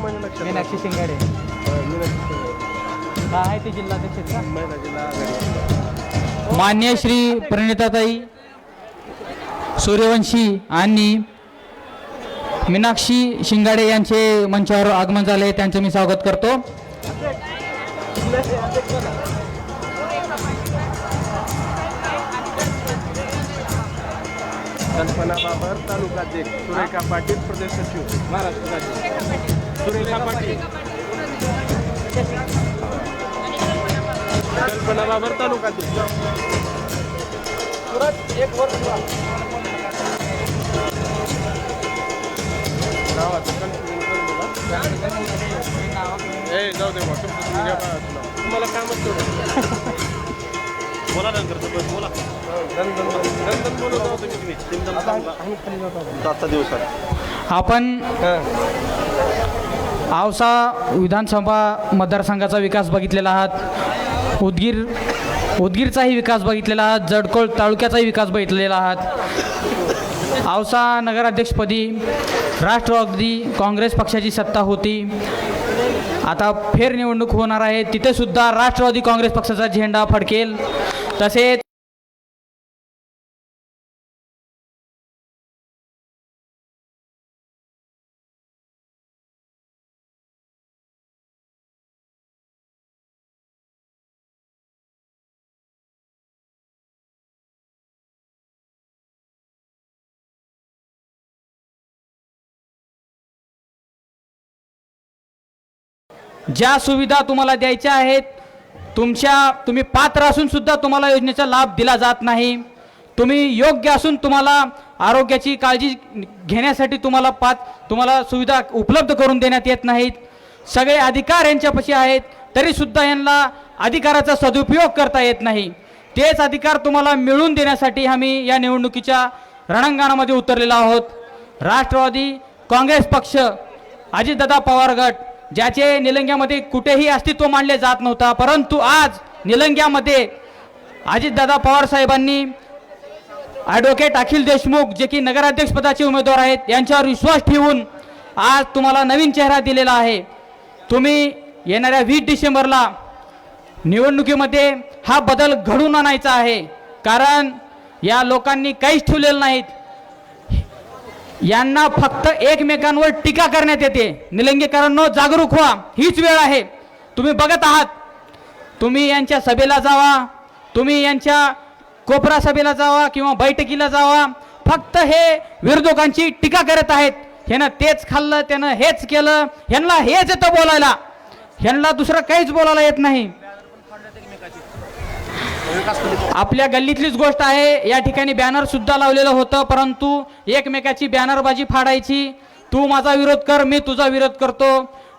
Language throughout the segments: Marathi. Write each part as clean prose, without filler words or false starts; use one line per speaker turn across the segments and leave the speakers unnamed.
माझ्या लक्षात
मीनाक्षी शिंगाडे
मीनाक्षी शिंगाडे.
का आहे ते जिल्हाध्यक्ष का?
महिला जिल्हा आघाडी.
मान्य श्री प्रणिताताई सूर्यवंशी आणि मीनाक्षी शिंगाडे यांचे मंचावर आगमन झाले, त्यांचं मी स्वागत करतो.
कल्पना बाबर तालुकाध्यक्ष, सुरेखा पाटील प्रदेश सचिव महाराष्ट्र राज्य. सुरेखा पाटील, कल्पना बाबर तालुकाध्यक्ष. नावाचं कन्फ्युजन करू नका. ए जाऊ दे मग तुम्हाला कामच करू. बोला नंतर बोला. नंदन बोलत होतो आजचा दिवसात
आपण औसा विधानसभा मतदारसंघाचा विकास बघितलेला आहात, उदगीरचाही विकास बघितलेला आहात, जडकोळ तालुक्याचाही विकास बघितलेला आहात. औसा नगराध्यक्षपदी राष्ट्रवादी काँग्रेस पक्षाची सत्ता होती. आता फेरनिवडणूक होणार आहे, तिथे सुद्धा राष्ट्रवादी काँग्रेस पक्षाचा झेंडा फडकेल. तसेच ज्या सुविधा तुम्हाला द्यायच्या आहेत, तुम्ही पात्र असून सुद्धा तुम्हाला योजनेचा लाभ दिला जात नाही. तुम्ही योग्य असून तुम्हाला आरोग्याची काळजी घेण्यासाठी तुम्हाला सुविधा उपलब्ध करून देण्यात येत नाहीत. सगळे अधिकार यांच्यापाशी आहेत, तरीसुद्धा यांना अधिकाराचा सदुपयोग करता येत नाही. तेच अधिकार तुम्हाला मिळवून देण्यासाठी आम्ही या निवडणुकीच्या रणांगणामध्ये उतरलेलो आहोत. राष्ट्रवादी काँग्रेस पक्ष, अजितदादा पवार गट, ज्याचे निलंग्यामध्ये कुठेही अस्तित्व मानले जात नव्हता, परंतु आज निलंग्यामध्ये अजितदादा पवार साहेबांनी ॲडव्होकेट अखिल देशमुख, जे की नगराध्यक्षपदाचे उमेदवार आहेत, यांच्यावर विश्वास ठेवून आज तुम्हाला नवीन चेहरा दिलेला आहे. तुम्ही येणाऱ्या 20 डिसेंबरला निवडणुकीमध्ये हा बदल घडवून आणायचा आहे. कारण या लोकांनी काहीच ठेवलेलं नाहीत. यांना फक्त एकमेकांवर टीका करण्यात येते. निलंगेकरांनो, जागरूक व्हा, हीच वेळ आहे. तुम्ही बघत आहात, तुम्ही यांच्या सभेला जावा, तुम्ही यांच्या कोपरा सभेला जावा किंवा बैठकीला जावा, फक्त हे विरोधकांची टीका करत आहेत. ह्यानं तेच खाल्लं, त्यानं हेच केलं, ह्यांना हेच येतं बोलायला, ह्यांना दुसरं काहीच बोलायला येत नाही. आपल्या गल्लीतलीच गोष्ट आहे. या ठिकाणी बॅनर सुद्धा लावलेलं होतं, परंतु एकमेकाची बॅनरबाजी फाडायची. तू माझा विरोध कर, मी तुझा विरोध करतो.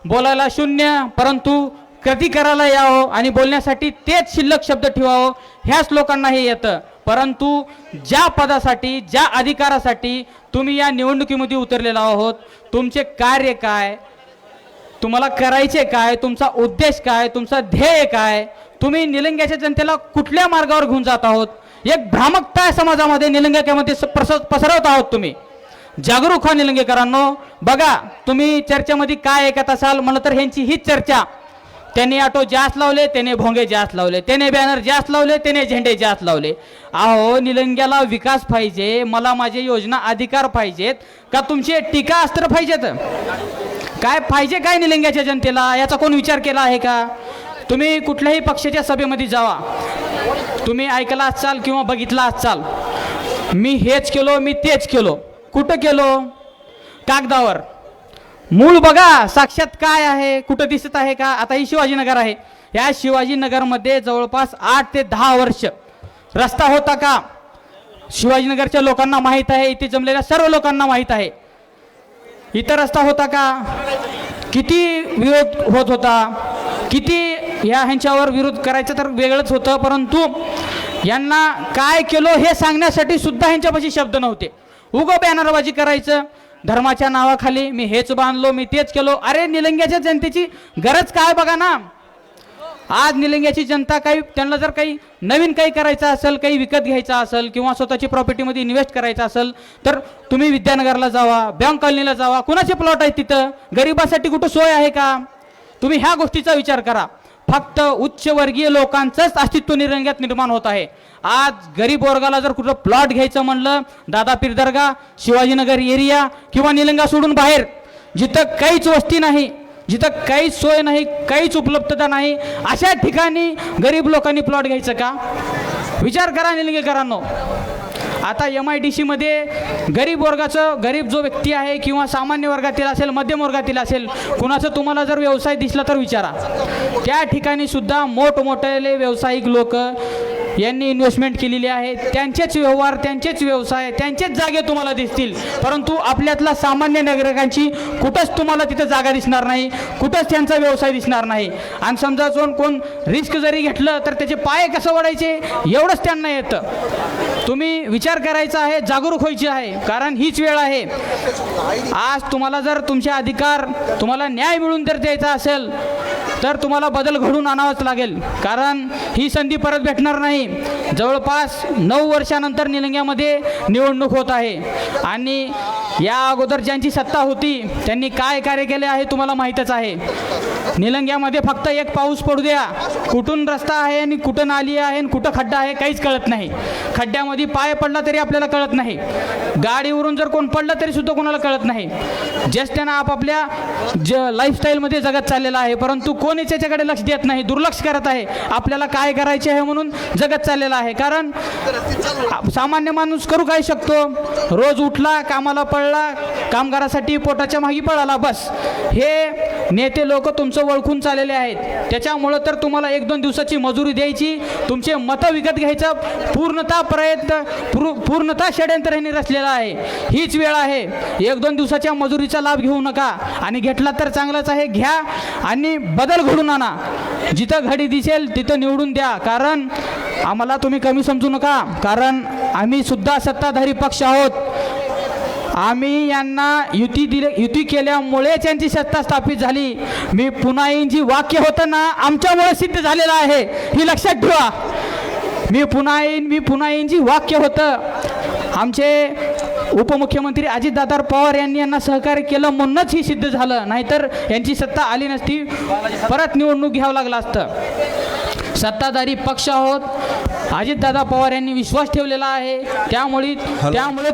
बोलायला शून्य, परंतु कृती करायला यावं आणि बोलण्यासाठी तेच शिल्लक शब्द ठेवावं, ह्याच लोकांना हे येतं. परंतु ज्या पदासाठी, ज्या अधिकारासाठी तुम्ही या निवडणुकीमध्ये उतरलेला आहोत, तुमचे कार्य काय, तुम्हाला करायचे काय, तुमचा उद्देश काय, तुमचा ध्येय काय, तुम्ही निलंग्याच्या जनतेला कुठल्या मार्गावर घेऊन जात आहोत, एक भ्रामकता समाजामध्ये निलंग्यामध्ये पसरवत आहोत. तुम्ही जागरूक व्हा निलंगेकरांनो. बघा, तुम्ही चर्चेमध्ये काय ऐकत असाल म्हणलं तर ह्यांची हीच चर्चा. त्याने ऑटो जास्त लावले, त्याने भोंगे जास्त लावले, त्याने बॅनर जास्त लावले, त्याने झेंडे जास्त लावले. अहो, निलंग्याला विकास पाहिजे, मला माझे योजना अधिकार पाहिजेत का तुमचे टीका अस्त्र पाहिजेत? काय पाहिजे काय निलंग्याच्या जनतेला, याचा कोण विचार केला आहे का? तुम्ही कुठल्याही पक्षाच्या सभेमध्ये जावा, तुम्ही ऐकला असाल किंवा बघितला असाल, मी हेच केलो, मी तेच केलो. कुठं केलो? कागदावर. मूळ बघा साक्षात काय आहे, कुठं दिसत आहे का? आता ही शिवाजीनगर आहे. या शिवाजीनगरमध्ये जवळपास 8 ते 10 वर्ष रस्ता होता का? शिवाजीनगरच्या लोकांना माहीत आहे, इथे जमलेल्या सर्व लोकांना माहीत आहे. इथं रस्ता होता का? किती विरोध होत होता, किती ह्यांच्यावर विरोध करायचं तर वेगळंच होतं, परंतु यांना काय केलो हे सांगण्यासाठी सुद्धा ह्यांच्यापाशी शब्द नव्हते. उगं बॅनरबाजी करायचं, धर्माच्या नावाखाली मी हेच बांधलो, मी तेच केलो. अरे, निलंग्याच्या जनतेची गरज काय बघा ना. आज निलंग्याची जनता काही त्यांना जर काही नवीन काही करायचं असेल, काही विकत घ्यायचं असेल किंवा स्वतःची प्रॉपर्टीमध्ये इन्व्हेस्ट करायचं असेल तर तुम्ही विद्यानगरला जावा, बँक कॉलनीला जावा. कुणाचे प्लॉट आहेत तिथं? गरिबासाठी कुठं सोय आहे का? तुम्ही ह्या गोष्टीचा विचार करा. फक्त उच्चवर्गीय लोकांचंच अस्तित्व निलंग्यात निर्माण होत आहे. आज गरीब वर्गाला जर कुठं प्लॉट घ्यायचं म्हणलं, दादा पीर दर्गा, शिवाजीनगर एरिया किंवा निलंगा सोडून बाहेर जिथं काहीच वस्ती नाही, जिथं काहीच सोय नाही, काहीच उपलब्धता नाही, अशा ठिकाणी गरीब लोकांनी प्लॉट घ्यायचं का? विचार करा निलंगेकरांनो. आता MIDC मध्ये गरीब वर्गाचं, गरीब जो व्यक्ती आहे किंवा सामान्य वर्गातील असेल, मध्यम वर्गातील असेल, कुणाचं तुम्हाला जर व्यवसाय दिसला तर विचारा. त्या ठिकाणी सुद्धा मोठमोठे व्यावसायिक लोक यांनी इन्व्हेस्टमेंट केलेली आहे. त्यांचेच व्यवहार, त्यांचेच व्यवसाय, त्यांचेच जागे तुम्हाला दिसतील. परंतु आपल्यातला सामान्य नागरिकांची कुठंच तुम्हाला तिथं जागा दिसणार नाही, कुठंच त्यांचा व्यवसाय दिसणार नाही. आणि समजा कोण रिस्क जरी घेतलं तर त्याचे पाय कसं वाढायचे एवढंच त्यांना येतं. तुम्ही विचार करायचा आहे, जागरूक व्हायची आहे, कारण हीच वेळ आहे. आज तुम्हाला जर तुमचे अधिकार, तुम्हाला न्याय मिळवून जर द्यायचा असेल तर तुम्हाला बदल घडून आणावाच लागेल, कारण ही संधी परत भेटणार नाही. जवळपास 9 वर्षानंतर निलंग्यामध्ये निवडणूक होत आहे आणि या अगोदर ज्यांची सत्ता होती त्यांनी काय कार्य केले आहे तुम्हाला माहीतच आहे. निलंग्यामध्ये फक्त एक पाऊस पडू द्या, कुठून रस्ता आहे आणि कुठं नाली आहे आणि कुठं खड्डा आहे काहीच कळत नाही. खड्ड्यामध्ये पाय पडला तरी आपल्याला कळत नाही, गाडीवरून जर कोण पडलं तरी सुद्धा कोणाला कळत नाही. जस्ट त्यांना आपापल्या लाईफस्टाईलमध्ये जगत चाललेला आहे, परंतु कोणीच याच्याकडे लक्ष देत नाही, दुर्लक्ष करत आहे. आपल्याला काय करायचे आहे म्हणून जगत चाललेला आहे. कारण सामान्य माणूस करू काय शकतो? रोज उठला, कामाला पळला, कामगारासाठी पोटाच्या मागे पळाला, बस. हे नेते लोक तुमचं ओळखून चाललेले आहेत. त्याच्यामुळं तर तुम्हाला 1-2 दिवसाची मजुरी द्यायची, तुमचे मतं विकत घ्यायचं पूर्णतः षड्यंत्र ह्यांनी रचलेलं आहे. हीच वेळ आहे. 1-2 दिवसाच्या मजुरीचा लाभ घेऊ नका, आणि घेतला तर चांगलाच आहे, घ्या आणि बदल घडून आणा. जिथं घडी दिसेल तिथं निवडून द्या. कारण आम्हाला तुम्ही कमी समजू नका, कारण आम्ही सुद्धा सत्ताधारी पक्ष आहोत. आम्ही यांना युती केल्यामुळे त्यांची सत्ता स्थापित झाली. मी पुन्हा येईन जी वाक्य होतं ना, आमच्यामुळे सिद्ध झालेलं आहे, ही लक्षात ठेवा. मी पुन्हा येईन जी वाक्य होतं, आमचे उपमुख्यमंत्री अजितदादा पवार यांनी यांना सहकार्य केलं म्हणूनच ही सिद्ध झालं. नाहीतर यांची सत्ता आली नसती, परत निवडणूक घ्यावं लागलं असतं. सत्ताधारी पक्ष आहोत, अजितदादा पवार यांनी विश्वास ठेवलेला आहे. त्यामुळे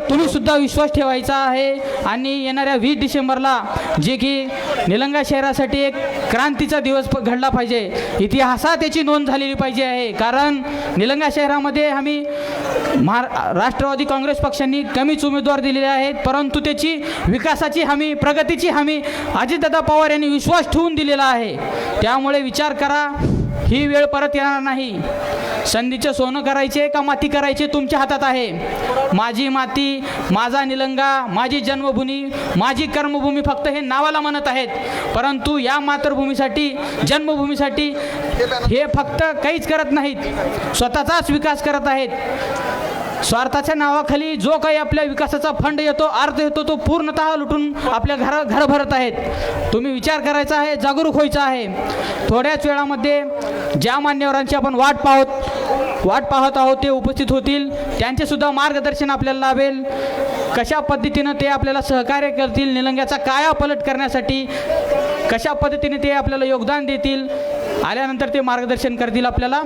तुम्ही सुद्धा विश्वास ठेवायचा आहे. आणि येणाऱ्या 20 डिसेंबरला जे की निलंगा शहरासाठी एक क्रांतीचा दिवस घडला पाहिजे, इतिहासात त्याची नोंद झालेली पाहिजे आहे. कारण निलंगा शहरामध्ये आम्ही राष्ट्रवादी काँग्रेस पक्षांनी कमीच उमेदवार दिलेले आहेत, परंतु त्याची विकासाची हमी, प्रगतीची हमी अजितदादा पवार यांनी विश्वास ठेवून दिलेला आहे. त्यामुळे विचार करा, ही वेळ परत येणार नाही. संधीचं सोनं करायचे का माती करायचे तुमच्या हातात आहे. माझी माती, माझा निलंगा, माझी जन्मभूमी, माझी कर्मभूमी फक्त हे नावाला म्हणत आहेत, परंतु या मातृभूमीसाठी, जन्मभूमीसाठी हे फक्त काहीच करत नाहीत, स्वतःचाच विकास करत आहेत. स्वार्थाच्या नावाखाली जो काही आपल्या विकासाचा फंड येतो, अर्थ येतो, तो पूर्णतः लुटून आपल्या घर भरत आहेत. तुम्ही विचार करायचा आहे, जागरूक व्हायचं आहे. थोड्याच वेळामध्ये ज्या मान्यवरांची आपण वाट पाहत आहोत ते उपस्थित होतील. त्यांचे सुद्धा मार्गदर्शन आपल्याला लाभेल. कशा पद्धतीनं ते आपल्याला सहकार्य करतील, निलंग्याचा कायापालट करण्यासाठी कशा पद्धतीने ते आपल्याला योगदान देतील, आल्यानंतर ते मार्गदर्शन करतील आपल्याला.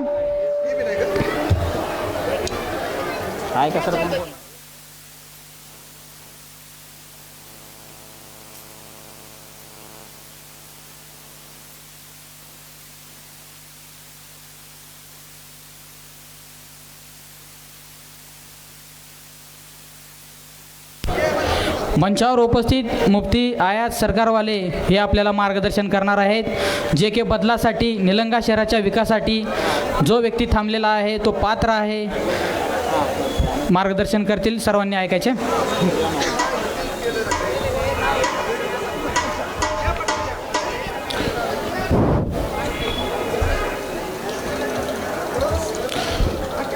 आहे का सर? मंचावर उपस्थित मुफ्ती आयात सरकारवाले हे आपल्याला मार्गदर्शन करणार आहेत. जे के बदलासाठी, निलंगा शहराच्या विकासासाठी जो व्यक्ती थांबलेला आहे तो पात्र आहे, मार्गदर्शन करतील. सर्वांनी ऐकायचे.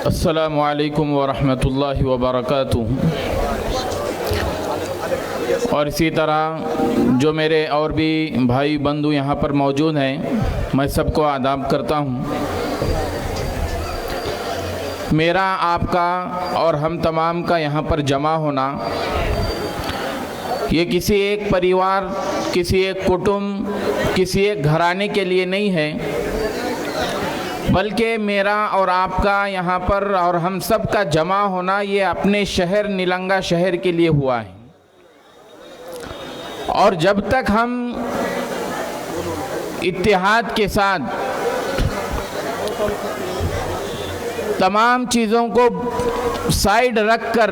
अस्सलामु अलैकुम व रहमतुल्लाहि व बरकातुहू। और इसी तरह जो मेरे और भी भाई बंधु यहाँ पर मौजूद हैं, मैं सबको आदाब करता हूँ। मेरा, आपका और हम तमाम का यहाँ पर जमा होना ये किसी एक परिवार, किसी एक कुटुंब, किसी एक घराने के लिए नहीं है, बल्कि मेरा और आपका यहाँ पर और हम सब का जमा होना ये अपने शहर निलंगा शहर के लिए हुआ है। और जब तक हम इत्तेहाद के साथ तमाम चीज़ों को साइड रखकर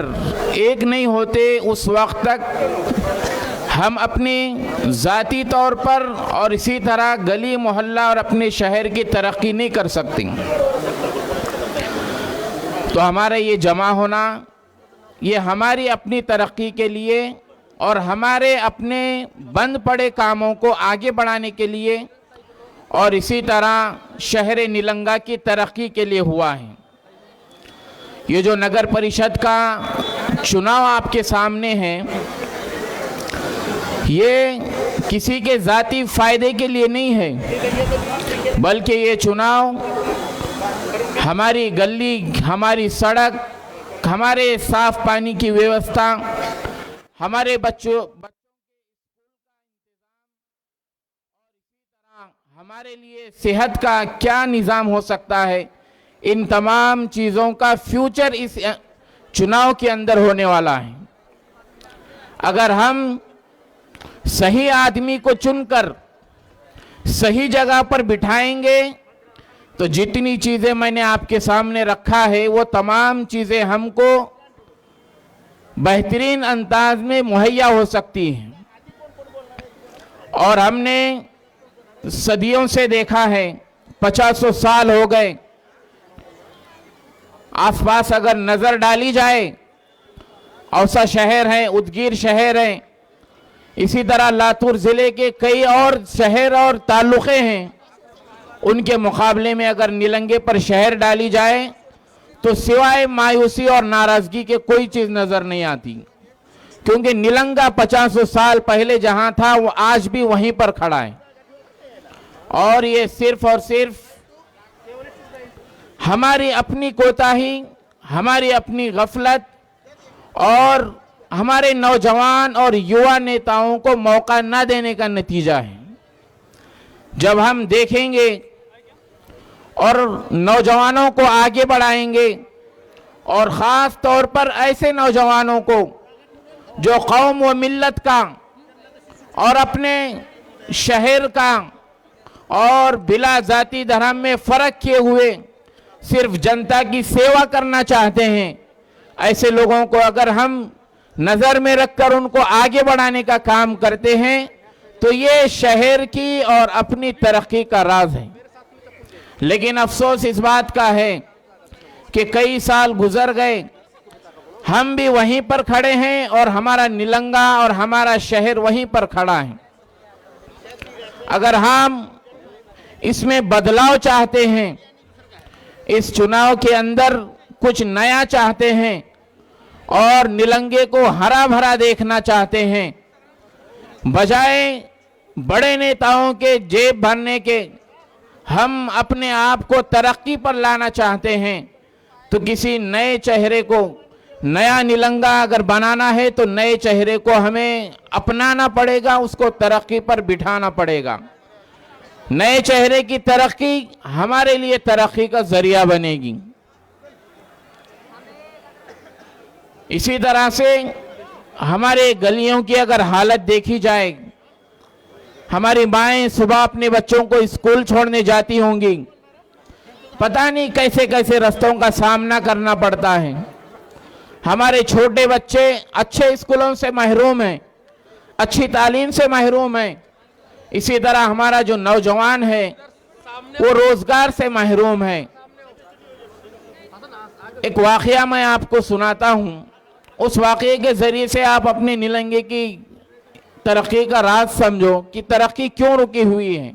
एक नहीं होते, उस वक्त तक हम अपनी ज़ाती तौर पर और इसी तरह गली मोहल्ला और अपने शहर की तरक्की नहीं कर सकते। तो हमारा ये जमा होना ये हमारी अपनी तरक्की के लिए और हमारे अपने बंद पड़े कामों को आगे बढ़ाने के लिए और इसी तरह शहर निलंगा की तरक्की के लिए हुआ है। ये जो नगर परिषद का चुनाव आपके सामने है, ये किसी के ज़ाती फ़ायदे के लिए नहीं है, बल्कि ये चुनाव हमारी गली, हमारी सड़क, हमारे साफ पानी की व्यवस्था, हमारे बच्चों हमारे लिए सेहत का क्या निज़ाम हो सकता है, इन तमाम चीज़ों का फ्यूचर इस चुनाव के अंदर होने वाला है। अगर हम सही आदमी को चुनकर सही जगह पर बिठाएंगे तो जितनी चीज़ें मैंने आपके सामने रखा है वो तमाम चीज़ें हमको बेहतरीन अंदाज में मुहैया हो सकती हैं। और हमने सदियों से देखा है, 50 साल हो गए, आसपास अगर नज़र डाली जाए, औसा शहर है, उदगीर शहर है, इसी तरह लातूर ज़िले के कई और शहर और ताल्लुक़े हैं, उनके मुकाबले में अगर निलंगे पर शहर डाली जाए तो सिवाय मायूसी और नाराज़गी के कोई चीज़ नज़र नहीं आती। क्योंकि निलंगा 50 साल पहले जहां था वो आज भी वहीं पर खड़ा है। और ये सिर्फ और सिर्फ हमारी अपनी कोताही, हमारी अपनी गफलत और हमारे नौजवान और युवा नेताओं को मौका न देने का नतीजा है। जब हम देखेंगे और नौजवानों को आगे बढ़ाएंगे और ख़ास तौर पर ऐसे नौजवानों को जो कौम व मिल्लत का और अपने शहर का और बिला जाति धर्म में फ़र्क किए हुए सिर्फ जनता की सेवा करना चाहते हैं, ऐसे लोगों को अगर हम नज़र में रखकर उनको आगे बढ़ाने का काम करते हैं तो ये शहर की और अपनी तरक्की का राज है। लेकिन अफसोस इस बात का है कि कई साल गुजर गए, हम भी वहीं पर खड़े हैं और हमारा निलंगा और हमारा शहर वहीं पर खड़ा है। अगर हम इसमें बदलाव चाहते हैं, इस चुनाव के अंदर कुछ नया चाहते हैं और निलंगे को हरा भरा देखना चाहते हैं, बजाय बड़े नेताओं के जेब भरने के हम अपने आप को तरक्की पर लाना चाहते हैं, तो किसी नए चेहरे को, नया निलंगा अगर बनाना है तो नए चेहरे को हमें अपनाना पड़ेगा, उसको तरक्की पर बिठाना पड़ेगा। नए चेहरे की तरक्की हमारे लिए तरक्की का जरिया बनेगी। इसी तरह से हमारे गलियों की अगर हालत देखी जाए, हमारी माएँ सुबह अपने बच्चों को स्कूल छोड़ने जाती होंगी, पता नहीं कैसे कैसे रास्तों का सामना करना पड़ता है। हमारे छोटे बच्चे अच्छे स्कूलों से महरूम हैं, अच्छी तालीम से महरूम हैं। इसी तरह हमारा जो नौजवान है वो रोजगार से महरूम है। एक वाकया मैं आपको सुनाता हूँ, उस वाकये के ज़रिए से आप अपने निलंगे की तरक्की का राज समझो कि तरक्की क्यों रुकी हुई है।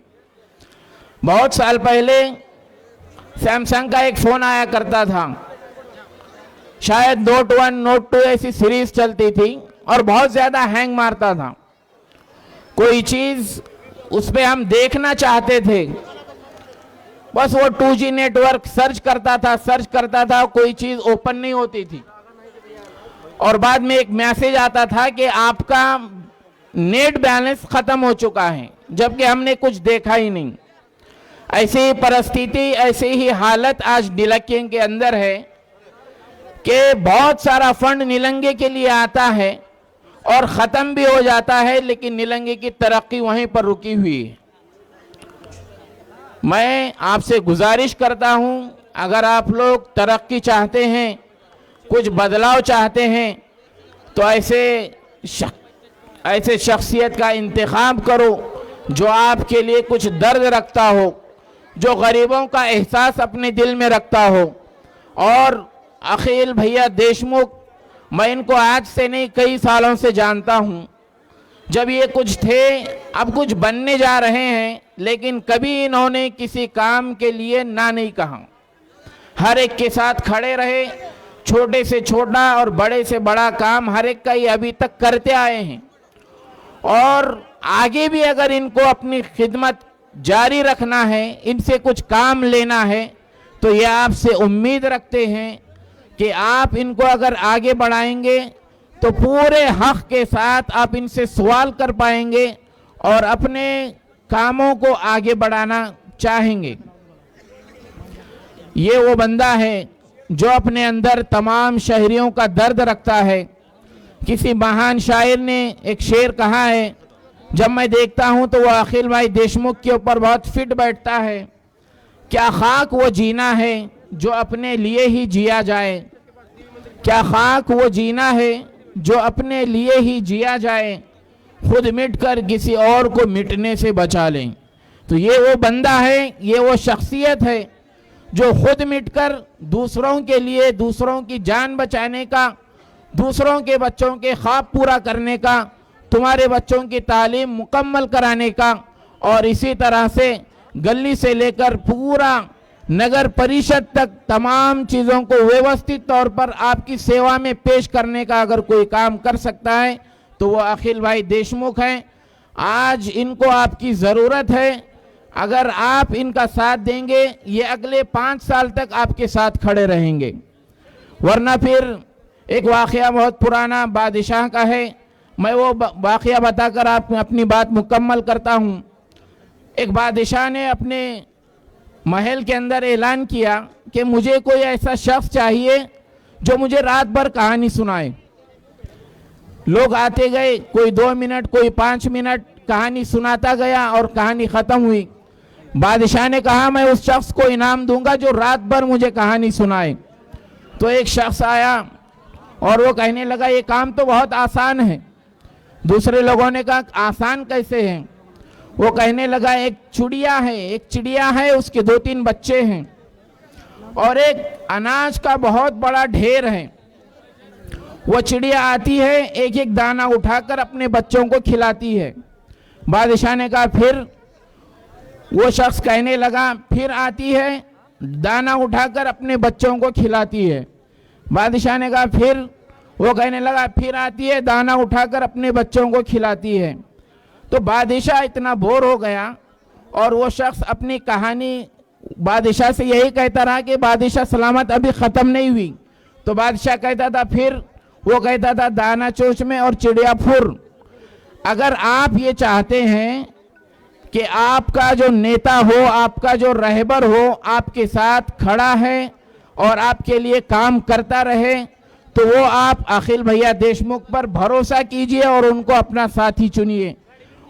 बहुत साल पहले सैमसंग का एक फ़ोन आया करता था, शायद नोट 1 नोट 2 ऐसी सीरीज चलती थी और बहुत ज़्यादा हैंग मारता था। कोई चीज उस पे हम देखना चाहते थे, बस वो 2G नेटवर्क सर्च करता था, कोई चीज ओपन नहीं होती थी और बाद में एक मैसेज आता था कि आपका नेट बैलेंस खत्म हो चुका है, जबकि हमने कुछ देखा ही नहीं। ऐसी ही परिस्थिति, ऐसी ही हालत आज नीलंगे के अंदर है कि बहुत सारा फंड नीलंगे के लिए आता है और खत्म भी हो जाता है, लेकिन नीलंगे की तरक्की वहीं पर रुकी हुई है। मैं आपसे गुजारिश करता हूं, अगर आप लोग तरक्की चाहते हैं, कुछ बदलाव चाहते हैं, तो ऐसे शख्सियत का इंतखाब करो जो आपके लिए कुछ दर्द रखता हो, जो गरीबों का एहसास अपने दिल में रखता हो। और अखिल भैया देशमुख, मैं इनको आज से नहीं कई सालों से जानता हूं। जब ये कुछ थे, अब कुछ बनने जा रहे हैं, लेकिन कभी इन्होंने किसी काम के लिए ना नहीं कहा। हर एक के साथ खड़े रहे, छोटे से छोटा और बड़े से बड़ा काम हर एक का ही अभी तक करते आए हैं और आगे भी अगर इनको अपनी खिदमत जारी रखना है, इनसे कुछ काम लेना है, तो ये आपसे उम्मीद रखते हैं कि आप इनको अगर आगे बढ़ाएंगे तो पूरे हक के साथ आप इनसे सवाल कर पाएंगे और अपने कामों को आगे बढ़ाना चाहेंगे। ये वो बंदा है जो अपने अंदर तमाम शहरियों का दर्द रखता है। किसी महान शायर ने एक शेर कहा है, जब मैं देखता हूं तो वह अखिल भाई देशमुख के ऊपर बहुत फिट बैठता है। क्या खाक वो जीना है जो अपने लिए ही जिया जाए, क्या खाक वो जीना है जो अपने लिए ही जिया जाए, खुद मिटकर किसी और को मिटने से बचा लें। तो ये वो बंदा है, ये वो शख्सियत है जो खुद मिटकर दूसरों के लिए, दूसरों की जान बचाने का, दूसरों के बच्चों के ख्वाब पूरा करने का, तुम्हारे बच्चों की तालीम मुकम्मल कराने का और इसी तरह से गली से लेकर पूरा नगर परिषद तक तमाम चीज़ों को व्यवस्थित तौर पर आपकी सेवा में पेश करने का अगर कोई काम कर सकता है तो वो अखिल भाई देशमुख हैं। आज इनको आपकी ज़रूरत है। अगर आप इनका साथ देंगे, ये अगले 5 साल तक आपके साथ खड़े रहेंगे। वरना फिर एक वाक़या बहुत पुराना बादशाह का है, मैं वो वाक़या बताकर आप अपनी बात मुकम्मल करता हूँ। एक बादशाह ने अपने महल के अंदर ऐलान किया कि मुझे कोई ऐसा शख्स चाहिए जो मुझे रात भर कहानी सुनाए। लोग आते गए, कोई 2 मिनट, कोई 5 मिनट कहानी सुनाता गया और कहानी ख़त्म हुई। बादशाह ने कहा, मैं उस शख्स को इनाम दूंगा जो रात भर मुझे कहानी सुनाए। तो एक शख्स आया और वो कहने लगा, ये काम तो बहुत आसान है। दूसरे लोगों ने कहा, आसान कैसे है? वो कहने लगा, एक चिड़िया है, उसके 2-3 बच्चे हैं और एक अनाज का बहुत बड़ा ढेर है। वो चिड़िया आती है, एक एक दाना उठाकर अपने बच्चों को खिलाती है। बादशाह ने कहा, फिर? वो शख्स कहने लगा, फिर आती है, दाना उठाकर अपने बच्चों को खिलाती है। बादशाह ने कहा, फिर? वो कहने लगा, फिर आती है, दाना उठाकर अपने बच्चों को खिलाती है। तो बादशाह इतना बोर हो गया और वो शख्स अपनी कहानी बादशाह से यही कहता रहा कि बादशाह सलामत अभी ख़त्म नहीं हुई। तो बादशाह कहता था, फिर? वो कहता था, दाना चोंच में और चिड़िया फुर। अगर आप ये चाहते हैं कि आपका जो नेता हो, आपका जो रहबर हो, आपके साथ खड़ा है और आपके लिए काम करता रहे, तो वो आप अखिल भैया देशमुख पर भरोसा कीजिए और उनको अपना साथी चुनिए।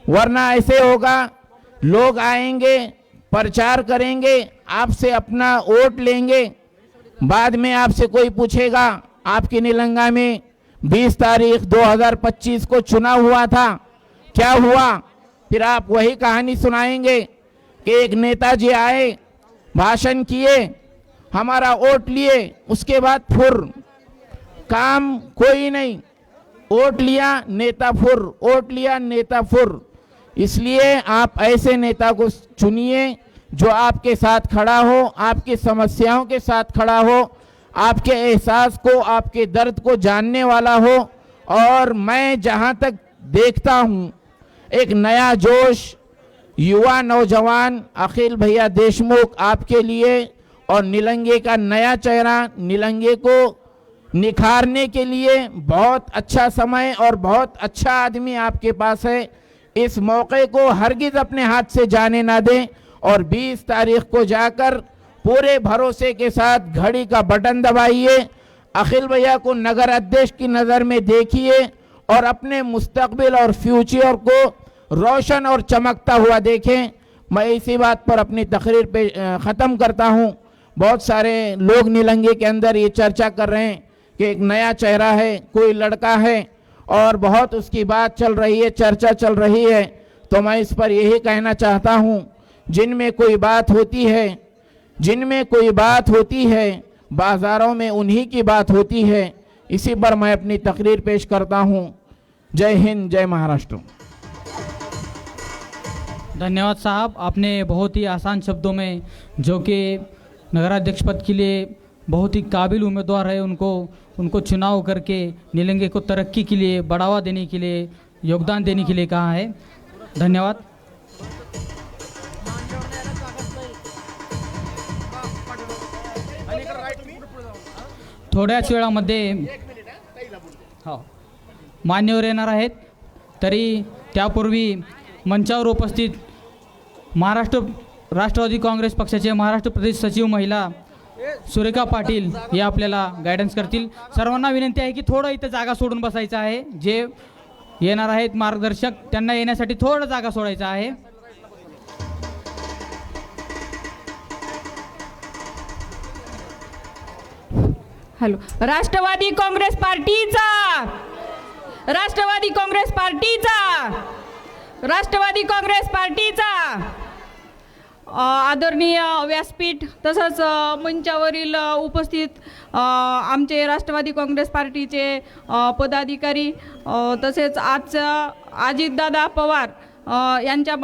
वरना ऐसे होगा, लोग आएंगे, प्रचार करेंगे, आपसे अपना वोट लेंगे, बाद में आपसे कोई पूछेगा, आपकी नीलंगा में 20 तारीख 2025 को चुनाव हुआ था, क्या हुआ? फिर आप वही कहानी सुनाएंगे कि एक नेताजी आए, भाषण किए, हमारा वोट लिए, उसके बाद फुर, काम कोई नहीं, वोट लिया नेता फुर, वोट लिया नेता फुर। इसलिए आप ऐसे नेता को चुनिए जो आपके साथ खड़ा हो, आपकी समस्याओं के साथ खड़ा हो, आपके एहसास को, आपके दर्द को जानने वाला हो। और मैं जहां तक देखता हूं, एक नया जोश युवा नौजवान अखिल भैया देशमुख आपके लिए और नीलंगे का नया चेहरा, नीलंगे को निखारने के लिए बहुत अच्छा समय और बहुत अच्छा आदमी आपके पास है। इस मौके को हरगिज अपने हाथ से जाने ना दें और 20 तारीख को जाकर पूरे भरोसे के साथ घड़ी का बटन दबाइए, अखिल भैया को नगर अध्यक्ष की नज़र में देखिए और अपने मुस्तकबिल और फ्यूचर को रोशन और चमकता हुआ देखें। मैं इसी बात पर अपनी तकरीर पे ख़त्म करता हूँ। बहुत सारे लोग नीलंगे के अंदर ये चर्चा कर रहे हैं कि एक नया चेहरा है, कोई लड़का है और बहुत उसकी बात चल रही है, चर्चा चल रही है। तो मैं इस पर यही कहना चाहता हूँ, जिनमें कोई बात होती है, जिनमें कोई बात होती है, बाज़ारों में उन्हीं की बात होती है। इसी पर मैं अपनी तकरीर पेश करता हूँ। जय हिंद, जय महाराष्ट्र।
धन्यवाद साहब, आपने बहुत ही आसान शब्दों में, जो कि नगराध्यक्ष पद के लिए बहुत ही काबिल उम्मीदवार है, उनको चुनाव करके नीलंगे को तरक्की के लिए, बढ़ावा देने के लिए, योगदान देने के लिए कहा है। धन्यवाद। थोड्याच वेळामध्ये हो मान्यवर येणार आहेत, तरी त्यापूर्वी मंचावर उपस्थित राष्ट्रवादी काँग्रेस पक्षाचे महाराष्ट्र प्रदेश सचिव महिला सुरेखा पाटील हे आपल्याला गायडन्स करतील। सर्वांना विनंती आहे की थोडं इथं जागा सोडून बसायचं आहे। जे येणार आहेत मार्गदर्शक, त्यांना येण्यासाठी थोडं जागा सोडायचं आहे।
हॅलो, राष्ट्रवादी काँग्रेस पार्टीचा, राष्ट्रवादी काँग्रेस पार्टीचा, राष्ट्रवादी काँग्रेस पार्टीचा आदरणीय व्यासपीठ तसंच मंचावरील उपस्थित आमचे राष्ट्रवादी काँग्रेस पार्टीचे पदाधिकारी तसेच आजचा अजितदादा पवार यांच्या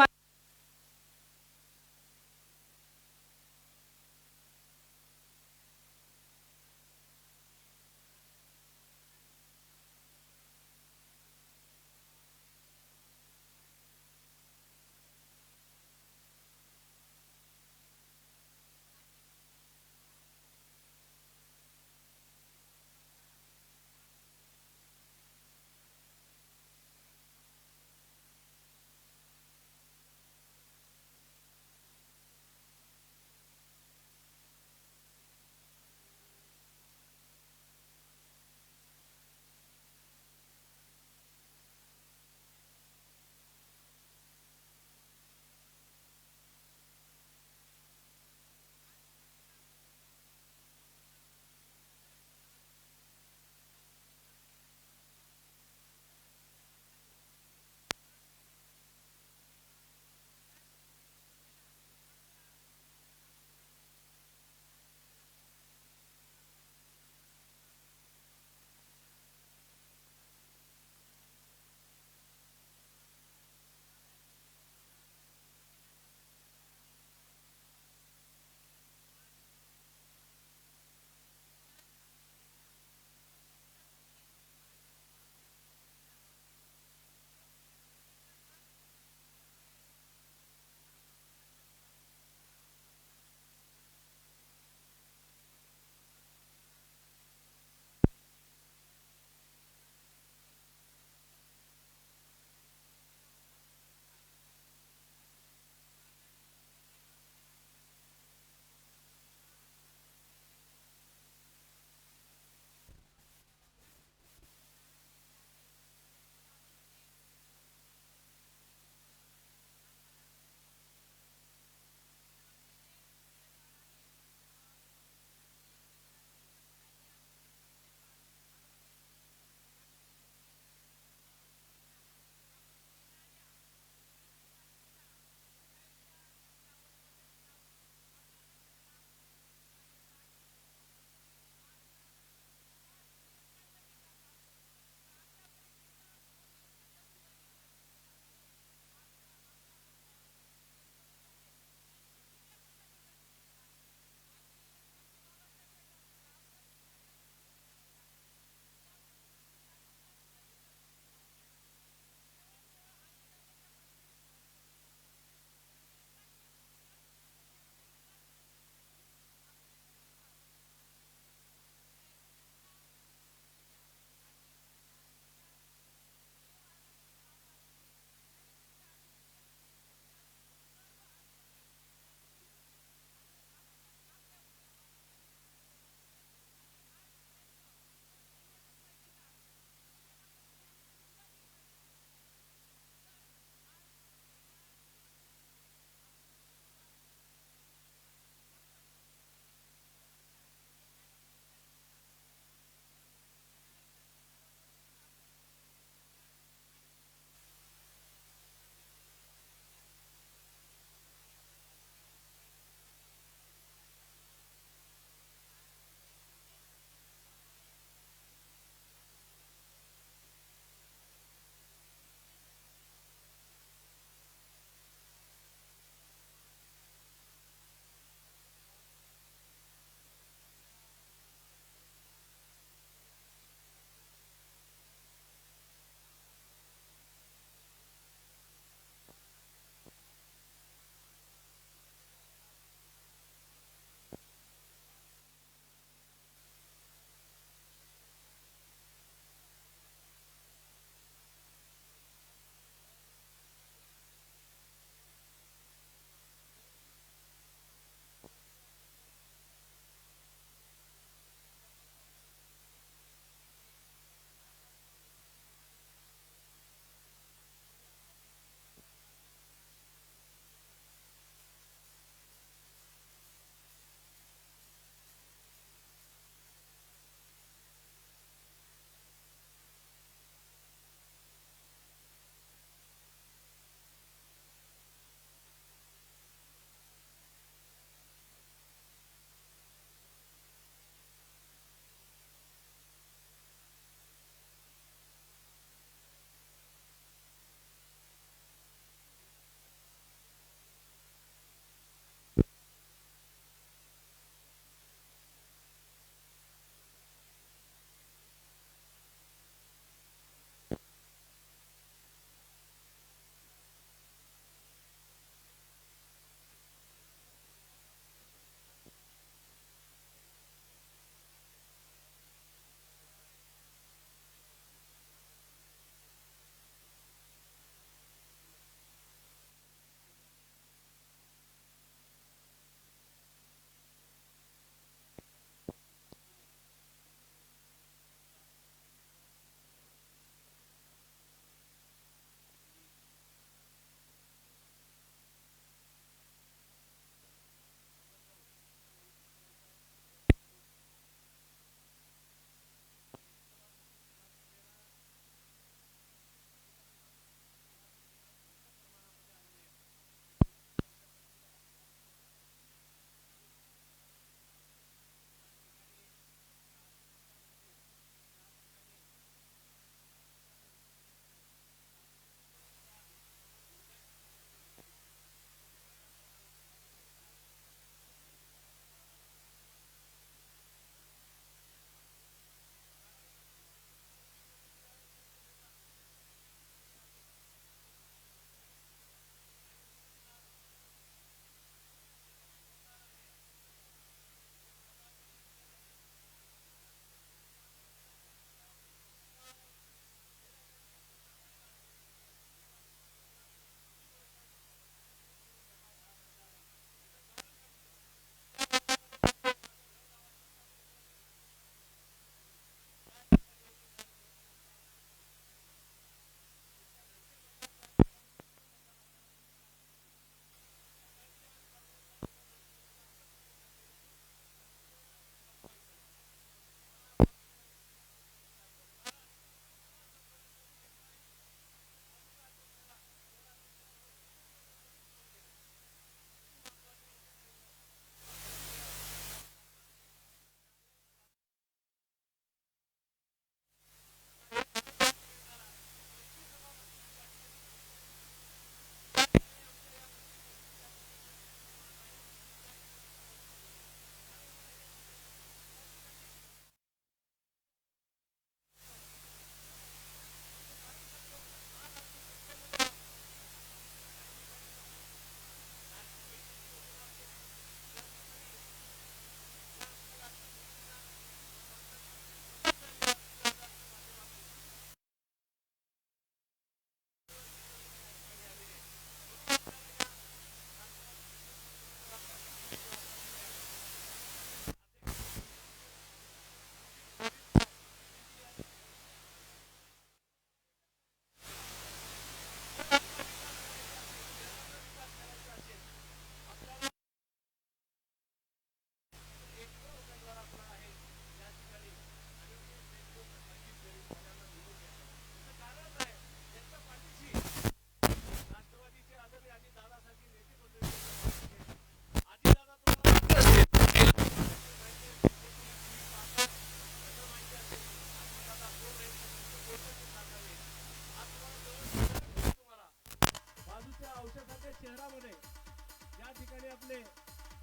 ठिकाणी आपले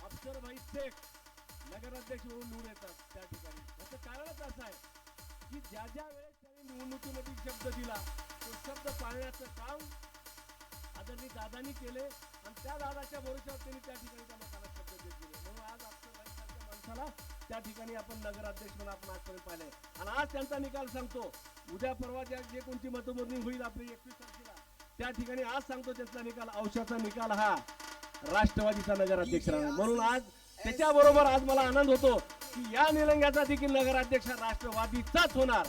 अफसरभाई शेख नगराध्यक्ष म्हणून निवडून येतात त्या ठिकाणी. याचं कारणच असं आहे की ज्या ज्या वेळेस त्यांनी निवडणुकीमध्ये शब्द दिला तो शब्द पाळण्याचं काम आदरणीय दादांनी केले आणि त्या दादाच्या भरोश्यावर त्यांनी त्या ठिकाणी त्या लोकांना शब्द देत गेले. म्हणून आज अफसरभाई सारख्या माणसाला त्या ठिकाणी आपण नगराध्यक्ष म्हणून आपण आजपर्यंत पाहिलंय आणि आज त्यांचा निकाल सांगतो. उद्या परवा जे कोणती मतमोजणी होईल आपली 21 तारखेला त्या ठिकाणी आज सांगतो त्यांचा निकाल औषधाचा निकाल हा राष्ट्रवादीचा नगराध्यक्ष राहणार. म्हणून आज त्याच्याबरोबर आज मला आनंद होतो की या निलंग्याचा देखील नगराध्यक्ष राष्ट्रवादीचाच होणार.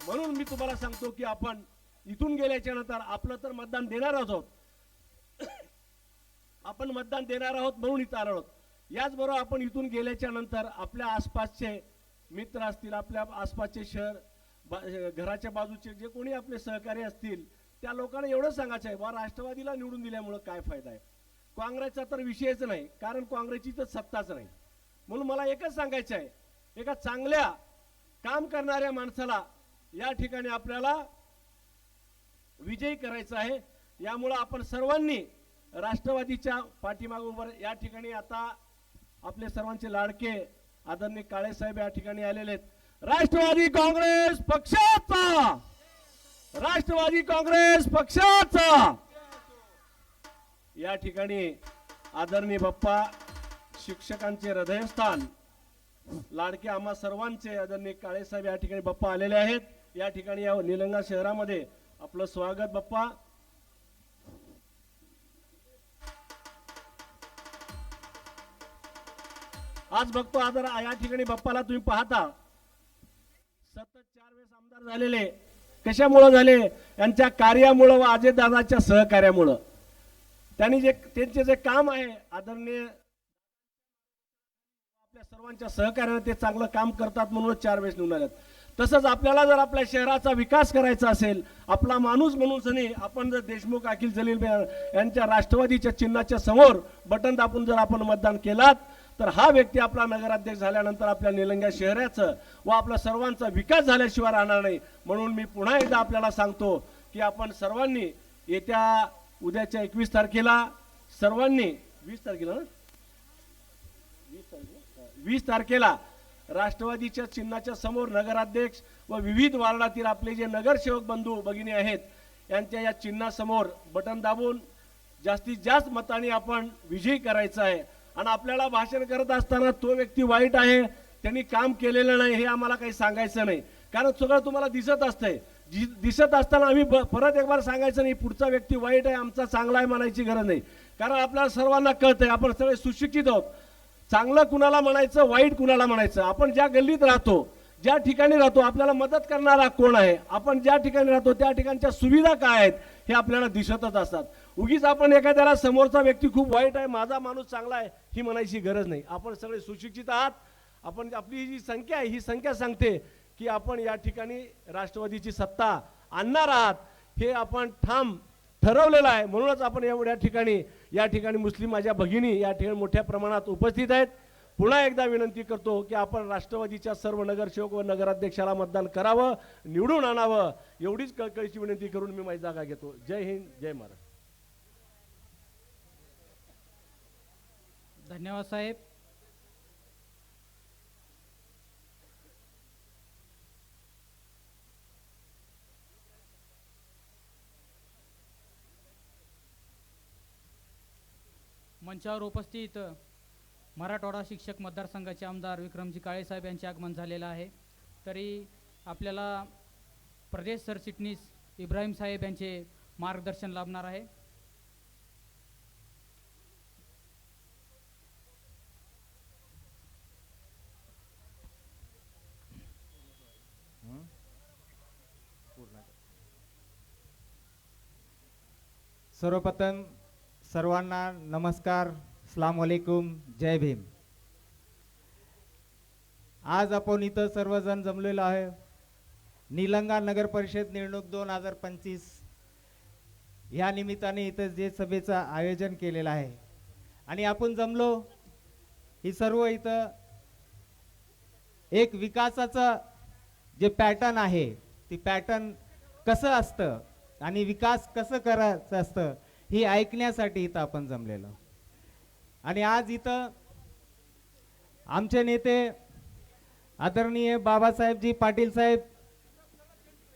म्हणून मी तुम्हाला सांगतो की आपण इथून गेल्याच्या नंतर आपलं तर मतदान देणार आहोत, आपण मतदान देणार आहोत म्हणून इथं आलो आहोत. याचबरोबर आपण इथून गेल्याच्या नंतर आपल्या आसपासचे मित्र असतील, आपल्या आसपासचे शहर घराच्या बाजूचे जे कोणी आपले सहकारी असतील त्या लोकांना एवढं सांगायचं आहे बा राष्ट्रवादीला निवडून दिल्यामुळं काय फायदा आहे. काँग्रेसचा तर विषयच नाही, कारण काँग्रेसची तर सत्ताच नाही. म्हणून मला एकच सांगायचं आहे, एका चांगल्या काम करणाऱ्या माणसाला या ठिकाणी आपल्याला विजयी करायचं आहे. यामुळं आपण सर्वांनी राष्ट्रवादीच्या पाठीमागोबर या ठिकाणी आता आपले सर्वांचे लाडके आदरणीय काळे साहेब या ठिकाणी आलेले आहेत. राष्ट्रवादी काँग्रेस पक्षाचा, राष्ट्रवादी काँग्रेस पक्षाचा या ठिकाणी आदरणीय बाप्पा शिक्षकांचे हृदयस्थान लाडके आम्हा सर्वांचे आदरणीय काळे साहेब या ठिकाणी बाप्पा आलेले आहेत. या ठिकाणी या निलंगा शहरामध्ये आपलं स्वागत बाप्पा. आज बघतो आदर या ठिकाणी बाप्पाला तुम्ही पाहता सतत 4 वेळेस आमदार झालेले कशामुळे झाले, यांच्या कार्यामुळं व अजयदादाच्या सहकार्यामुळं. त्यांनी त्यांचे जे काम आहे आदरणीय आपल्या सर्वांच्या सहकार्याने ते चांगलं काम करतात म्हणून 4 वेळेस निवडून आलेत. तसंच आपल्याला जर आपल्या शहराचा विकास करायचा असेल, आपला माणूस म्हणून सनी आपण जर देशमुख अखिल जलील यांच्या राष्ट्रवादीच्या चिन्हाच्या समोर बटन दाबून जर आपण मतदान केलात तर हा व्यक्ती आपला नगराध्यक्ष झाल्यानंतर आपल्या निलंगा शहराचं व आपला सर्वांचा विकास झाल्याशिवाय राहणार नाही. म्हणून मी पुन्हा एकदा आपल्याला सांगतो की आपण सर्वांनी येत्या उद्याच्या 21 तारखेला सर्वांनी 20 तारखेला ना 20 तारखेला राष्ट्रवादीच्या चिन्हाच्या समोर नगराध्यक्ष व विविध वार्डातील आपले जे नगरसेवक बंधू भगिनी आहेत यांच्या या चिन्हासमोर बटन दाबून जास्तीत जास्त मतांनी आपण विजयी करायचा आहे. आणि आपल्याला भाषण करत असताना तो व्यक्ती वाईट आहे, त्यांनी काम केलेलं नाही हे आम्हाला काही सांगायचं नाही, कारण सगळं तुम्हाला दिसत असतंय. दिसत असताना आम्ही परत एक बार सांगायचं नाही पुढचा व्यक्ती वाईट आहे आमचा चांगला आहे म्हणायची गरज नाही, कारण आपल्याला सर्वांना कळतंय आपण सगळे सुशिक्षित आहोत. चांगलं कुणाला म्हणायचं, वाईट कुणाला म्हणायचं. आपण ज्या गल्लीत राहतो, ज्या ठिकाणी राहतो, आपल्याला मदत करणारा कोण आहे, आपण ज्या ठिकाणी राहतो त्या ठिकाणच्या सुविधा काय आहेत हे आपल्याला दिसतच असतात. उगीच आपण एखाद्याला समोरचा व्यक्ती खूप वाईट आहे माझा माणूस चांगला आहे ही म्हणायची गरज नाही. आपण सगळे सुशिक्षित आहात. आपण आपली जी संख्या आहे ही संख्या सांगते की आपण या ठिकाणी राष्ट्रवादीची सत्ता आणणार आहात हे आपण ठाम ठरवलेलं आहे. म्हणूनच आपण एवढ्या ठिकाणी या ठिकाणी मुस्लिम माझ्या भगिनी या ठिकाणी मोठ्या प्रमाणात उपस्थित आहेत. पुन्हा एकदा विनंती करतो की आपण राष्ट्रवादीच्या सर्व नगरसेवक व नगराध्यक्षाला मतदान करावं, निवडून आणावं एवढीच कळकळीची विनंती करून मी माझी जागा घेतो. जय हिंद, जय महाराष्ट्र.
धन्यवाद साहेब. मंचावर उपस्थित मराठवाडा शिक्षक मतदारसंघाचे आमदार विक्रमजी काळे साहेब यांचे आगमन झालेलं आहे. तरी आपल्याला प्रदेश सरचिटणीस इब्राहिम साहेब यांचे मार्गदर्शन लाभणार आहे.
सर्वप्रथम सर्वांना नमस्कार, अस्सलाम वालेकुम, जय भीम. आज आपण इथं सर्वजण जमलेलो आहे निलंगा नगर परिषद निवडणूक 2025 या निमित्ताने इथं जे सभेचं आयोजन केलेलं आहे आणि आपण जमलो ही सर्व इथं एक विकासाचं जे पॅटर्न आहे ती पॅटर्न कसं असतं आणि विकास कसं करायचं असतं हे ऐकण्यासाठी इथं आपण जमलेलो. आणि आज इथं आमचे नेते आदरणीय बाबासाहेबजी पाटील साहेब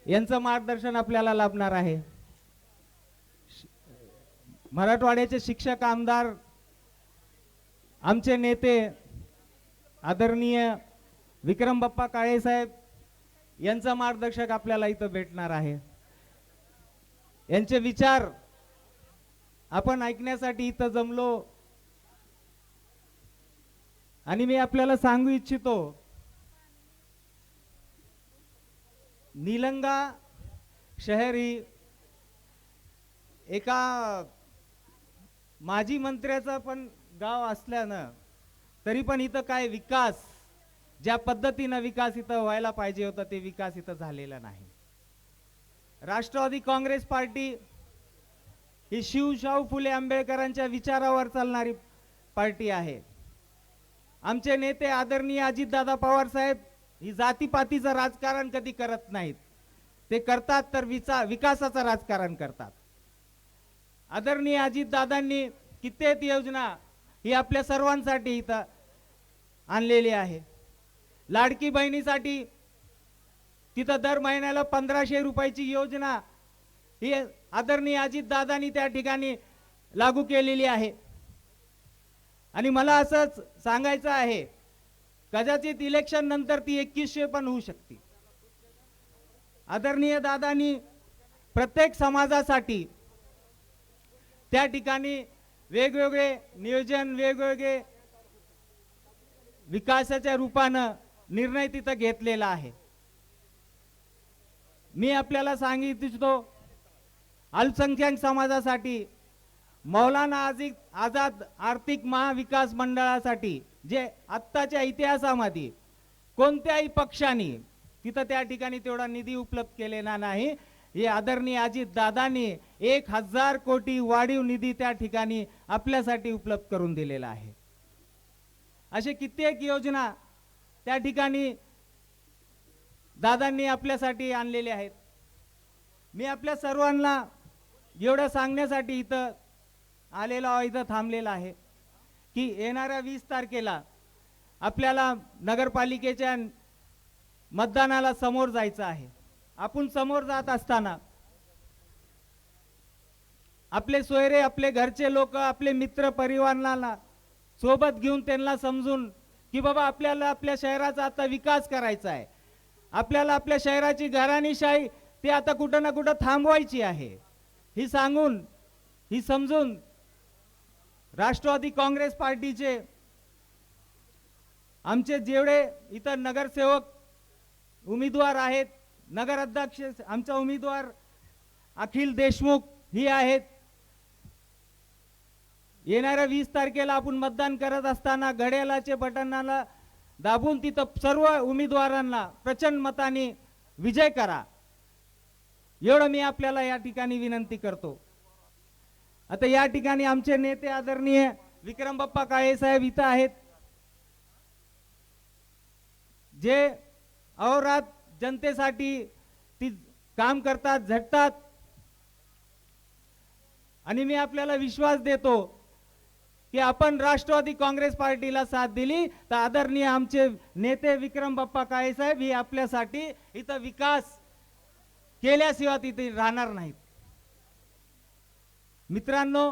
यांचं मार्गदर्शन आपल्याला लाभणार आहे. मराठवाड्याचे शिक्षक आमदार आमचे नेते आदरणीय विक्रम बाप्पा काळे साहेब यांचं मार्गदर्शक आपल्याला इथं भेटणार आहे. यांचे विचार आपण ऐकण्यासाठी इथं जमलो आणि मी आपल्याला सांगू इच्छितो, निलंगा शहर ही एका माजी मंत्र्याचं पण गाव असल्यानं तरी पण इथं काय विकास, ज्या पद्धतीनं विकास इथं व्हायला पाहिजे होता ते विकास इथं झालेला नाही. राष्ट्रवादी काँग्रेस पार्टी ही शिवशाहू फुले आंबेडकरांच्या विचारावर चालणारी पार्टी आहे. आमचे नेते आदरणीय अजितदादा पवार साहेब ही जातीपातीचं राजकारण कधी करत नाहीत. ते करतात तर विकासाचं राजकारण करतात. आदरणीय अजितदादांनी कित्येक योजना ही आपल्या सर्वांसाठी इथं आणलेली आहे. लाडकी बहिणीसाठी तिथं दर महिन्याला 1500 रुपयाची योजना ही आदरणीय अजितदादांनी त्या ठिकाणी लागू केलेली आहे. आणि मला असंच सांगायचं आहे, कदाचित इलेक्शन नंतर ती 2100 पण होऊ शकते. आदरणीय दादांनी प्रत्येक समाजासाठी त्या ठिकाणी वेगवेगळे नियोजन, वेगवेगळे विकासाच्या रूपानं निर्णय तिथं घेतलेला आहे. मी आपल्याला सांगितलं इच्छितो, अल्पसंख्याक समाजासाठी मौलाना आझाद आर्थिक महाविकास मंडळासाठी जे आत्ताच्या इतिहासामध्ये कोणत्याही पक्षाने तिथं त्या ठिकाणी तेवढा निधी उपलब्ध केलेला नाही. हे आदरणीय अजित दादांनी 1000 कोटी वाढीव निधी त्या ठिकाणी आपल्यासाठी उपलब्ध करून दिलेला आहे. असे कित्येक योजना त्या ठिकाणी दादांनी आपल्यासाठी आणलेले आहेत. मी आपल्या सर्वांना एवढं सांगण्यासाठी इथं आलेला, इथं थांबलेला आहे की येणाऱ्या 20 तारखेला आपल्याला नगरपालिकेच्या मतदानाला समोर जायचं आहे. आपण समोर जात असताना आपले सोयरे, आपले घरचे लोक, आपले मित्र परिवारांना सोबत घेऊन त्यांना समजून की बाबा आपल्याला आपल्या शहराचा आता विकास करायचा आहे, आपल्याला आपल्या शहराची घराणीशाही ते आता कुठं ना कुठं थांबवायची आहे, ही सांगून, ही समजून राष्ट्रवादी काँग्रेस पार्टीचे आमचे जेवढे इतर नगरसेवक उमेदवार आहेत, नगर अध्यक्ष आमचा उमेदवार अखिल देशमुख ही आहेत. येणाऱ्या 20 तारखेला आपण मतदान करत असताना घड्याळाचे बटनाला दाबून तिथं सर्व उमेदवारांना प्रचंड मताने विजय करा, एवढं मी आपल्याला या ठिकाणी विनंती करतो. आता या ठिकाणी आमचे नेते आदरणीय विक्रम बाप्पा काळे साहेब इथं आहेत, जे अहोरात्र जनतेसाठी ती काम करतात, झटतात. आणि मी आपल्याला विश्वास देतो की आपण राष्ट्रवादी काँग्रेस पार्टीला साथ दिली तर आदरणीय आमचे नेते विक्रम बाप्पा काळे साहेब ही आपल्यासाठी इथं विकास केल्याशिवाय तिथे राहणार नाहीत. मित्रांनो,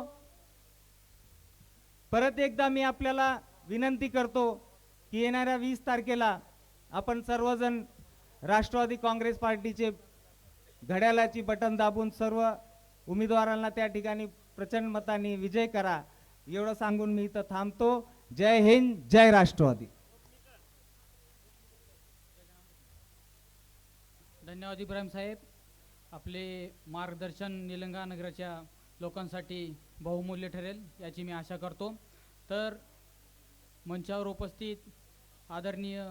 परत एकदा मी आपल्याला विनंती करतो की येणाऱ्या 20 तारखेला आपण सर्वजण राष्ट्रवादी काँग्रेस पार्टीचे घड्याळाची बटन दाबून सर्व उमेदवारांना त्या ठिकाणी प्रचंड मताने विजय करा, एवढं सांगून मी इथं थांबतो. जय हिंद, जय राष्ट्रवादी.
धन्यवाद इब्राहिम साहेब. आपले मार्गदर्शन निलंगा नगराच्या लोकांसाठी बहुमूल्य ठरेल याची मी आशा करतो. तर मंचावर उपस्थित आदरणीय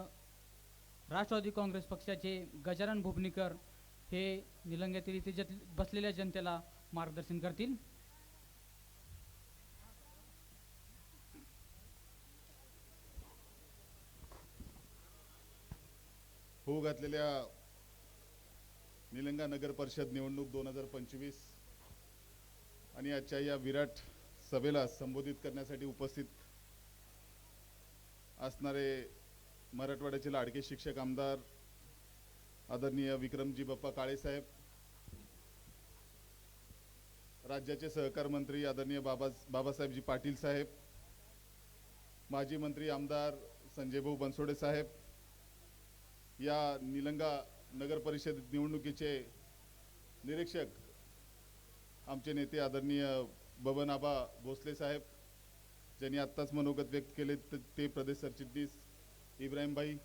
राष्ट्रवादी काँग्रेस पक्षाचे गजानन भुपनीकर हे निलंग्यातील इथे बसलेल्या जनतेला मार्गदर्शन करतील.
होऊ घातलेल्या निलंगा नगर परिषद निवडणूक 2025 आणि आजच्या या विराट सभेला संबोधित करण्यासाठी उपस्थित असणारे मराठवाड्याचे लाडके शिक्षक आमदार आदरणीय विक्रमजी बाप्पा काळे साहेब, राज्याचे सहकार मंत्री आदरणीय बाबासाहेबजी पाटील साहेब, माजी मंत्री आमदार संजय भाऊ बनसोडे साहेब, या निलंगा नगर परिषद निवडणुकीचे निरीक्षक आमचे नेते आदरणीय बबन आबा भोसले साहेब, ज्यांनी आत्ताच मनोगत व्यक्त केले ते प्रदेश सरचिटणीस इब्राहिम भाई,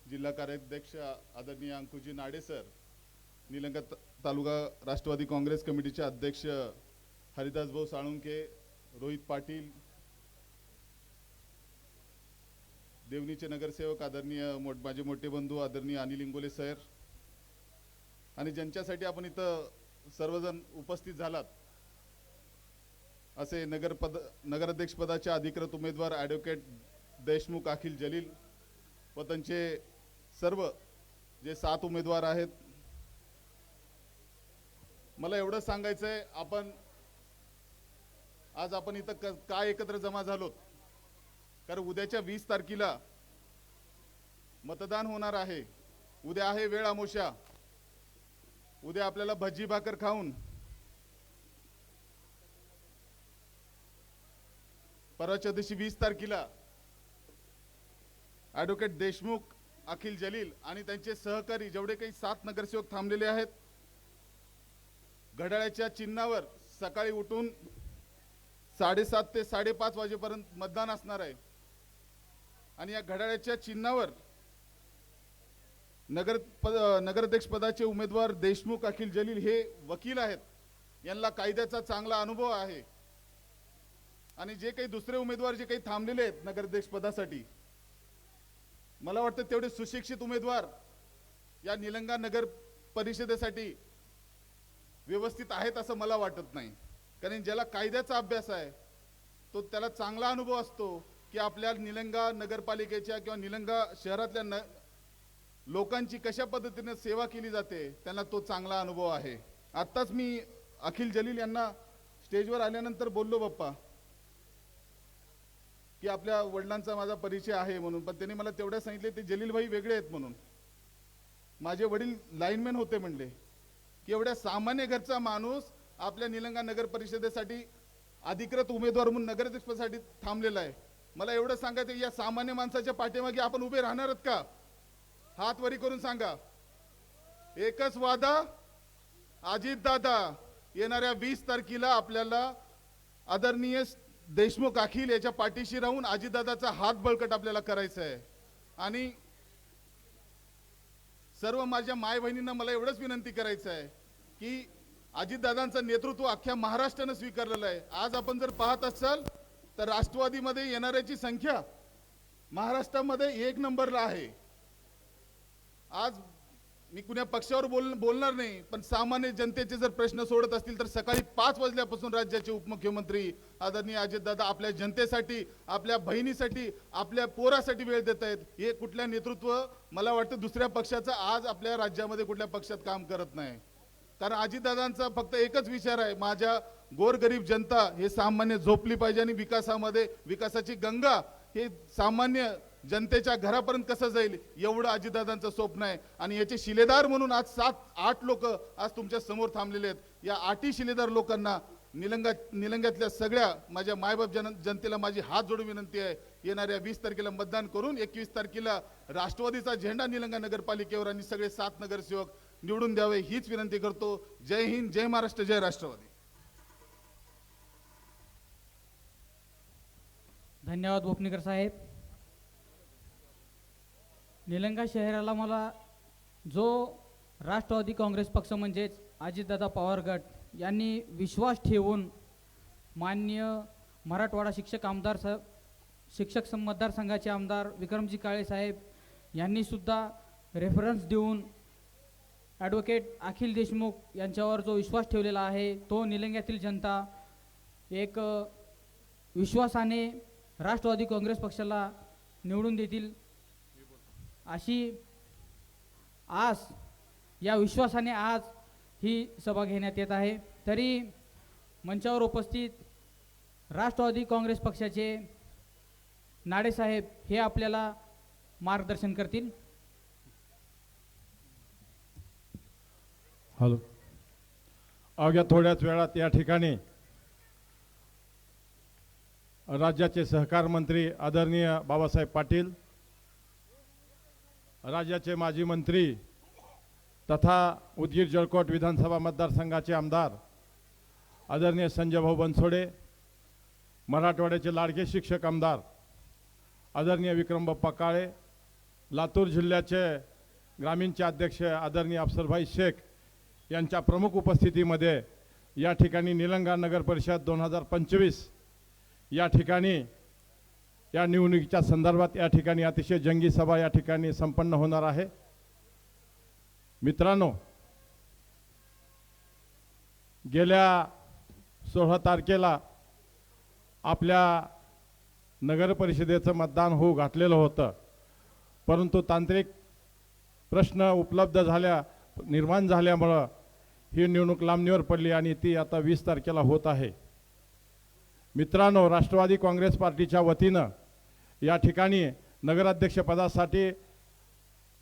जिल्हा कार्याध्यक्ष आदरणीय अंकुजी नाडे सर, निलंगा तालुका राष्ट्रवादी काँग्रेस कमिटीचे अध्यक्ष हरिदास भाऊ साळुंके, रोहित पाटील, देवणीचे नगरसेवक आदरणीय माझे मोठे बंधू आदरणीय अनिल इंगोले सर, आणि ज्यांच्यासाठी आपण इथं सर्वजण उपस्थित झालात असे नगराध्यक्ष पदाचे अधिकृत उमेदवार ॲडव्होकेट देशमुख अखिल जलील व त्यांचे सर्व जे 7 उमेदवार आहेत. मला एवढं सांगायचं आहे, आज आपण इथं काय एकत्र जमा झालोत, कारण उद्याच्या 20 तारखेला मतदान होणार आहे. उद्या आहे वेळ अमावस्या. उद्या आपल्याला भजी भाकर खाऊन परवाच्या दिवशी 20 तारखेला ॲडव्होकेट देशमुख अखिल जलील आणि त्यांचे सहकारी जेवढे काही 7 नगरसेवक थांबलेले आहेत, घड्याळाच्या चिन्हावर सकाळी उठून 7:30 ते 5:30 वाजेपर्यंत मतदान असणार आहे. आणि या घड्याळाच्या चिन्हावर नगराध्यक्ष पदाचे उमेदवार देशमुख अखिल जलील हे वकील आहेत. यांना कायद्याचा चांगला अनुभव आहे. आणि जे काही दुसरे उमेदवार जे काही थांबलेले आहेत नगराध्यक्ष पदासाठी, मला वाटतं तेवढे सुशिक्षित उमेदवार या निलंगा नगर परिषदेसाठी व्यवस्थित आहेत असं मला वाटत नाही. कारण ज्याला कायद्याचा अभ्यास आहे तो त्याला चांगला अनुभव असतो की आपल्या निलंगा नगरपालिकेच्या किंवा निलंगा शहरातल्या लोकांची कशा पद्धतीने सेवा केली जाते, त्यांना तो चांगला अनुभव आहे. आत्ताच मी अखिल जलील यांना स्टेजवर आल्यानंतर बोललो बाप्पा की आपल्या वडिलांचा माझा परिचय आहे म्हणून, पण त्यांनी मला तेवढ्या सांगितले ते जलील भाई वेगळे आहेत म्हणून. माझे वडील लाईनमॅन होते म्हणले की एवढ्या सामान्य घरचा माणूस आपल्या निलंगा नगर परिषदेसाठी अधिकृत उमेदवार म्हणून नगराध्यक्षपदासाठी थांबलेला आहे. मला एवढं सांगायचं, या सामान्य माणसाच्या पाठीमागे आपण उभे राहणार आहात का? हात वरी करून सांगा. एकच वादा, अजित दादा येणाऱ्या 20 तारखेला आपल्याला आदरणीय देशमुख अखिल याच्या पाठीशी राहून अजितदादाचा हात बळकट आपल्याला करायचा आहे. आणि सर्व माझ्या माय बहिणींना मला एवढंच विनंती करायचं आहे की अजितदादांचं नेतृत्व अख्ख्या महाराष्ट्रानं स्वीकारलेलं आहे. आज आपण जर पाहत असाल तर राष्ट्रवादीमध्ये येणाऱ्याची संख्या महाराष्ट्रामध्ये 1 नंबरला आहे. आज मी कुण्या पक्षावर बोलणार नाही, पण सामान्य जनतेचे जर प्रश्न सोडत असतील तर सकाळी 5 वाजल्यापासून राज्याचे उपमुख्यमंत्री आदरणीय अजितदादा आपल्या जनतेसाठी, आपल्या बहिणीसाठी, आपल्या पोरासाठी वेळ देत आहेत. हे कुठल्या नेतृत्व मला वाटतं दुसऱ्या पक्षाचं आज आपल्या राज्यामध्ये कुठल्या पक्षात काम करत नाही. कारण अजितदादांचा फक्त एकच विचार आहे, माझ्या गोरगरीब जनता हे सामान्य झोपली पाहिजे आणि विकासाची गंगा हे सामान्य जनतेच्या घरापर्यंत कसं जाईल एवढं अजितदादांचं स्वप्न आहे. आणि याचे शिलेदार म्हणून आज 7-8 लोक आज तुमच्या समोर थांबलेले आहेत. या 8 शिलेदार लोकांना निलंग्यातल्या सगळ्या माझ्या मायबाप जनतेला माझी हात जोडून विनंती आहे, येणाऱ्या 20 तारखेला मतदान करून 21 तारखेला राष्ट्रवादीचा झेंडा निलंगा नगरपालिकेवर आणि सगळे 7 नगरसेवक निवडून द्यावे हीच विनंती करतो. जय हिंद, जय महाराष्ट्र, जय राष्ट्रवादी.
धन्यवाद भोपनेकर साहेब. निलंगा शहराला मला जो राष्ट्रवादी काँग्रेस पक्ष म्हणजेच अजितदादा पवार गट यांनी विश्वास ठेवून माननीय मराठवाडा शिक्षक मतदारसंघाचे आमदार विक्रमजी काळे साहेब यांनी सुद्धा रेफरन्स देऊन ॲडव्होकेट अखिल देशमुख यांच्यावर जो विश्वास ठेवलेला आहे तो निलंग्यातील जनता एक विश्वासाने राष्ट्रवादी काँग्रेस पक्षाला निवडून देतील अशी आस या विश्वासाने आज ही सभा घेण्यात येत आहे. तरी मंचावर उपस्थित राष्ट्रवादी काँग्रेस पक्षाचे नाडे साहेब हे आपल्याला मार्गदर्शन करतील.
हॅलो. अवघ्या थोड्याच वेळात या ठिकाणी राज्याचे सहकार मंत्री आदरणीय बाबासाहेब पाटील, राज्याचे माजी मंत्री तथा उदगीर जळकोट विधानसभा मतदारसंघाचे आमदार आदरणीय संजय भाऊ बनसोडे, मराठवाड्याचे लाडके शिक्षक आमदार आदरणीय विक्रम बाप्पा काळे, लातूर जिल्ह्याचे ग्रामीणचे अध्यक्ष आदरणीय अफसरभाई शेख यांच्या प्रमुख उपस्थितीमध्ये या ठिकाणी निलंगा नगर परिषद 2025 या ठिकाणी या निवडणुकीच्या संदर्भात या ठिकाणी अतिशय जंगी सभा या ठिकाणी संपन्न होणार आहे. मित्रांनो, गेल्या 16 तारखेला आपल्या नगर परिषदेचं मतदान होऊ घातलेलं होतं, परंतु तांत्रिक प्रश्न निर्माण झाल्यामुळं ही निवडणूक लांबणीवर पडली आणि ती आता 20 तारखेला होत आहे. मित्रांनो, राष्ट्रवादी काँग्रेस पार्टीच्या वतीनं या ठिकाणी नगराध्यक्षपदासाठी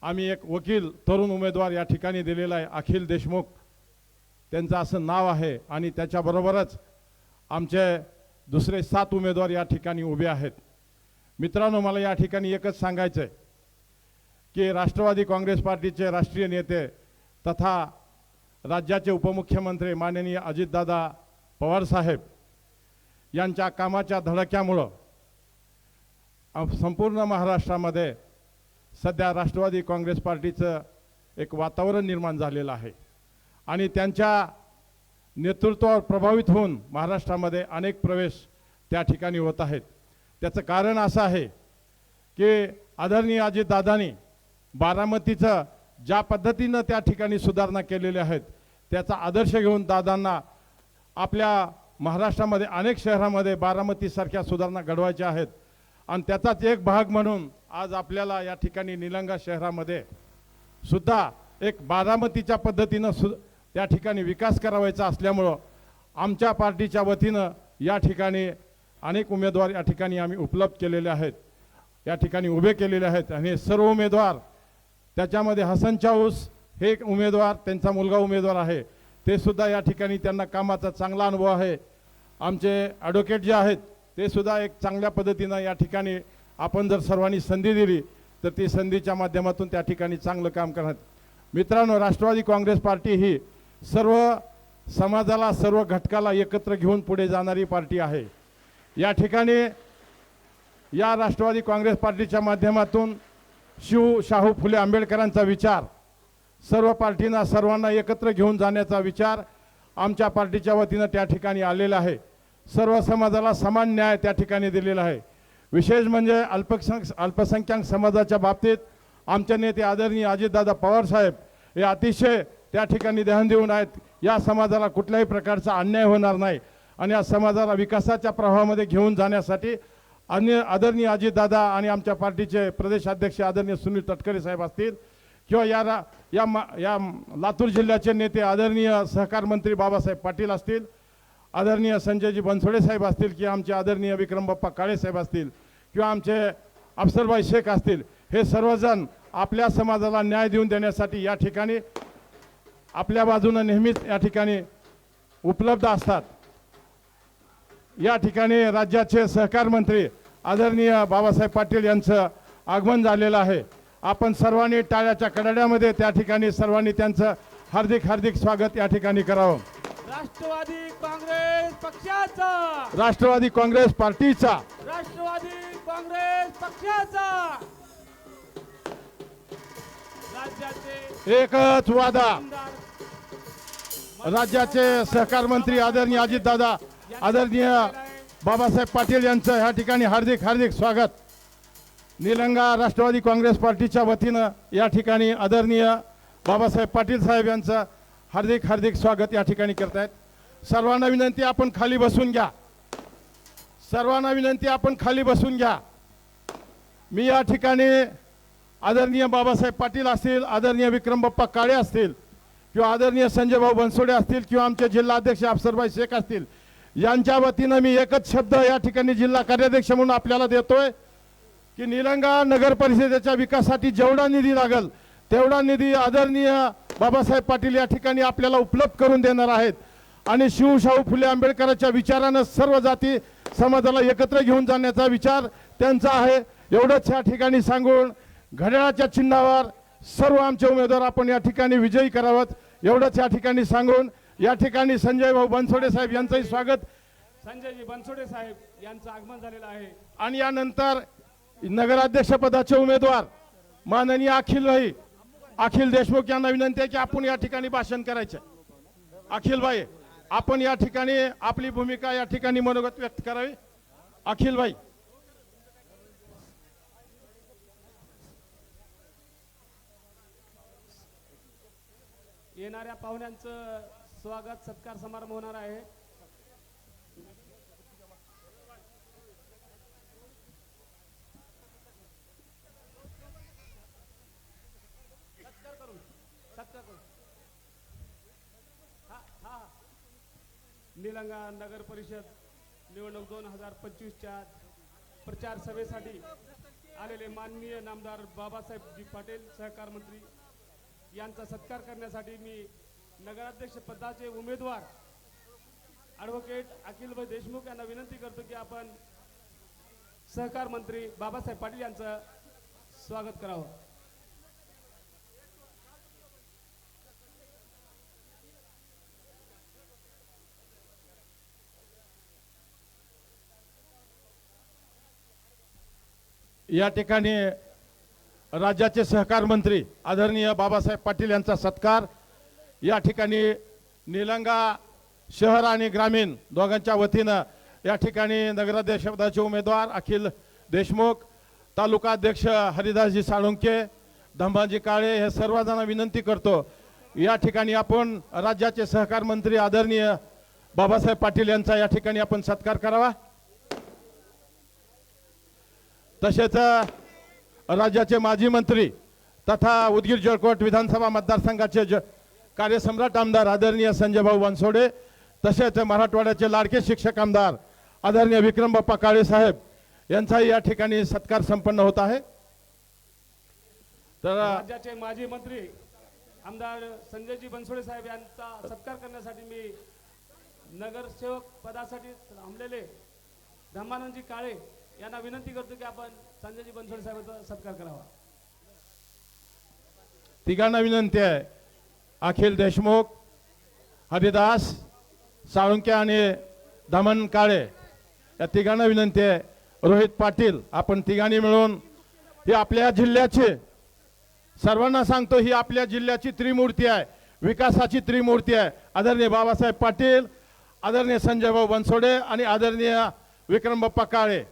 आम्ही एक वकील तरुण उमेदवार या ठिकाणी दिलेला आहे, अखिल देशमुख त्यांचं असं नाव आहे, आणि त्याच्याबरोबरच आमचे दुसरे 7 उमेदवार या ठिकाणी उभे आहेत. मित्रांनो, मला या ठिकाणी एकच सांगायचं आहे की राष्ट्रवादी काँग्रेस पार्टीचे राष्ट्रीय नेते तथा राज्याचे उपमुख्यमंत्री माननीय अजितदादा पवार साहेब यांच्या कामाच्या धडक्यामुळं संपूर्ण महाराष्ट्रामध्ये सध्या राष्ट्रवादी काँग्रेस पार्टीचं एक वातावरण निर्माण झालेलं आहे आणि त्यांच्या नेतृत्वावर प्रभावित होऊन महाराष्ट्रामध्ये अनेक प्रवेश त्या ठिकाणी होत आहेत. त्याचं कारण असं आहे की आदरणीय अजितदादांनी बारामतीचं ज्या पद्धतीनं त्या ठिकाणी सुधारणा केलेल्या आहेत त्याचा आदर्श घेऊन दादांना आपल्या महाराष्ट्रामध्ये अनेक शहरामध्ये बारामतीसारख्या सुधारणा घडवायच्या आहेत आणि त्याचाच एक भाग म्हणून आज आपल्याला या ठिकाणी निलंगा शहरामध्ये सुद्धा एक बारामतीच्या पद्धतीनं त्या ठिकाणी विकास करावायचा असल्यामुळं आमच्या पार्टीच्या वतीनं या ठिकाणी अनेक उमेदवार या ठिकाणी आम्ही उपलब्ध केलेले आहेत, या ठिकाणी उभे केलेले आहेत आणि सर्व उमेदवार त्याच्यामध्ये हसन चाऊस हे एक उमेदवार, त्यांचा मुलगा उमेदवार आहे, ते सुद्धा या ठिकाणी त्यांना कामाचा चांगला अनुभव आहे. आमचे ॲडव्होकेट जे आहेत ते सुद्धा एक चांगल्या पद्धतीनं या ठिकाणी आपण जर सर्वांनी संधी दिली तर ती संधीच्या माध्यमातून त्या ठिकाणी चांगलं काम करणार. मित्रांनो, राष्ट्रवादी काँग्रेस पार्टी ही सर्व समाजाला सर्व घटकाला एकत्र घेऊन पुढे जाणारी पार्टी आहे. या ठिकाणी या राष्ट्रवादी काँग्रेस पार्टीच्या माध्यमातून शाहू फुले आंबेडकरांचा विचार सर्व पार्टींना सर्वांना एकत्र घेऊन जाण्याचा विचार आमच्या पार्टीच्या वतीनं त्या ठिकाणी आलेला आहे. सर्व समाजाला समान न्याय त्या ठिकाणी दिलेला आहे. विशेष म्हणजे अल्पसंख्याक समाजाच्या बाबतीत आमचे नेते आदरणीय अजितदादा पवार साहेब हे अतिशय त्या ठिकाणी ध्यान देऊन आहेत. या समाजाला कुठल्याही प्रकारचा अन्याय होणार नाही आणि या समाजाला विकासाच्या प्रवाहामध्ये घेऊन जाण्यासाठी आदरणीय अजितदादा आणि आमच्या पार्टीचे प्रदेश अध्यक्ष आदरणीय सुनील तटकरे साहेब असतील किंवा या लातूर जिल्ह्याचे नेते आदरणीय सहकार मंत्री बाबासाहेब पाटील असतील, आदरणीय संजयजी बनसोडे साहेब असतील किंवा आमचे आदरणीय विक्रम बाप्पा काळे साहेब असतील किंवा आमचे अफसरभाई शेख असतील, हे सर्वजण आपल्या समाजाला न्याय देऊन देण्यासाठी या ठिकाणी आपल्या बाजूने नेहमीच या ठिकाणी उपलब्ध असतात. या ठिकाणी राज्याचे सहकार मंत्री आदरणीय बाबासाहेब पाटील यांचं आगमन झालेलं आहे. आपण सर्वांनी टाळ्याच्या कडाड्यामध्ये त्या ठिकाणी सर्वांनी त्यांचं हार्दिक हार्दिक स्वागत या ठिकाणी करावं.
राष्ट्रवादी काँग्रेस पक्षाचा,
राष्ट्रवादी काँग्रेस पार्टीचा,
राष्ट्रवादी काँग्रेस पक्षाचा राज्याचे
एकच वादा. राज्याचे सहकार मंत्री आदरणीय अजितदादा आदरणीय बाबासाहेब पाटील यांचं या ठिकाणी हार्दिक हार्दिक स्वागत. निलंगा राष्ट्रवादी काँग्रेस पार्टीच्या वतीनं या ठिकाणी आदरणीय बाबासाहेब पाटील साहेब यांचं हार्दिक हार्दिक स्वागत या ठिकाणी करतायत. सर्वांना विनंती, आपण खाली बसून घ्या. सर्वांना विनंती, आपण खाली बसून घ्या. मी या ठिकाणी आदरणीय बाबासाहेब पाटील असतील, आदरणीय विक्रम बाप्पा काळे असतील किंवा आदरणीय संजय भाऊ बनसोडे असतील किंवा आमचे जिल्हा अध्यक्ष अफसरभाई शेख असतील, यांच्या वतीनं मी एकच शब्द या ठिकाणी जिल्हा कार्याध्यक्ष म्हणून आपल्याला देतोय की निलंगा नगर परिषदेच्या विकासासाठी जेवढा निधी लागेल तेवढा निधी आदरणीय बाबासाहेब पाटील या ठिकाणी आपल्याला उपलब्ध करून देणार आहेत. आणि शिवशाहू फुले आंबेडकरांच्या विचारानं सर्व जाती समाजाला एकत्र घेऊन जाण्याचा विचार त्यांचा आहे. एवढंच या ठिकाणी सांगून घड्याळाच्या चिन्हावर सर्व आमचे उमेदवार आपण या ठिकाणी विजयी करावत एवढंच या ठिकाणी सांगून या ठिकाणी संजय भाऊ बनसोडे साहेब यांचंही स्वागत.
संजयजी बनसोडे साहेब यांचं आगमन झालेलं आहे.
आणि यानंतर नगराध्यक्ष पदाचे उमेदवार माननीय अखिल देशमुख यांना विनंती आहे की आपण या ठिकाणी भाषण करायचं. अखिल भाई आपण या ठिकाणी आपली भूमिका या ठिकाणी मनोगत व्यक्त करावी. अखिल भाई.
येणाऱ्या पाहुण्यांचं स्वागत सत्कार समारंभ होणार आहे. निलंगा नगर परिषद निवडणूक 2025च्या प्रचार सभेसाठी आलेले माननीय नामदार बाबासाहेबजी पाटील सहकार मंत्री यांचा सत्कार करण्यासाठी मी नगराध्यक्ष पदाचे उमेदवार ॲडव्होकेट अखिलभाई देशमुख यांना विनंती करतो की आपण सहकार मंत्री बाबासाहेब पाटील यांचं स्वागत करावं.
या ठिकाणी राज्याचे सहकार मंत्री आदरणीय बाबासाहेब पाटील यांचा सत्कार या ठिकाणी निलंगा शहर आणि ग्रामीण दोघांच्या वतीनं या ठिकाणी नगराध्यक्ष पदाचे उमेदवार अखिल देशमुख, तालुका अध्यक्ष हरिदासजी साळुंके, धंबाजी काळे हे सर्वजणांना विनंती करतो या ठिकाणी आपण राज्याचे सहकार मंत्री आदरणीय बाबासाहेब पाटील यांचा या ठिकाणी आपण सत्कार करावा. तसेच राज्याचे माजी मंत्री तथा उदगीर जळकोट विधानसभा मतदारसंघाचे कार्यसम्राट आमदार आदरणीय संजय भाऊ बनसोडे, तसेच मराठवाड्याचे लाडके शिक्षक आमदार आदरणीय विक्रम बाप्पा काळे साहेब यांचाही या ठिकाणी सत्कार संपन्न होत आहे. तर
राज्याचे माजी मंत्री आमदार संजयजी बनसोडे साहेब यांचा सत्कार करण्यासाठी मी नगरसेवक पदासाठी थांबलेले धम्मानंदजी काळे यांना विनंती करतो की आपण संजयजी बनसोडे साहेबांचा सत्कार करावा.
तिघांना विनंती आहे, अखिल देशमुख, हरिदास साळुंके आणि दमन काळे या तिघांना विनंती आहे. रोहित पाटील आपण तिघांनी मिळून ही आपल्या जिल्ह्याची, सर्वांना सांगतो ही आपल्या जिल्ह्याची त्रिमूर्ती आहे, विकासाची त्रिमूर्ती आहे. आदरणीय बाबासाहेब पाटील, आदरणीय संजय भाऊ बनसोडे आणि आदरणीय विक्रम बाप्पा काळे.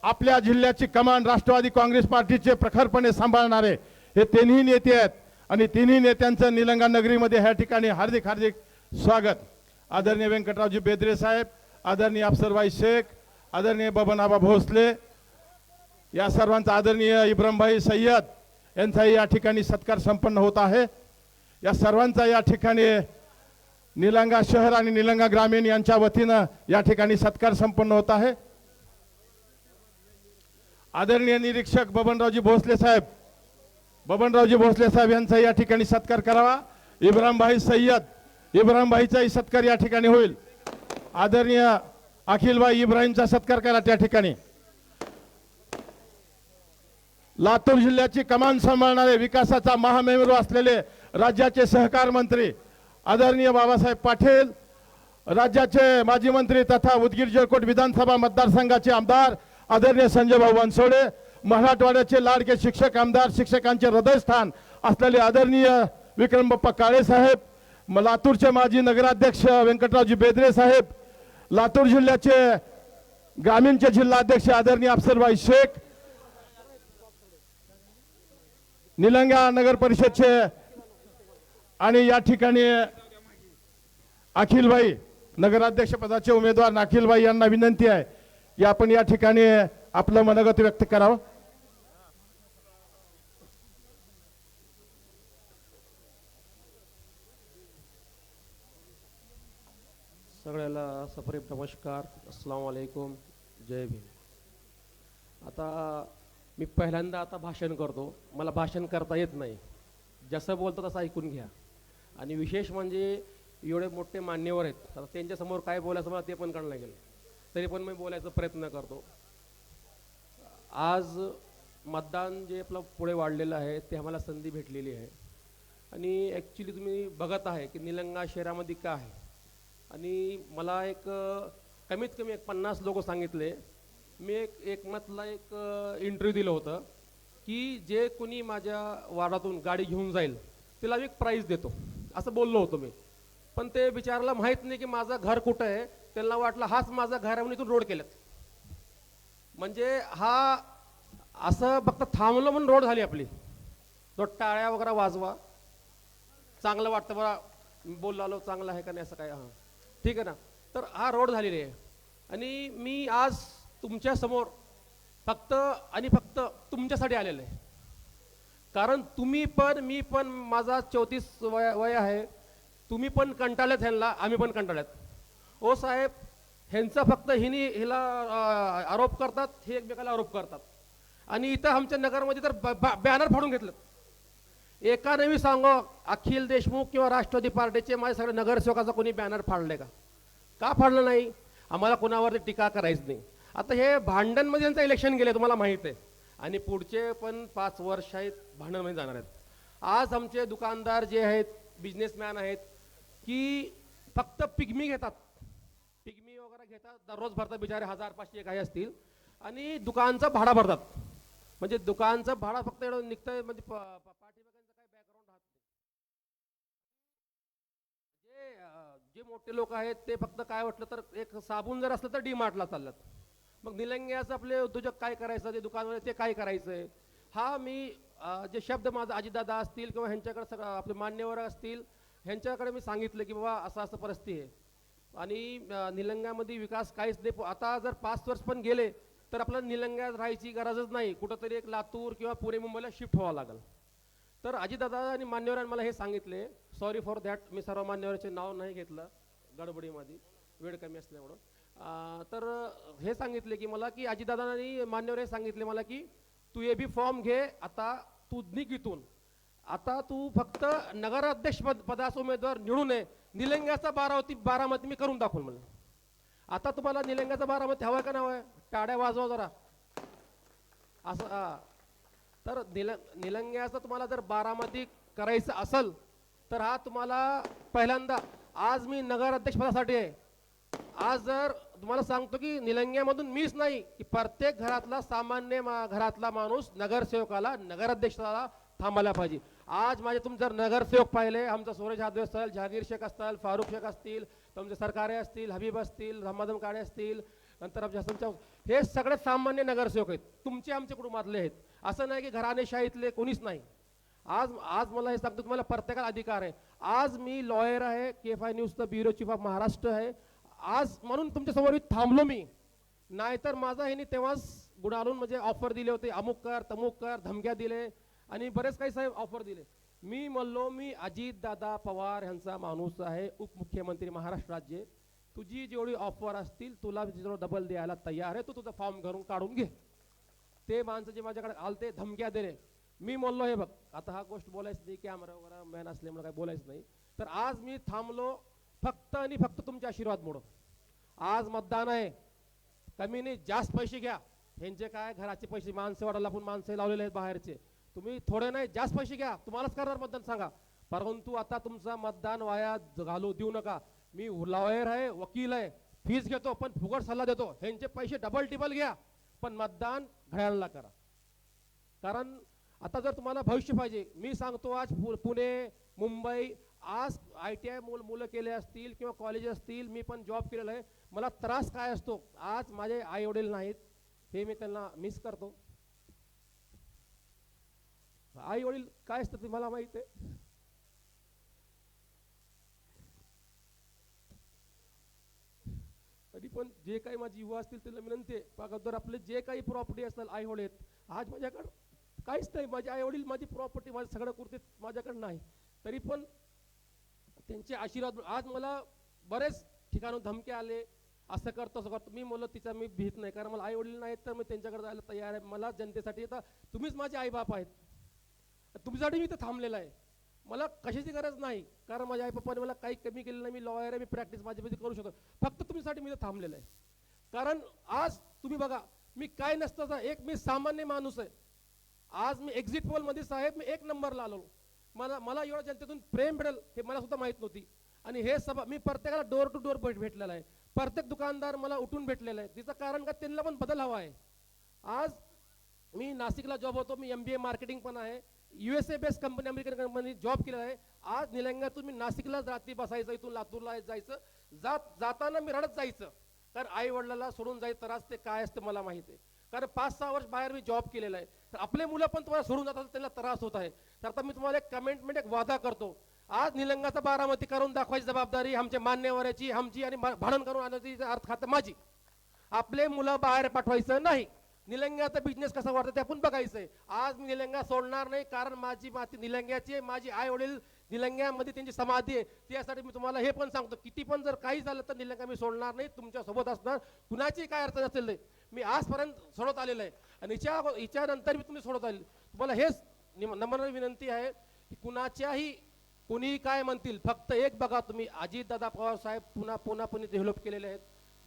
आपल्या जिल्ह्याची कमान राष्ट्रवादी काँग्रेस पार्टीचे प्रखरपणे सांभाळणारे हे तिन्ही नेते आहेत आणि तिन्ही नेत्यांचं निलंगा नगरीमध्ये ह्या ठिकाणी हार्दिक हार्दिक स्वागत. आदरणीय व्यंकटरावजी बेदरे साहेब, आदरणीय अफसरभाई शेख, आदरणीय बबनआबा भोसले या सर्वांचा, आदरणीय इब्राहिमभाई सय्यद यांचाही या ठिकाणी सत्कार संपन्न होत आहे. या सर्वांचा या ठिकाणी निलंगा शहर आणि निलंगा ग्रामीण यांच्या वतीनं या ठिकाणी सत्कार संपन्न होत आहे. आदरणीय निरीक्षक बबनरावजी भोसले साहेब यांचा या ठिकाणी सत्कार करावा. इब्राहिमभाई सय्यद, इब्राहिमभाईचाही सत्कार या ठिकाणी होईल. आदरणीय अखिलभाई इब्राहिमचा सत्कार करा त्या ठिकाणी. लातूर जिल्ह्याची कमान सांभाळणारे, विकासाचा महामेरू असलेले राज्याचे सहकार मंत्री आदरणीय बाबासाहेब पाटील, राज्याचे माजी मंत्री तथा उदगीर जळकोट विधानसभा मतदारसंघाचे आमदार आदरणीय संजय भाऊ बनसोडे, मराठवाड्याचे लाडके शिक्षक आमदार, शिक्षकांचे हृदयस्थान असलेले आदरणीय विक्रम बाप्पा काळे साहेब, लातूरचे माजी नगराध्यक्ष व्यंकटरावजी बेदरे साहेब, लातूर जिल्ह्याचे ग्रामीणचे जिल्हाध्यक्ष आदरणीय अफसरभाई शेख, निलंगा नगर परिषदचे आणि या ठिकाणी अखिलभाई नगराध्यक्ष पदाचे उमेदवार अखिलभाई यांना विनंती आहे की आपण या ठिकाणी आपलं मनोगत व्यक्त करावं.
सगळ्याला सप्रेम नमस्कार, अस्सलाम वालेकुम, जय भीम. आता मी पहिल्यांदा आता भाषण करतो. मला भाषण करता येत नाही. जसं बोलतो तसं ऐकून घ्या. आणि विशेष म्हणजे एवढे मोठे मान्यवर आहेत, आता त्यांच्यासमोर काय बोलायचं मला ते पण कळलं नाही गेलं, तरी पण मी बोलायचा प्रयत्न करतो. आज मतदान जे आपलं पुढे वाढलेलं आहे ते आम्हाला संधी भेटलेली आहे. आणि ॲक्च्युली तुम्ही बघत आहे की निलंगा शहरामध्ये काय आहे. आणि मला एक कमीत कमी 50 लोक सांगितले. मी एक मतला एक इंटरव्ह्यू दिलं होतं की जे कोणी माझ्या वार्डातून गाडी घेऊन जाईल तिला मी एक प्राईज देतो असं बोललो होतो मी. पण ते बिचाराला माहीत नाही की माझं घर कुठं आहे. त्यांना वाटलं हाच माझा घर आहे म्हणून इथून रोड केलेत. म्हणजे हा असं फक्त थांबलं म्हणून रोड झाली आपली. तो टाळ्या वगैरे वाजवा, चांगलं वाटतं बघा, बोललो चांगलं आहे का नाही असं काय, हां ठीक आहे ना. तर हा रोड झालेली आहे. आणि मी आज तुमच्या समोर फक्त आणि फक्त तुमच्यासाठी आलेलं आहे. कारण तुम्ही पण मी पण, माझा 34 वय आहे, तुम्ही पण कंटाळल्यात ह्यांना, आम्ही पण कंटाळल्यात. ओ साहेब, ह्यांचं फक्त हिला आरोप करतात, हे एकमेकाला आरोप करतात. आणि इथं आमच्या नगरमध्ये तर बॅनर फाडून घेतलं. एका नवी सांगो, अखिल देशमुख किंवा राष्ट्रवादी पार्टीचे माझ्या सगळ्या नगरसेवकाचा कोणी बॅनर फाडले का फाडलं नाही. आम्हाला कोणावरती टीका करायचं नाही. आता हे भांडणमध्ये यांचं इलेक्शन गेले तुम्हाला माहीत आहे. आणि पुढचे पण 5 वर्ष आहेत भांडणमध्ये जाणार आहेत. आज आमचे दुकानदार जे आहेत, बिझनेसमॅन आहेत, की फक्त पिगमी घेतात, पिगमी वगैरे घेतात, दररोज भरतात बिचारे, 1000-500 काही असतील. आणि दुकानचं भाडं भरतात. म्हणजे दुकानचं भाडं फक्त एवढं निघतंय, म्हणजे पाठीमागांचं काही बॅकग्राऊंड राहत नाही. जे मोठे लोक आहेत ते फक्त काय वाटलं तर एक साबून जर असलं तर डी-मार्टला चालतात. मग निलंग्याचं आपले उद्योजक काय करायचं, ते दुकानवाले ते काय करायचं. हा मी जे शब्द माझा अजितदादा असतील किंवा ह्यांच्याकडे सगळं आपले मान्यवर असतील ह्यांच्याकडे मी सांगितलं की बाबा असं असं परिस्थिती आहे. आणि निलंग्यामध्ये विकास काहीच नाही. आता जर 5 वर्ष पण गेले तर आपल्याला निलंग्यात राहायची गरजच नाही, कुठंतरी एक लातूर किंवा पुणे मुंबईला शिफ्ट व्हावं लागेल. तर अजितदादा आणि मान्यवरांनी मला हे सांगितले, सॉरी फॉर दॅट, मी सर्व मान्यवरांचे नाव नाही घेतलं गडबडीमध्ये, वेळ कमी असल्यामुळं. तर हे सांगितले की मला की अजितदादांनी मान्यवर हे सांगितले मला की तू हे बी फॉर्म घे, आता तू निघ इथून, आता तू फक्त नगराध्यक्ष पदाचा उमेदवार निवडून ये. निलंग्याचा बारामती मी करून दाखवून म्हणलं. आता तुम्हाला निलंग्याचा बारामती हवा का नाही, टाळ्या वाजवा जरा असं. तर निलंग्याचं तुम्हाला जर बारामती करायचं असेल तर हा तुम्हाला पहिल्यांदा, आज मी नगराध्यक्ष पदासाठी आहे. आज जर तुम्हाला सांगतो की निलंग्यामधून मीच नाही की प्रत्येक घरातला सामान्य घरातला माणूस नगरसेवकाला, नगराध्यक्षाला थांबायला पाहिजे. आज माझे तुम्ही जर नगरसेवक पाहिले, आमचा सूरज हादवे असेल, जहागीर शेख असतील, फारुख शेख असतील, तुमचे सरकारे असतील, हबीब असतील, रमादम काळे असतील, नंतर आमच्या हसनच्या, हे सगळे सामान्य नगरसेवक आहेत. तुमचे आमचे कुटुंबातले आहेत. असं नाही की घराणेशाहीतले कोणीच नाही. आज मला हे सांगतो, तुम्हाला प्रत्येकाला अधिकार आहे. आज मी लॉयर आहे, KFI न्यूजचं ब्युरो चीफ ऑफ महाराष्ट्र आहे. आज म्हणून तुमच्यासमोर थांबलो मी, नाहीतर माझा ह्यांनी तेव्हाच गुणालून म्हणजे ऑफर दिले होते, अमुक कर तमुक कर, धमक्या दिले आणि बरेच काही साहेब ऑफर दिले. मी म्हणलो मी अजितदादा पवार ह्यांचा माणूस आहे, उपमुख्यमंत्री महाराष्ट्र राज्य. तुझी जेवढी ऑफर असतील तुला डबल द्यायला तयार आहे, तू तुझा फॉर्म घरून काढून घे. ते माणसं जे माझ्याकडे आलते धमक्या दिले, मी म्हणलो हे बघ आता हा गोष्ट बोलायचं नाही, कॅमेरा वगैरे मॅन असल्यामुळे काय बोलायचं नाही. तर आज मी थांबलो फक्त आणि फक्त तुमचे आशीर्वाद म्हणून. आज मतदान आहे, कमी नाही जास्त पैसे घ्या. ह्यांचे काय घराचे पैसे, माणसं वाढायला आपण माणसं लावलेले आहेत बाहेरचे, तुम्ही थोडे नाही जास्त पैसे घ्या, तुम्हालाच करणार मतदान सांगा. परंतु आता तुमचा मतदान वाया घालू देऊ नका. मी लॉयर आहे, वकील आहे, फीस घेतो पण फुकट सल्ला देतो. ह्यांचे पैसे डबल टिबल घ्या पण मतदान घड्याळाला करा. कारण आता जर तुम्हाला भविष्य पाहिजे, मी सांगतो आज पुणे मुंबई, आज ITI मुलं केले असतील किंवा कॉलेज असतील, मी पण जॉब केलेला आहे. मला त्रास काय असतो, आज माझे आई वडील नाहीत, हे मी त्यांना मिस करतो. आई वडील काय असतं ते मला माहित आहे. तरी पण जे काही माझी युवा असतील त्याला विनंती आहे, अगोदर आपले जे काही प्रॉपर्टी असेल आई वडील, आज माझ्याकडे काहीच नाही. माझे आई वडील, माझी प्रॉपर्टी, माझं सगळं कुर्ते माझ्याकडे नाही, तरी पण त्यांचे आशीर्वाद. आज मला बरेच ठिकाणून धमके आले, असं करतो असं करतो. मी बोललो तिचा मी भीत नाही, कारण मला आई वडील नाहीत तर मी त्यांच्याकडे जायला तयार आहे. मला जनतेसाठी आता तुम्हीच माझे आईबाप आहेत, तुमच्यासाठी मी इथं थांबलेला आहे. मला कशाची गरज नाही, कारण माझ्या आई पप्पाने मला काही कमी केलं नाही. मी लॉयर आहे, मी प्रॅक्टिस माझ्यामध्ये करू शकतो. फक्त तुमच्यासाठी मी इथं थांबलेलं आहे. कारण आज तुम्ही बघा, मी काय नसतं एक मी सामान्य माणूस आहे. आज मी एक्झिट पोलमध्ये साहेब मी 1 नंबरला आलो. मला एवढं जनतेतून प्रेम भेटेल हे मला सुद्धा माहीत नव्हती. आणि हे सभा मी प्रत्येकाला डोर टू डोर भेटलेला आहे. प्रत्येक दुकानदार मला उठून भेटलेला आहे. तिचं कारण का त्यांना पण बदल हवा आहे. आज मी नाशिकला जॉब होतो, मी MBA मार्केटिंग पण आहे, USA based company American company job केलेला आहे. आज निलंग्यातून मी नाशिकलाच रात्री बसायचं, इथून लातूरला जायचं, जाताना मी रडत जायचं, कारण आई वडिलाला सोडून जायचं त्रास ते काय असतं मला माहिती आहे. कारण 5-6 वर्ष बाहेर मी जॉब केलेला आहे. तर आपले मुलं पण तुम्हाला सोडून जातात, त्यांना त्रास होत आहे. तर आता मी तुम्हाला एक कमेंटमेंट एक वादा करतो, आज निलंगाचा बारामती करून दाखवायची जबाबदारी आमच्या मान्यवराची, आमची, आणि भाडण करून आणण्याची अर्थ खातं माझी. आपले मुलं बाहेर पाठवायचं नाही. निलंग्याचा बिझनेस कसा वाटतं ते आपण बघायचंय. आज मी निलंगा सोडणार नाही, कारण माझी माती निलंग्याची आहे, माझी आई वडील निलंग्यामध्ये त्यांची समाधी आहे. त्यासाठी मी तुम्हाला हे पण सांगतो, किती पण जर काही झालं तर निलंगा मी सोडणार नाही, तुमच्या सोबत असणार. कुणाची काय अडचण असेल मी आजपर्यंत सोडत आलेलं आहे, आणि हिच्यानंतर मी तुम्ही सोडत आले. तुम्हाला हेच नम्र विनंती आहे की कुणाच्याही कोणी काय म्हणतील, फक्त एक बघा तुम्ही, अजितदादा पवार साहेब पुन्हा डेव्हलप केलेले आहेत.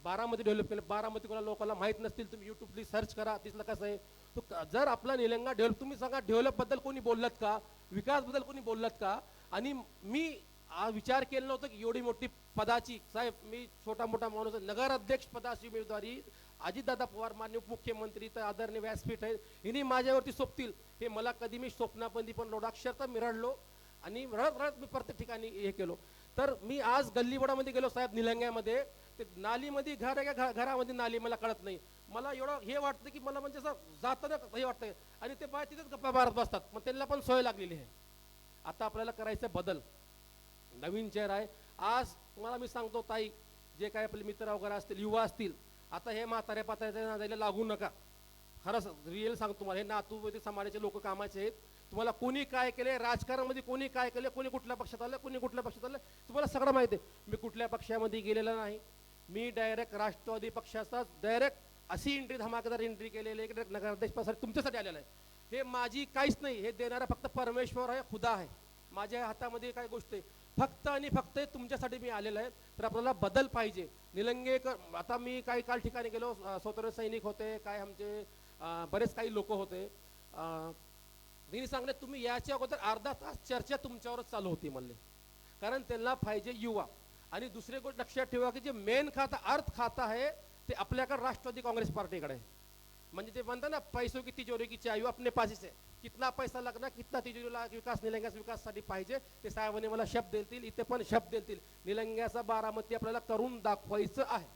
बारामती डेव्हलप केलं. बारामती कोणा लोकांना माहीत नसतील, तुम्ही यूट्यूबली सर्च करा, तिथलं कसं आहे. तो जर आपला निलंगा डेव्हलप, तुम्ही सांगा डेव्हलपबद्दल कोणी बोललात का, विकासबद्दल कोणी बोललात का. आणि मी विचार केला नव्हतं की एवढी मोठी पदाची, साहेब मी छोटा मोठा माणूस, नगर अध्यक्ष पदाची उमेदवारी अजितदादा पवार मान्य उपमुख्यमंत्री तर आदरणीय व्यासपीठ आहे, हिने माझ्यावरती सोपतील हे मला कधी मी स्वप्नापंदी पण नव्हतं. अक्षरशः मी रडलो, आणि रडत मी प्रत्येक ठिकाणी हे केलो. तर मी आज गल्लीबोडामध्ये गेलो साहेब, निलंग्यामध्ये ते नालीमध्ये घर आहे का घरामध्ये नाली मला कळत नाही. मला एवढं हे वाटतं की मला म्हणजे असं जाताना हे वाटतंय, आणि ते बाय तिथेच गप्पा मारत बसतात. मग त्यांना पण सोय लागलेली आहे. आता आपल्याला करायचं बदल, नवीन चेहरा आहे. आज तुम्हाला मी सांगतो ताई, जे काय आपले मित्र वगैरे असतील, युवा असतील, आता हे म्हाताऱ्या पाताऱ्याच्या नादाला लागू नका. खरंच रिअल सांगतो तुम्हाला, हे नातू समाजाचे लोक कामाचे आहेत. तुम्हाला कोणी काय केले, राजकारणामध्ये कोणी काय केले, कोणी कुठल्या पक्षात आलं, कोणी कुठल्या पक्षात आलं, तुम्हाला सगळं माहिती आहे. मी कुठल्या पक्षामध्ये गेलेला नाही. मी डायरेक्ट राष्ट्रवादी पक्षाचाच डायरेक्ट अशी एंट्री, धमाकेदार एंट्री केलेली आहे, नगराध्यक्षपदासाठी तुमच्यासाठी आलेला आहे. हे माझी काहीच नाही, हे देणारा फक्त परमेश्वर आहे, खुदा आहे. माझ्या हातामध्ये काय गोष्ट आहे, फक्त आणि फक्त तुमच्यासाठी मी आलेलं आहे. तर आपल्याला बदल पाहिजे. निलंगेकर, आता मी काही काल ठिकाणी गेलो, स्वतंत्र सैनिक होते, काय आमचे बरेच काही लोक होते. त्यांनी सांगले तुम्ही याच्या अगोदर अर्धा तास चर्चा तुमच्यावरच चालू होती म्हणले, कारण त्यांना पाहिजे युवा. आणि दुसरी गोष्ट लक्षात ठेवा की जे मेन खाता, अर्थ खाता आहे ते आपल्याकडे राष्ट्रवादी काँग्रेस पार्टीकडे आहे. म्हणजे ते म्हणतात ना, पैसों की तिजोरी की चावी अपने पास है, कितना पैसा लागणार, कितना तिजोरीला विकास, निलंग्याचा विकासासाठी पाहिजे ते साहेबांनी मला शब्द देतील, इथे पण शब्द देतील. निलंग्याचा बारामती आपल्याला करून दाखवायचं आहे.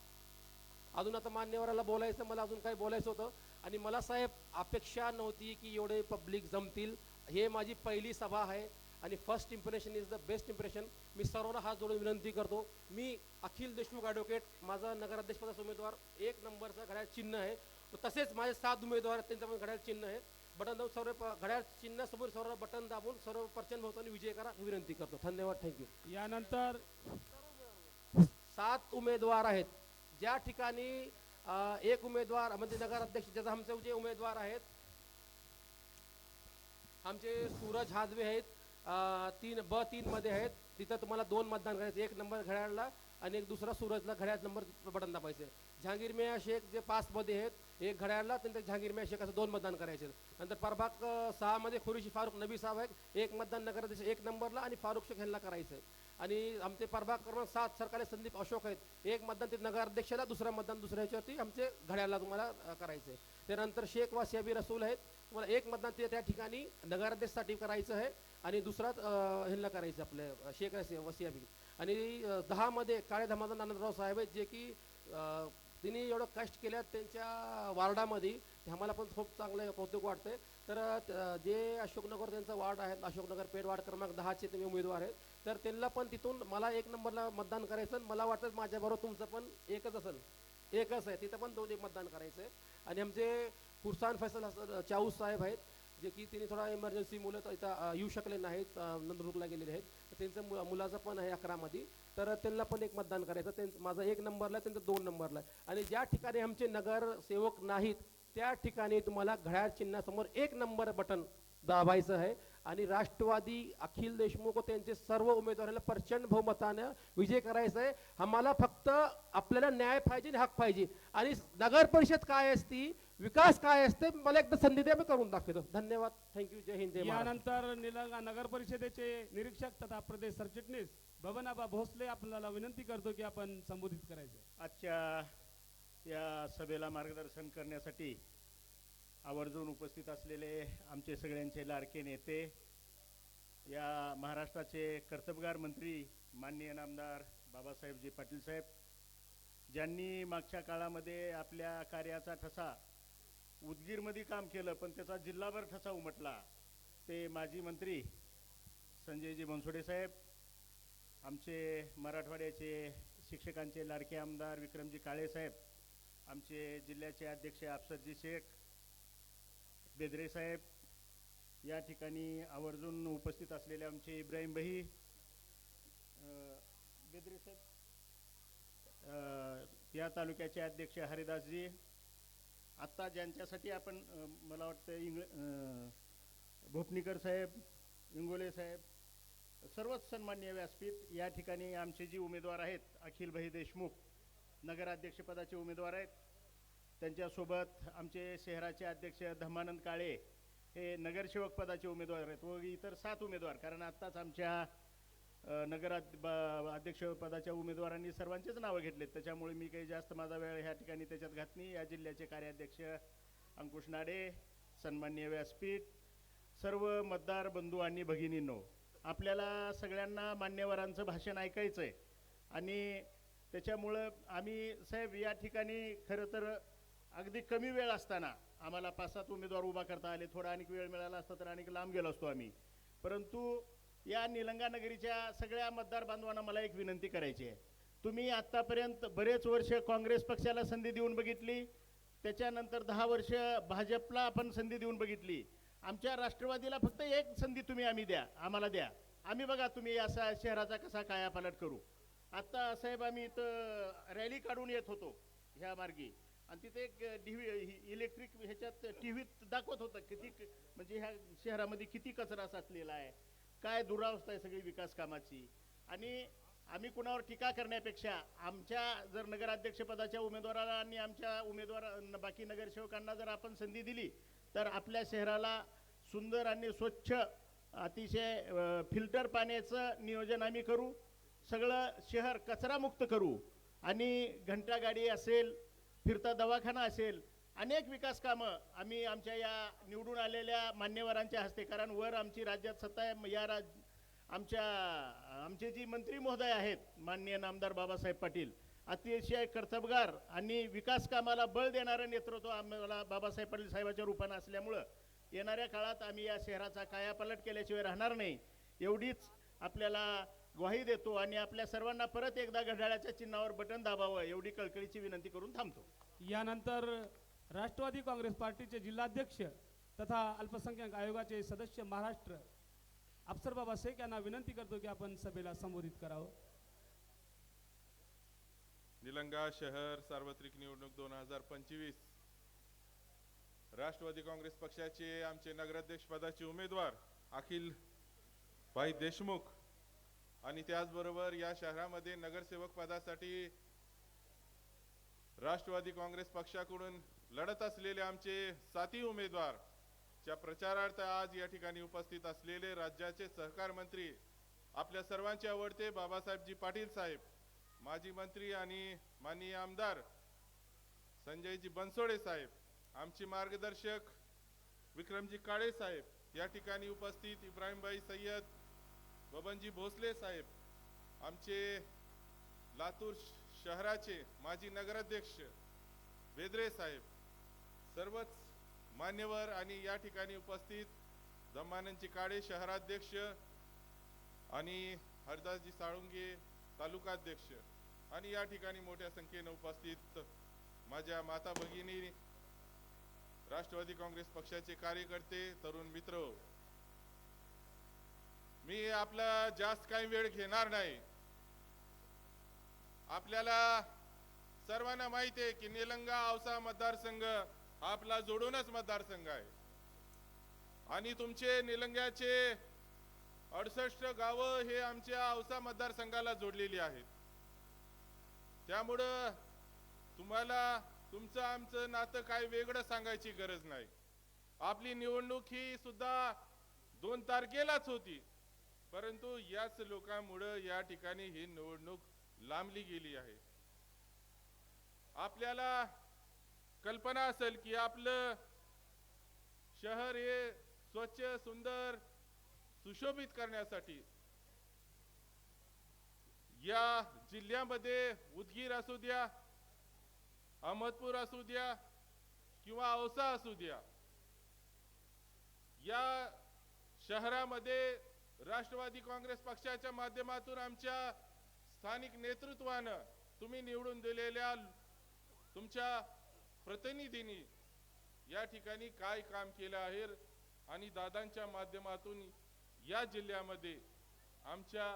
अजून आता मान्यवराला बोलायचं, मला अजून काही बोलायचं होतं. आणि मला साहेब अपेक्षा नव्हती की एवढे पब्लिक जमतील. हे माझी पहिली सभा आहे, आणि first impression is the best impression. मी सर्वांना हात जोडून विनंती करतो, मी अखिल देशमुख ॲडव्होकेट, माझा नगराध्यक्षपदाचा उमेदवार 1 नंबरचा घड्याळ चिन्ह आहे. तसेच माझे 7 उमेदवार, त्यांचा पण घड्याळ चिन्ह आहे. बटन दाबून सर्व घड्याळ चिन्ह समोर सर्व बटन दाबून सर्व प्रचंड भोवतानी विजय करा विनंती करतो. धन्यवाद, थँक्यू.
यानंतर
7 उमेदवार आहेत. ज्या ठिकाणी 1 उमेदवार म्हणजे नगराध्यक्ष, ज्याचा आमचे जे उमेदवार आहेत, आमचे सूरज हादवे आहेत, 3B3 मध्ये आहेत. तिथं तुम्हाला 2 मतदान करायचे, 1 नंबर घड्याळला आणि एक दुसरा सूरजला घड्याळ नंबर बटन दाबायचे. जहांगीर मियाँ शेख जे 5 मध्ये आहेत, 1 घड्याळला, त्यांचं जहांगीर मियाँ शेख असं 2 मतदान करायचे. नंतर प्रभाग 6 मध्ये खुरीशी फारुख नबी साहेब आहेत, 1 मतदान नगराध्यक्ष 1 नंबरला आणि फारुख शेख यांना करायचं आहे. आणि आमचे प्रभाग क्रमांक 7 सरकारले संदीप अशोक आहेत, 1 मतदान ते नगराध्यक्षाला, दुसरा मतदान दुसऱ्या ह्याच्यावरती आमचे घड्याळला तुम्हाला करायचं आहे. त्यानंतर शेख वासियाबी रसूल आहेत, तुम्हाला 1 मतदान ते त्या ठिकाणी नगराध्यक्षसाठी करायचं आहे, आणि दुसरा ह्यांना करायचं आपले शेख वसियाबी. आणि 10 मध्ये काळे धमादार आनंदराव साहेब आहेत, जे की त्यांनी एवढं कष्ट केल्यात त्यांच्या वार्डामध्ये, ते आम्हाला पण खूप चांगलं कौतुक वाटतंय. तर जे अशोकनगर त्यांचा वार्ड आहे, अशोकनगर पेठ वार्ड क्रमांक 10चे ते उमेदवार आहेत. तर त्यांना पण तिथून मला 1 नंबरला मतदान करायचं. मला वाटतं माझ्याबरोबर तुमचं पण एकच असेल, एकच आहे, तिथं पण 2 मतदान करायचं आहे. आणि आमचे फुरसान फैसल चाऊस साहेब आहेत, जे की त्यांनी थोडा इमर्जन्सी मुलं तर इथं येऊ शकले नाहीत, नंदुरबारला गेलेले आहेत, तर त्यांचं मुलाचं पण आहे 11मध्ये, तर त्यांना पण एक मतदान करायचं. माझा 1 नंबरला आहे, त्यांचं 2 नंबरला आहे. आणि ज्या ठिकाणी आमचे नगरसेवक नाहीत त्या ठिकाणी तुम्हाला घड्याळ चिन्हासमोर 1 नंबर बटन दाबायचं आहे. आणि राष्ट्रवादी अखिल देशमुख व त्यांचे सर्व उमेदवारांना प्रचंड बहुमतानं विजय करायचा आहे. आम्हाला फक्त आपल्याला न्याय पाहिजे आणि हक पाहिजे. आणि नगर परिषद काय असती, विकास काय असते, मला एकदा संधी द्या, मी करून दाखवतो. धन्यवाद. थँक्यू. जय हिंद, जय महाराष्ट्र.
यानंतर निलंगा नगर परिषदेचे निरीक्षक तथा प्रदेश सरचिटणीस बबनआबा भोसले आपल्याला विनंती करतो की आपण संबोधित करायचं.
आजच्या या सभेला मार्गदर्शन करण्यासाठी आवर्जून उपस्थित असलेले आमचे सगळ्यांचे लाडके नेते, या महाराष्ट्राचे कर्तबगार मंत्री माननीय नामदार बाबासाहेबजी पाटील साहेब, ज्यांनी मागच्या काळामध्ये आपल्या कार्याचा ठसा उदगीरमध्ये काम केलं पण त्याचा जिल्हाभर ठसा उमटला, ते माजी मंत्री संजयजी बनसोडे साहेब, आमचे मराठवाड्याचे शिक्षकांचे लाडके आमदार विक्रमजी काळे साहेब, आमचे जिल्ह्याचे अध्यक्ष अफसरजी शेख बेदरे साहेब, या ठिकाणी आवर्जून उपस्थित असलेले आमचे इब्राहिम भाई बेदरे साहेब, या तालुक्याचे अध्यक्ष हरिदासजी, आत्ता ज्यांच्यासाठी आपण मला वाटतं भोपनीकर साहेब, इंगोले साहेब, सर्वच सन्माननीय व्यासपीठ, या ठिकाणी आमचे जी उमेदवार आहेत अखिल भाई देशमुख नगराध्यक्षपदाचे उमेदवार आहेत, त्यांच्यासोबत आमचे शहराचे अध्यक्ष धम्मानंद काळे हे नगरसेवक पदाचे उमेदवार आहेत व इतर 7 उमेदवार, कारण आत्ताच आमच्या अध्यक्षपदाच्या उमेदवारांनी सर्वांचेच नावं घेतलेत, त्याच्यामुळे मी काही जास्त माझा वेळ ह्या ठिकाणी त्याच्यात घात नाही. या जिल्ह्याचे कार्याध्यक्ष अंकुश नाडे, सन्माननीय व्यासपीठ, सर्व मतदार बंधू आणि भगिनींनो, आपल्याला सगळ्यांना मान्यवरांचं भाषण ऐकायचं आहे. आणि त्याच्यामुळं आम्ही साहेब या ठिकाणी खरं तर अगदी कमी वेळ असताना आम्हाला 5-7 उमेदवार उभा करता आले, थोडा आणखी वेळ मिळाला असता तर आणखी लांब गेलो असतो आम्ही. परंतु या निलंगा नगरीच्या सगळ्या मतदार बांधवांना मला एक विनंती करायची आहे. तुम्ही आत्तापर्यंत बरेच वर्ष काँग्रेस पक्षाला संधी देऊन बघितली, त्याच्यानंतर 10 वर्ष भाजपला आपण संधी देऊन बघितली, आमच्या राष्ट्रवादीला फक्त एक संधी आम्हाला द्या, आम्ही बघा तुम्ही असा शहराचा कसा कायापालट करू. आत्ता साहेब आम्ही इथं रॅली काढून येत होतो ह्या मार्गी, आणि तिथे एक इलेक्ट्रिक ह्याच्यात टीव्हीत दाखवत होतं किती म्हणजे ह्या शहरामध्ये किती कचरा साचलेला आहे, काय दुरावस्था आहे सगळी विकास कामाची. आणि आम्ही कुणावर टीका करण्यापेक्षा आमच्या जर नगराध्यक्षपदाच्या उमेदवाराला आणि आमच्या बाकी नगरसेवकांना जर आपण संधी दिली तर आपल्या शहराला सुंदर आणि स्वच्छ अतिशय फिल्टर पाण्याचं नियोजन आम्ही करू, सगळं शहर कचरामुक्त करू, आणि घंटागाडी असेल, फिरता दवाखाना असेल, अनेक विकास कामं आम्ही आमच्या या निवडून आलेल्या मान्यवरांच्या हस्ते, कारण वर आमची राज्यात सत्ता आहे, आमचे जी मंत्री महोदय आहेत माननीय नामदार बाबासाहेब पाटील, अतिशय कर्तबगार आणि विकास कामाला बळ देणारं नेतृत्व आम्हाला बाबासाहेब पाटील साहेबाच्या रूपानं असल्यामुळं येणाऱ्या काळात आम्ही या शहराचा कायापालट केल्याशिवाय राहणार नाही, एवढीच आपल्याला ग्वाही देतो. आणि आपल्या सर्वांना परत एकदा घड्याळाच्या चिन्हावर बटन दाबावं एवढी कळकळीची विनंती करून थांबतो.
यानंतर राष्ट्रवादी काँग्रेस पार्टीचे जिल्हाध्यक्ष तथा अल्पसंख्याक आयोगाचे सदस्य महाराष्ट्र अफसर बाबा शेख यांना विनंती करतो की आपण सभेला संबोधित करावं.
निलंगा शहर सार्वत्रिक निवडणूक 2025, राष्ट्रवादी काँग्रेस पक्षाचे आमचे नगराध्यक्ष पदाचे उमेदवार अखिल भाई देशमुख आणि त्याचबरोबर या शहरामध्ये नगरसेवक पदासाठी राष्ट्रवादी काँग्रेस पक्षाकडून लढत असलेले आमचे 7 उमेदवार च्या प्रचारार्थ आज या ठिकाणी उपस्थित असलेले राज्याचे सहकार मंत्री, आपल्या सर्वांचे आवडते बाबासाहेबजी पाटील साहेब, माजी मंत्री आणि माननीय आमदार संजयजी बनसोडे साहेब, आमचे मार्गदर्शक विक्रमजी काळे साहेब, या ठिकाणी उपस्थित इब्राहिमभाई सय्यद, बबनजी भोसले साहेब, आमचे लातूर शहराचे माजी नगराध्यक्ष बेदरे साहेब, सर्वच मान्यवर आणि या ठिकाणी उपस्थित धम्मानंदजी काळे शहराध्यक्ष आणि हरदासजी साळुंगे तालुकाध्यक्ष, आणि या ठिकाणी मोठ्या संख्येने उपस्थित माझ्या माता भगिनी, राष्ट्रवादी काँग्रेस पक्षाचे कार्यकर्ते, तरुण मित्र, मी आपला जास्त काही वेळ घेणार नाही. आपल्याला सर्वांना माहिती आहे की निलंगा औसा मतदारसंघ हा आपला जोडूनच मतदारसंघ आहे आणि तुमचे निलंग्याचे 68 गावं हे आमच्या औसा मतदारसंघाला जोडलेली आहेत. त्यामुळं तुम्हाला तुमचं आमचं नातं काही वेगळं सांगायची गरज नाही. आपली निवडणूक ही सुद्धा 2 तारखेलाच होती, परंतु याच लोकांमुळे या ठिकाणी ही निवडणूक लांबली गेली आहे. आपल्याला कल्पना असेल की आपलं शहर हे स्वच्छ, सुंदर, सुशोभित करण्यासाठी या जिल्ह्यामध्ये उदगीर असू द्या, अहमदपूर असू द्या किंवा औसा असू द्या, या शहरामध्ये राष्ट्रवादी काँग्रेस पक्षाच्या माध्यमातून आमच्या स्थानिक नेतृत्वानं तुम्ही निवडून दिलेल्या तुमच्या प्रतिनिधींनी या ठिकाणी काय काम केलं आहे आणि दादांच्या माध्यमातून या जिल्ह्यामध्ये आमच्या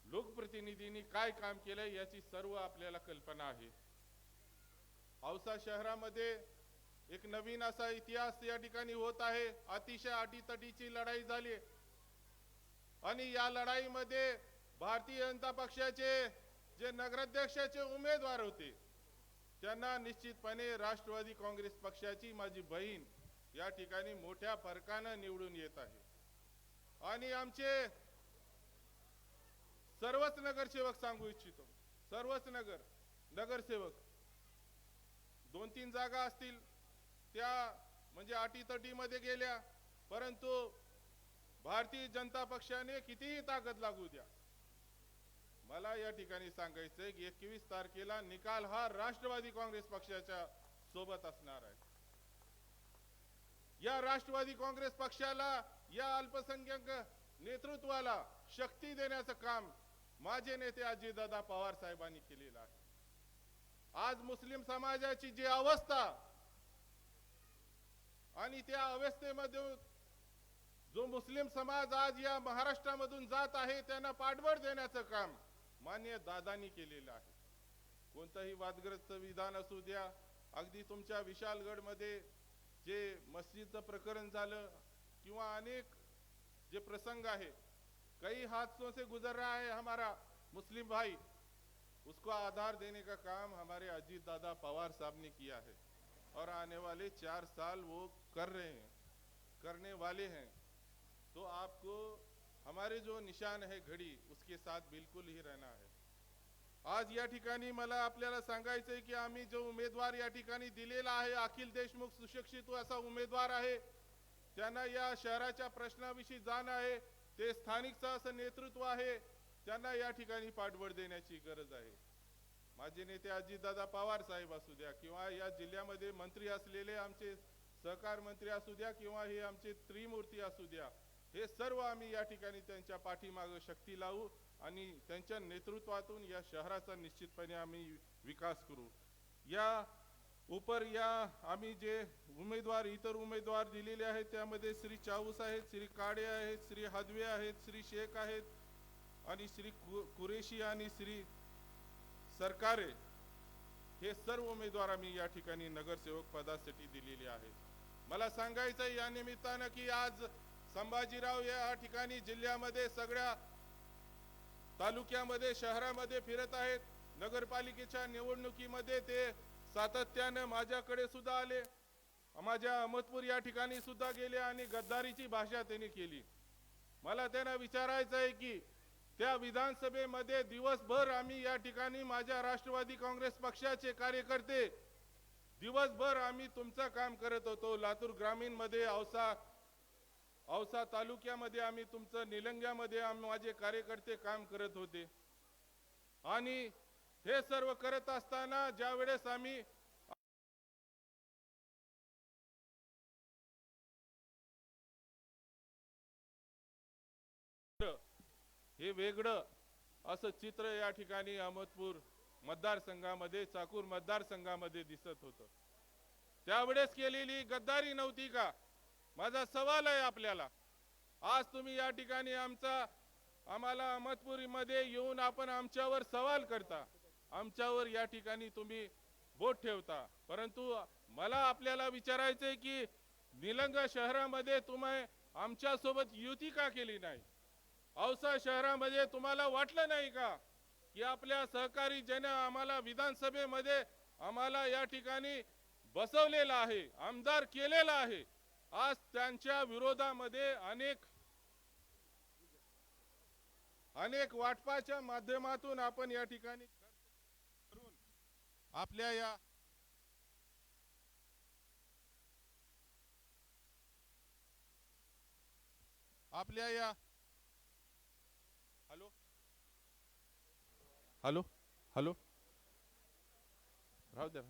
लोकप्रतिनिधींनी काय काम केलंय याची सर्व आपल्याला कल्पना आहे. औसा शहरामध्ये एक नवीन असा इतिहास या ठिकाणी होत आहे. अतिशय अटीतटीची लढाई झाली आणि या लढाईमध्ये भारतीय जनता पक्षाचे जे नगराध्यक्षाचे उमेदवार होते त्यांना निश्चितपणे राष्ट्रवादी काँग्रेस पक्षाची माझी बहीण या ठिकाणी मोठ्या फरकानं निवडून येत आहे. आणि आमचे सर्वच नगरसेवक सांगू इच्छितो, सर्वच नगरसेवक 2-3 जागा असतील त्या म्हणजे अटीतटीमध्ये गेल्या, परंतु भारतीय जनता पक्षाने कितीही ताकद लागू द्या, मला या ठिकाणी सांगायचंय की 21 तारखेला निकाल हा राष्ट्रवादी काँग्रेस पक्षाच्या सोबत असणार आहे. या राष्ट्रवादी काँग्रेस पक्षाला, या अल्पसंख्याक नेतृत्वाला शक्ती देण्याचं काम माझे नेते अजितदादा पवार साहेबांनी केलेलं आहे. आज मुस्लिम समाजाची जी अवस्था आणि त्या अवस्थेमध्ये जो मुस्लिम समाज आज या महाराष्ट्रामधून जात आहे त्यांना पाठबळ देण्याचं काम माननीय दादांनी केलेलं आहे. कोणतंही वादग्रस्त विधान असू द्या, अगदी तुमच्या विशालगडमध्ये जे मस्जिदचं प्रकरण झालं किंवा अनेक जे प्रसंग आहे, कई हादसों से गुजर रहा है हमारा मुस्लिम भाई, उसको आधार देने का काम हमारे अजीत दादा पवार साहब ने किया है और आने वाले 4 साल वो कर रहे हैं, करने वाले हैं. तो आपको हमारे जो निशान है घड़ी उसके साथ बिल्कुल ही रहना है. आज या ठिकाणी मला आपल्याला सांगायचंय की आम्ही जो उमेदवार या ठिकाणी दिलेला आहे, अखिल देशमुख सुशिक्षित असा उमेदवार आहे, त्यांना या शहराच्या प्रश्नाविषयी जाण आहे, ते स्थानिकचं असं नेतृत्व आहे, त्यांना या ठिकाणी पाठबळ देण्याची गरज आहे. माझे नेते अजितदादा पवार साहेब असू द्या किंवा या जिल्ह्यामध्ये मंत्री असलेले आमचे सहकार मंत्री असू द्या किंवा हे आमचे त्रिमूर्ती असू द्या, हे सर्व आम्ही या ठिकाणी त्यांच्या पाठीमागे शक्ती लावू आणि त्यांच्या नेतृत्वातून या शहराचा निश्चितपणे आम्ही विकास करू. या आम्ही जे इतर उमेदवार दिलेले आहेत त्यामध्ये श्री चाऊस आहेत, श्री काडे आहेत, श्री हदवे आहेत, श्री शेख आहेत आणि श्री कुरेशी आणि श्री सरकारे, हे सर्व उमेदवार आम्ही या ठिकाणी नगरसेवक पदासाठी दिलेले आहेत. मला सांगायचं या निमित्तानं की आज संभाजीराव या ठिकाणी जिल्ह्यामध्ये सगळ्या तालुक्यामध्ये शहरामध्ये फिरत आहेत. नगरपालिकेच्या निवडणुकीमध्ये ते सातत्याने माझ्याकडे सुद्धा आले, माझ्या अहमदपूर या ठिकाणी सुद्धा गेले आणि गद्दारीची भाषा त्यांनी केली. मला त्यांना विचारायचं आहे की त्या विधानसभेमध्ये दिवसभर आम्ही या ठिकाणी माझ्या राष्ट्रवादी काँग्रेस पक्षाचे कार्यकर्ते दिवसभर आम्ही तुमचं काम करत होतो. लातूर ग्रामीण मध्ये, औसा तालुक्यामध्ये आम्ही तुमचं, निलंग्यामध्ये माझे कार्यकर्ते काम करत होते आणि हे सर्व करत असताना ज्या वेळेस आम्ही हे वेगळं असं चित्र या ठिकाणी अहमदपूर मतदारसंघामध्ये, चाकूर मतदारसंघामध्ये दिसत होतं. त्यावेळेस केलेली गद्दारी नव्हती का? माझा सवाल आहे आपल्याला. आज तुम्ही या ठिकाणी आम्हाला अहमदपुरीमध्ये येऊन आपण आमच्यावर सवाल करता, आमच्यावर या ठिकाणी तुम्ही बोट ठेवता. परंतु मला आपल्याला विचारायचंय की निलंगा शहरामध्ये तुम्ही आमच्या सोबत युती का केली नाही? औसा शहरामध्ये तुम्हाला वाटलं नाही का की आपल्या सहकारी ज्याने आम्हाला विधानसभेमध्ये आम्हाला या ठिकाणी बसवलेलं आहे, आमदार केलेला आहे, आज त्यांच्या विरोधामध्ये अनेक वाटपाच्या माध्यमातून आपण या ठिकाणी करून आपल्या या हॅलो हॅलो हॅलो राहू द्या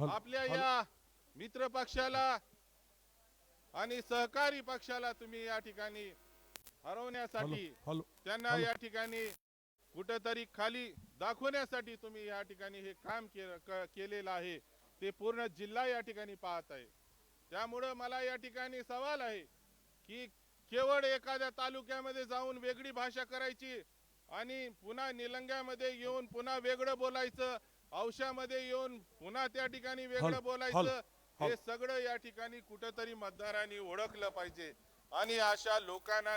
आपल्या या मित्र पक्षाला आणि सहकारी पक्षाला तुम्ही या ठिकाणी हरवण्यासाठी, त्यांना या ठिकाणी कुठेतरी खाली दाखवण्यासाठी तुम्ही या ठिकाणी हे काम केलेलं आहे. ते पूर्ण जिल्हा या ठिकाणी पाहत आहे. त्यामुळे मला या ठिकाणी सवाल आहे की केवळ एखाद्या तालुक्यामध्ये जाऊन वेगळी भाषा करायची आणि पुन्हा निलंग्यामध्ये येऊन पुन्हा वेगळं बोलायचं, औशामध्ये येऊन पुन्हा त्या ठिकाणी वेगळं बोलायचं, हे सगळं या ठिकाणी कुठेतरी मतदारांनी ओळखलं पाहिजे. आणि अशा लोकांना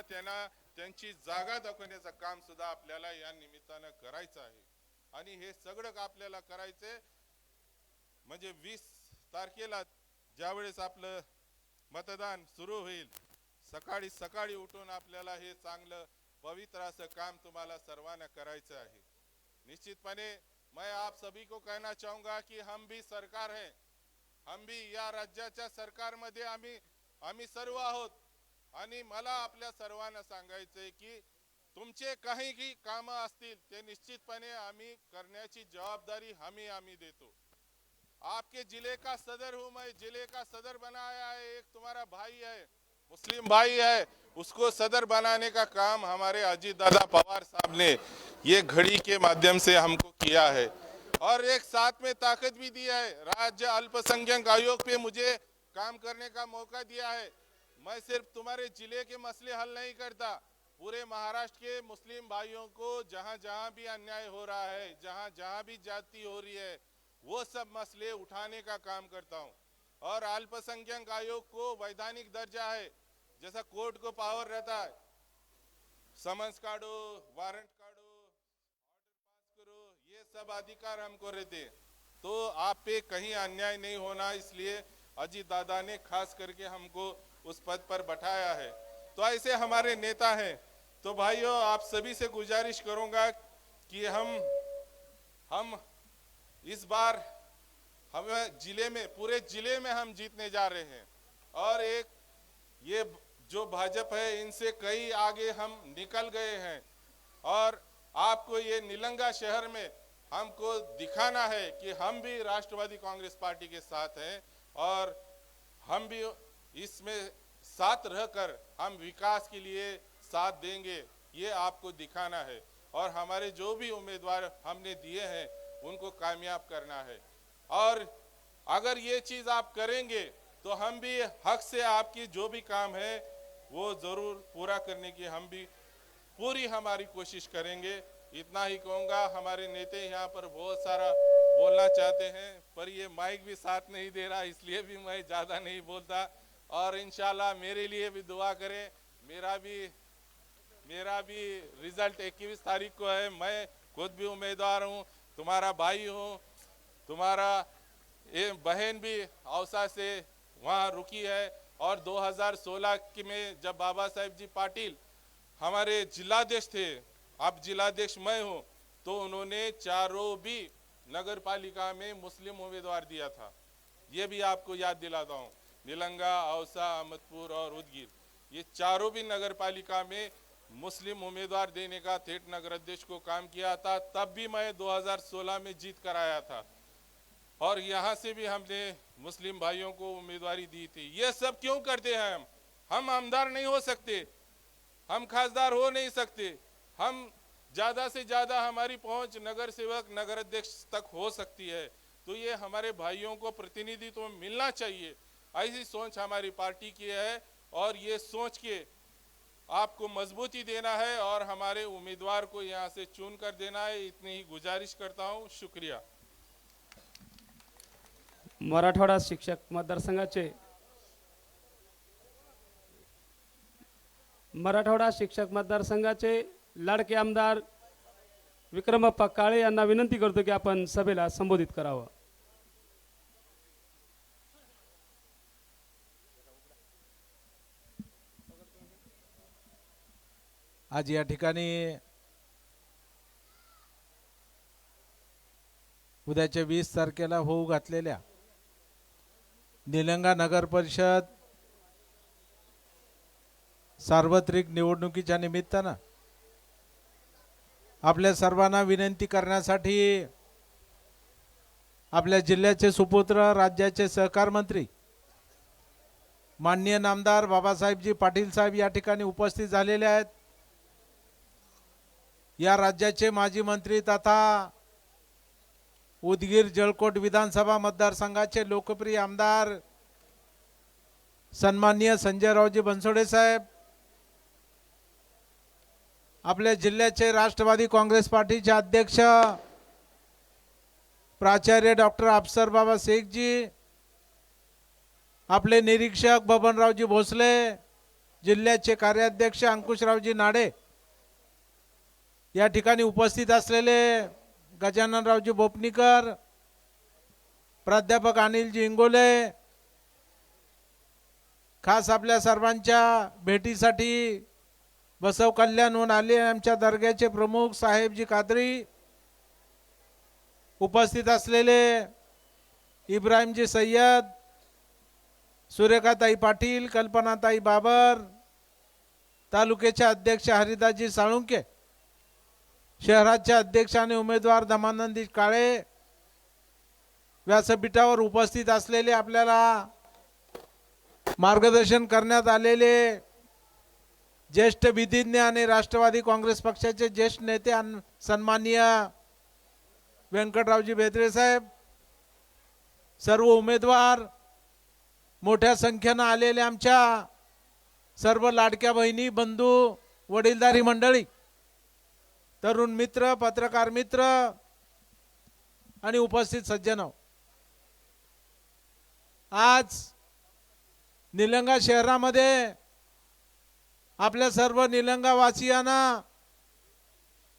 त्यांची जागा दाखवण्याचं काम सुद्धा आपल्याला या निमित्तानं करायचं आहे. आणि हे सगळं आपल्याला करायचंय म्हणजे 20 तारखेला ज्यावेळेस आपलं मतदान सुरू होईल, सकाळी उठून आपल्याला हे चांगलं पवित्र असं काम तुम्हाला सर्वांना करायचं आहे. निश्चितपणे मैं आप सभी को कहना चाहूंगा कि हम भी सरकार है, हम भी या राज्याच्या सरकारमध्ये आम्ही सर्व आहोत. आणि मला आपल्या सर्वांना सांगायचंय की तुमचे काही कामं असतील ते निश्चितपणे आम्ही करण्याची जवाबदारी आम्ही देतो. आपके जिले का सदर हूँ मैं, जिले का सदर बनाया है, एक तुम्हारा भाई है, मुस्लिम भाई है, उसको सदर बनाने का काम हमारे अजीत दादा पवार साहब ने ये घड़ी के माध्यम से हमको किया है. और एक साथ में ताकत भी दिया है. राज्य अल्पसंख्यक आयोग पे मुझे काम करने का मौका दिया है. मैं सिर्फ तुम्हारे जिले के मसले हल नहीं करता, पूरे महाराष्ट्र के मुस्लिम भाइयों को जहां जहां भी अन्याय हो रहा है, जहां जहां भी जाति हो रही है, वो सब मसले उठाने का काम करता हूं. और अल्पसंख्यक आयोग को वैधानिक दर्जा है, जैसा कोर्ट को पावर रहता है, समन्स काढो, वारंट काढो, ऑर्डर पास करो, ये सब अधिकार हमको रहते. तो आप पे कहीं अन्याय नहीं होना, इसलिए अजीत दादा ने खास करके हमको उस पद पर बैठाया है. तो ऐसे हमारे नेता हैं. तो भाइयों, आप सभी से गुजारिश करूंगा कि हम इस बार हम पूरे जिले में हम जीतने जा रहे हैं. और ये जो भाजपा है, इनसे कई आगे हम निकल गए हैं. और आपको ये निलंगा शहर में हमको दिखाना है कि हम भी राष्ट्रवादी कांग्रेस पार्टी के साथ हैं और हम भी इसमें साथ रहकर हम विकास के लिए साथ देंगे, ये आपको दिखाना है. और हमारे जो भी उम्मीदवार हमने दिए हैं उनको कामयाब करना है. और अगर ये चीज़ आप करेंगे तो हम भी हक से आपकी जो भी काम है वो ज़रूर पूरा करने की हम भी पूरी हमारी कोशिश करेंगे. इतना ही कहूँगा. हमारे नेता यहाँ पर बहुत सारा बोलना चाहते हैं, पर ये माइक भी साथ नहीं दे रहा, इसलिए भी मैं ज़्यादा नहीं बोलता. और इंशाल्लाह मेरे लिए भी दुआ करें. मेरा भी रिजल्ट 21 तारीख को है. मैं खुद भी उम्मीदवार हूँ, तुम्हारा भाई हूँ. तुम्हारा ये बहन भी औसा से वहाँ रुकी है. और 2016 में जब बाबा साहेब जी पाटिल हमारे जिलाध्यक्ष थे, अब जिलाध्यक्ष मैं हूँ, तो उन्होंने चारों भी नगर पालिका में मुस्लिम उम्मीदवार दिया था. ये भी आपको याद दिलाता हूँ. निलंगा, औसा, अहमदपुर और उदगीर, ये चारों भी नगर पालिका में मुस्लिम उम्मीदवार देने का ठेठ नगर अध्यक्ष को काम किया था. तब भी मैं 2016 में जीत कर आया था. और यहाँ से भी हमने मुस्लिम भाइयों को उम्मीदवारी दी थी. ये सब क्यों करते हैं? हम आमदार नहीं हो सकते, हम खासदार हो नहीं सकते. हम ज़्यादा से ज़्यादा हमारी पहुँच नगर सेवक, नगर अध्यक्ष तक हो सकती है. तो ये हमारे भाइयों को प्रतिनिधित्व मिलना चाहिए। ऐसी सोच हमारी पार्टी की है और ये सोच के आपको मजबूती देना है और हमारे उम्मीदवार को यहाँ से चुन कर देना है। इतनी ही गुजारिश करता हूँ। शुक्रिया।
मराठवाडा शिक्षक मतदारसंघाचे लाडके आमदार विक्रमप्पा काळे यांना विनंती करतो की आपण सभेला संबोधित करावं।
आज या ठिकाणी उद्याच्या 20 तारखेला होऊ घातलेल्या निलंगा नगर परिषद सार्वत्रिक निवडणुकीच्या निमित्तानं आपल्या सर्वांना विनंती करण्यासाठी आपल्या जिल्ह्याचे सुपुत्र राज्याचे सहकार मंत्री माननीय नामदार बाबासाहेबजी पाटील साहेब या ठिकाणी उपस्थित झालेले आहेत। या राज्याचे माजी मंत्री तथा उदगीर जळकोट विधानसभा मतदारसंघाचे लोकप्रिय आमदार सन्माननीय संजयरावजी बनसोडे साहेब, आपल्या जिल्ह्याचे राष्ट्रवादी काँग्रेस पार्टीचे अध्यक्ष प्राचार्य डॉक्टर अफसर बाबा शेख जी, आपले निरीक्षक बबनरावजी भोसले, जिल्ह्याचे कार्याध्यक्ष अंकुशरावजी नाडे, या ठिकाणी उपस्थित असलेले गजाननरावजी बोपनीकर, प्राध्यापक अनिलजी इंगोले, खास आपल्या सर्वांच्या भेटीसाठी बसव कल्याणहून आले आमच्या दर्ग्याचे प्रमुख साहेबजी कादरी, उपस्थित असलेले इब्राहिमजी सय्यद, सुरेखाताई पाटील, कल्पनाताई बाबर, तालुक्याचे अध्यक्ष हरिदासजी साळुंके, शहराचे अध्यक्ष आणि उमेदवार दमानंदी काळे, व्यासपीठावर उपस्थित असलेले आपल्याला मार्गदर्शन करण्यात आलेले ज्येष्ठ विधिज्ञ आणि राष्ट्रवादी काँग्रेस पक्षाचे ज्येष्ठ नेते सन्माननीय व्यंकटरावजी बेदरे साहेब, सर्व उमेदवार, मोठ्या संख्येने आलेले आमच्या सर्व लाडक्या बहिणी, बंधू, वडीलधारी मंडळी, तरुण मित्र, पत्रकार मित्र आणि उपस्थित सज्जन, आज निलंगा शहरामध्ये आपल्या सर्व निलंगा वासियांना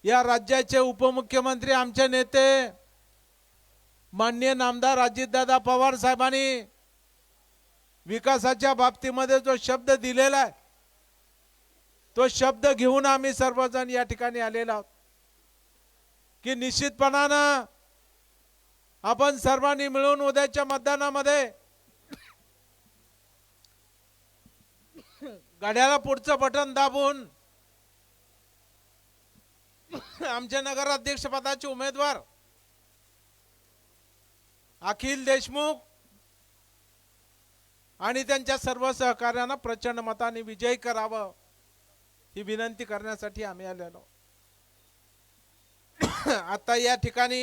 या राज्याचे उपमुख्यमंत्री आमचे नेते माननीय नामदार अजितदादा पवार साहेबांनी विकासाच्या बाबतीमध्ये जो शब्द दिलेला आहे, तो शब्द घेऊन आम्ही सर्वजण या ठिकाणी आलेलो आहोत की निश्चितपणानं आपण सर्वांनी मिळून उद्याच्या मतदानामध्ये गाड्याला पुढचं बटन दाबून आमचे नगराध्यक्ष पदाचे उमेदवार अखिल देशमुख आणि त्यांच्या सर्व सहकार्यांना प्रचंड मताने विजयी करावं ही विनंती करण्यासाठी आम्ही आलेलो। आता या ठिकाणी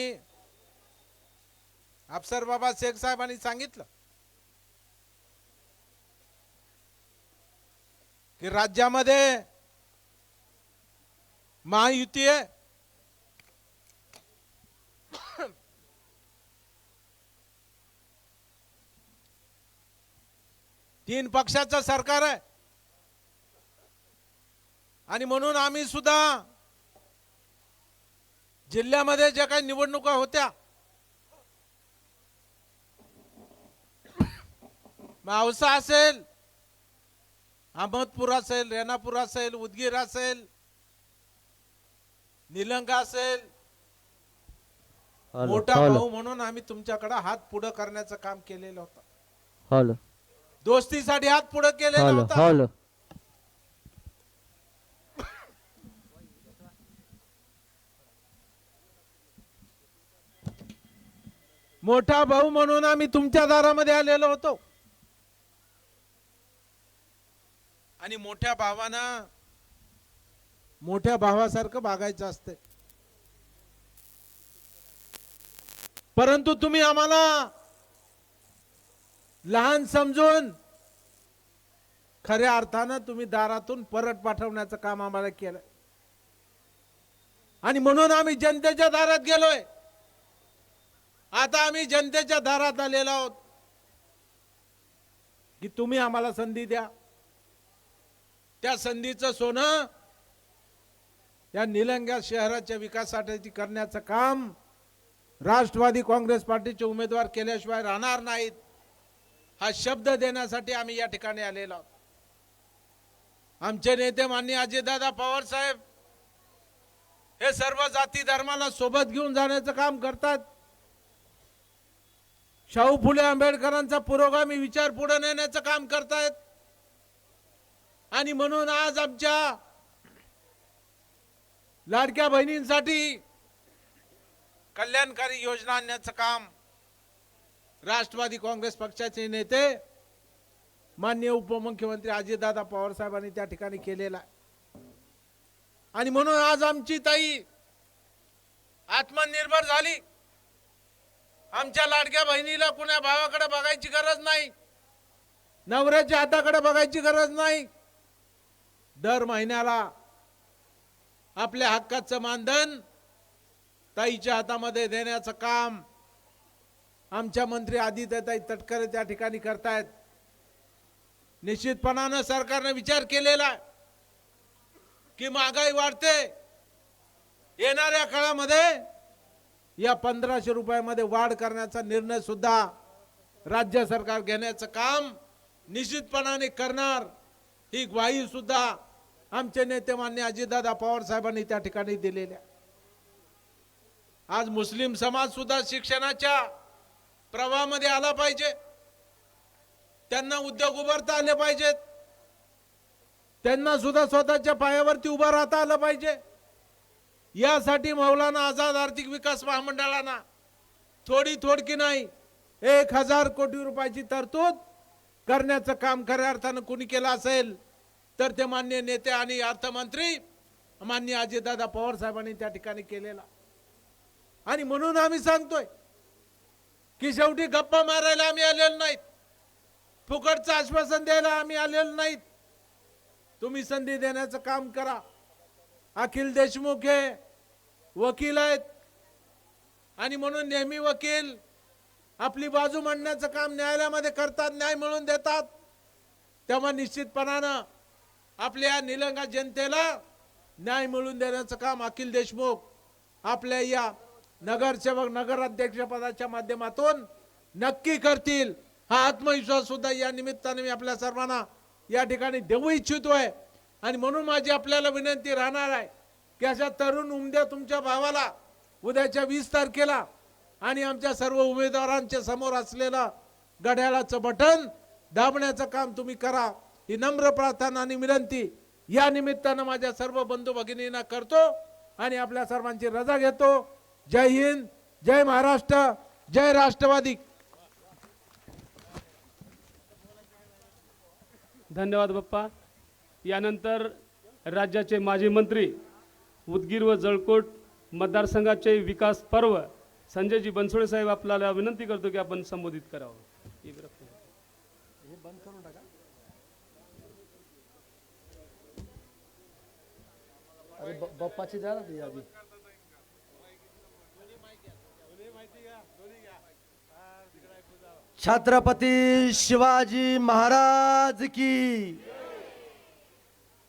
अफसर बाबा शेख साहेबांनी सांगितलं की राज्यामध्ये महायुती आहे, तीन पक्षाचं सरकार आहे आणि म्हणून आम्ही सुद्धा जिल्ह्यामध्ये ज्या काही निवडणुका होत्या, औसा असेल, अहमदपूर असेल, रेणापूर असेल, उदगीर असेल, निलंगा असेल, मोठा भाऊ म्हणून आम्ही तुमच्याकडे हात पुढे करण्याचं काम केलेलं होतं। दोस्तीसाठी हात पुढे केलेला होता। मोठा भाऊ म्हणून आम्ही तुमच्या दारामध्ये आलेलो होतो आणि मोठ्या भावानं मोठ्या भावासारखं वागायचं असते। परंतु तुम्ही आम्हाला लहान समजून खऱ्या अर्थानं तुम्ही दारातून परत पाठवण्याचं काम आम्हाला केलं आणि म्हणून आम्ही जनतेच्या दारात गेलोय. आता आम्ही जनतेच्या दारात आलेलो आहोत की तुम्ही आम्हाला संधी द्या. त्या संधीचं सोनं या निलंगा शहराच्या विकासासाठी करण्याचं काम राष्ट्रवादी काँग्रेस पार्टीचे उमेदवार केल्याशिवाय राहणार नाहीत हा शब्द देण्यासाठी आम्ही या ठिकाणी आलेलो आहोत. आमचे नेते माननीय अजितदादा पवार साहेब हे सर्व जाती धर्माला सोबत घेऊन जाण्याचं काम करतात. शाहू फुले आंबेडकरांचा पुरोगामी विचार पुढे नेण्याचं काम करतायत आणि म्हणून आज आमच्या लाडक्या बहिणींसाठी कल्याणकारी योजना आणण्याचं काम राष्ट्रवादी काँग्रेस पक्षाचे नेते माननीय उपमुख्यमंत्री अजितदादा पवार साहेबांनी त्या ठिकाणी केलेला आहे आणि म्हणून आज आमची ताई आत्मनिर्भर झाली. आमच्या लाडक्या बहिणीला कुण्या भावाकडे बघायची गरज नाही, नवऱ्याच्या हाताकडे बघायची गरज नाही. दर महिन्याला आपल्या हक्काचं मानधन ताईच्या हातामध्ये देण्याचं काम आमच्या मंत्री आदित्यताई तटकरे त्या ठिकाणी करतायत. निश्चितपणानं सरकारने विचार केलेला की महागाई वाढते, येणाऱ्या काळामध्ये या 1500 रुपयामध्ये वाढ करण्याचा निर्णय सुद्धा राज्य सरकार घेण्याचं काम निश्चितपणाने करणार ही ग्वाही सुद्धा आमचे नेते माननीय अजितदादा पवार साहेबांनी त्या ठिकाणी दिलेल्या. आज मुस्लिम समाज सुद्धा शिक्षणाच्या प्रवाहामध्ये आला पाहिजे, त्यांना उद्योग उभारता आले पाहिजेत, त्यांना सुद्धा स्वतःच्या पायावरती उभा राहता आलं पाहिजे. यासाठी मौलाना आझाद आर्थिक विकास महामंडळानं थोडकी नाही 1000 कोटी रुपयाची तरतूद करण्याचं काम खऱ्या अर्थानं कोणी केलं असेल तर ते माननीय नेते आणि अर्थमंत्री माननीय अजितदादा पवार साहेबांनी त्या ठिकाणी केलेला. आणि म्हणून आम्ही सांगतोय की शेवटी गप्पा मारायला आम्ही आलेलो नाहीत, फुकटचं आश्वासन द्यायला आम्ही आलेलो नाहीत. तुम्ही संधी देण्याचं काम करा. अखिल देशमुख हे वकील आहेत आणि म्हणून नेहमी वकील आपली बाजू मांडण्याचं काम न्यायालयामध्ये करतात, न्याय मिळवून देतात. तेव्हा निश्चितपणानं आपल्या निलंगा जनतेला न्याय मिळवून देण्याचं काम अखिल देशमुख आपल्या या नगरसेवक नगराध्यक्ष पदाच्या माध्यमातून नक्की करतील हा आत्मविश्वास सुद्धा या निमित्ताने मी आपल्या सर्वांना या ठिकाणी देऊ इच्छितोय. आणि म्हणून माझी आपल्याला विनंती राहणार आहे की अशा तरुण उमद्या तुमच्या भावाला उद्याच्या 20 तारखेला आणि आमच्या सर्व उमेदवारांच्या समोर असलेलं घड्याळाचं बटन दाबण्याचं काम तुम्ही करा ही नम्र प्रार्थना आणि विनंती या निमित्तानं माझ्या सर्व बंधू भगिनींना करतो आणि आपल्या सर्वांची रजा घेतो. जय हिंद, जय महाराष्ट्र, जय राष्ट्रवादी.
धन्यवाद बाप्पा. यानंतर राज्याचे माजी मंत्री उदगीर व जळकोट मतदारसंघाचे विकास पर्व संजयजी बनसोडे साहेब आपल्याला विनंती करतो की आपण संबोधित करावं. बंद करून टाका. अरे बाप्पाची द्या ना यादी.
छत्रपती शिवाजी महाराज की,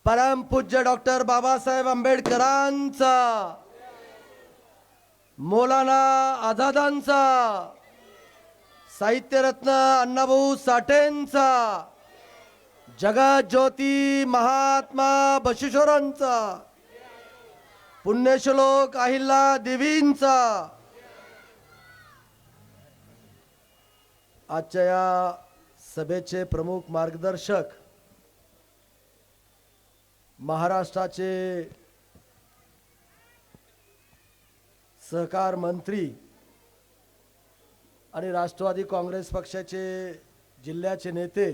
परम पूज्य डॉक्टर बाबासाहेब आंबेडकरांचा, मौलाना आझादांचा, साहित्यरत्न अण्णाभाऊ साठेंचा, जगज्योती महात्मा बसवेश्वरांचा, पुण्यश्लोक अहिल्या देवींचा, आजच्या या सभेचे प्रमुख मार्गदर्शक महाराष्ट्राचे सहकार मंत्री आणि राष्ट्रवादी काँग्रेस पक्षाचे जिल्ह्याचे नेते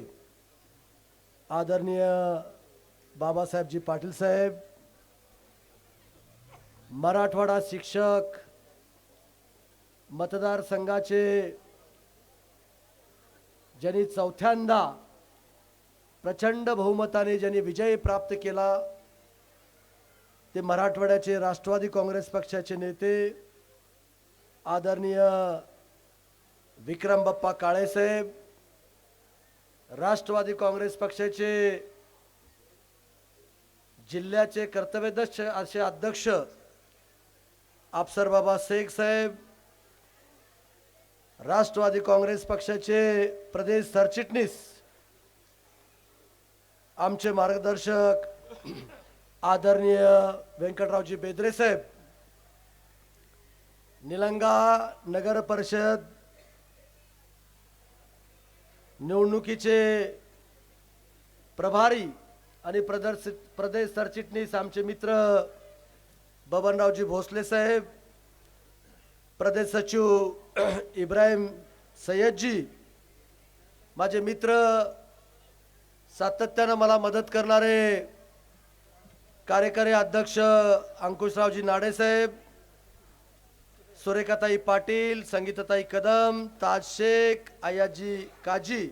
आदरणीय बाबासाहेबजी पाटील साहेब, मराठवाडा शिक्षक मतदारसंघाचे ज्यांनी चौथ्यांदा प्रचंड बहुमताने ज्यांनी विजय प्राप्त केला ते मराठवाड्याचे राष्ट्रवादी काँग्रेस पक्षाचे नेते आदरणीय विक्रम बाप्पा काळे साहेब, राष्ट्रवादी काँग्रेस पक्षाचे जिल्ह्याचे कर्तव्यदक्ष असे अध्यक्ष अफसर बाबा शेख साहेब, राष्ट्रवादी काँग्रेस पक्षाचे प्रदेश सरचिटणीस आमचे मार्गदर्शक आदरणीय व्यंकटरावजी बेदरे साहेब, निलंगा नगर परिषद निवडणुकीचे प्रभारी आणि प्रदेश सरचिटणीस आमचे मित्र बबनरावजी भोसले साहेब, प्रदेश सचिव इब्राहिम सय्यदजी, माझे मित्र सातत्यानं मला मदत करणारे कार्यकारी अध्यक्ष अंकुशरावजी नाडे साहेब, सुरेखाताई पाटील, संगीताताई कदम, ताज शेख, आयाजी काजी,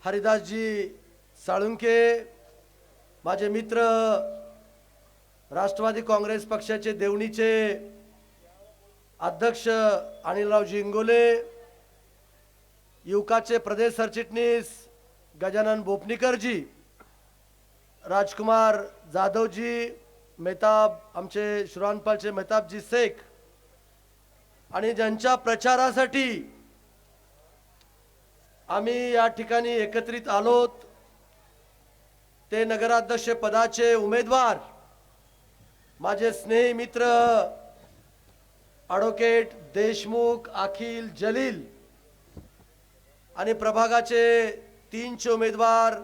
हरिदासजी साळुंके, माझे मित्र राष्ट्रवादी काँग्रेस पक्षाचे देवणीचे अध्यक्ष अनिलरावजी इंगोले, युवकाचे प्रदेश सरचिटणीस गजानन बोपनीकरजी, राजकुमार जाधवजी, मेहताब आमचे श्रावणपालचे मेहताबजी शेख, आणि ज्यांच्या प्रचारासाठी आम्ही या ठिकाणी एकत्रित आलोत ते नगराध्यक्ष पदाचे उमेदवार माझे स्नेही मित्र ॲडव्होकेट देशमुख अखिल जलील, आणि प्रभागाचे 3चे उमेदवार,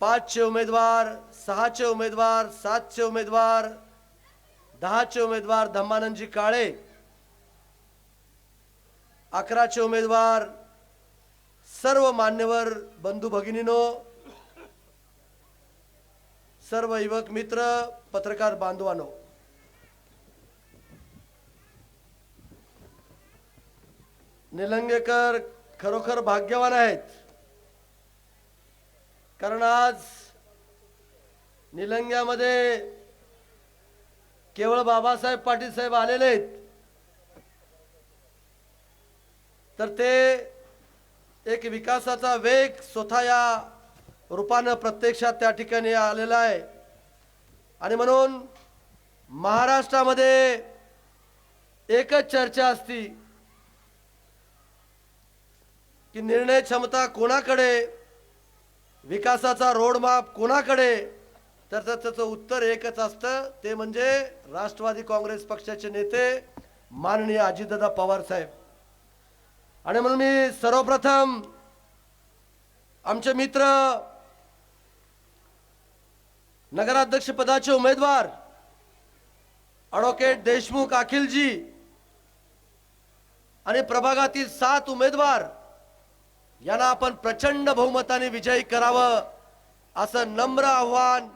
5चे उमेदवार, 6चे उमेदवार, 7चे उमेदवार, 10चे उमेदवार धम्मानंदजी काळे, 11चे उमेदवार, सर्व मान्यवर बंधू भगिनीनो, सर्व युवक मित्र, पत्रकार बांधवांनो, निलंगेकर खरोखर भाग्यवान आहेत, कारण आज निलंग्यामध्ये केवळ बाबासाहेब पाटील साहेब आलेले आहेत, तर ते एक विकासाचा वेग स्वतः या रूपानं प्रत्यक्षात त्या ठिकाणी आलेला आहे. आणि म्हणून महाराष्ट्रामध्ये एकच चर्चा असती की निर्णय क्षमता कोणाकडे, विकासाचा रोडमॅप कोणाकडे, तर त्याचं उत्तर एकच असतं, ते म्हणजे राष्ट्रवादी काँग्रेस पक्षाचे नेते माननीय अजितदादा पवार साहेब. आणि म्हणून मी सर्वप्रथम आमचे मित्र नगराध्यक्ष पदाचे उमेदवार ॲडव्होकेट देशमुख अखिलजी आणि प्रभागातील 7 उमेदवार यांना आपण प्रचंड बहुमताने विजयी करावं असं नम्र आव्हान,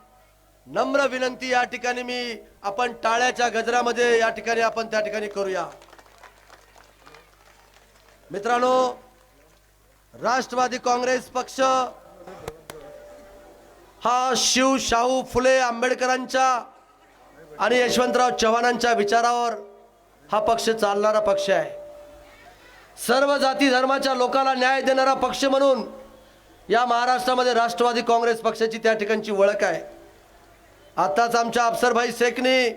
नम्र विनंती या ठिकाणी मी आपण टाळ्याच्या गजरामध्ये या ठिकाणी आपण त्या ठिकाणी करूया. मित्रांनो, राष्ट्रवादी काँग्रेस पक्ष हा शिव शाहू फुले आंबेडकरांच्या आणि यशवंतराव चव्हाणांच्या विचारावर हा पक्ष चालणारा पक्ष आहे. सर्व जाती धर्माच्या लोकांना न्याय देणारा पक्ष म्हणून या महाराष्ट्रामध्ये राष्ट्रवादी काँग्रेस पक्षाची त्या ठिकाणची ओळख आहे. आताच आमच्या अफसरभाई शेखनी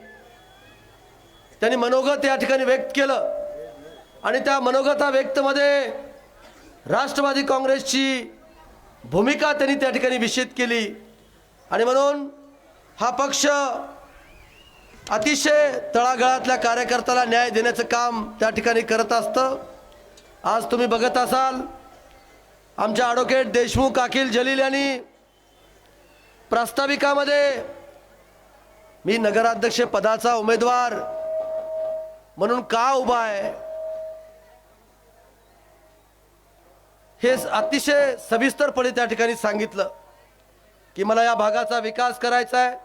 त्यांनी मनोगत या ठिकाणी व्यक्त केलं आणि त्या मनोगता व्यक्तमध्ये राष्ट्रवादी काँग्रेसची भूमिका त्यांनी त्या ठिकाणी विषद केली. आणि म्हणून हा पक्ष अतिशय तळागाळातल्या कार्यकर्त्याला न्याय देण्याचं काम त्या ठिकाणी करत असतं. आज तुम्ही बघत असाल आमच्या ॲडव्होकेट देशमुख अखिल जलील यांनी प्रास्ताविकामध्ये मी नगराध्यक्ष पदाचा उमेदवार म्हणून का उभा आहे हे अतिशय सविस्तरपणे त्या ठिकाणी सांगितलं की मला या भागाचा विकास करायचा आहे,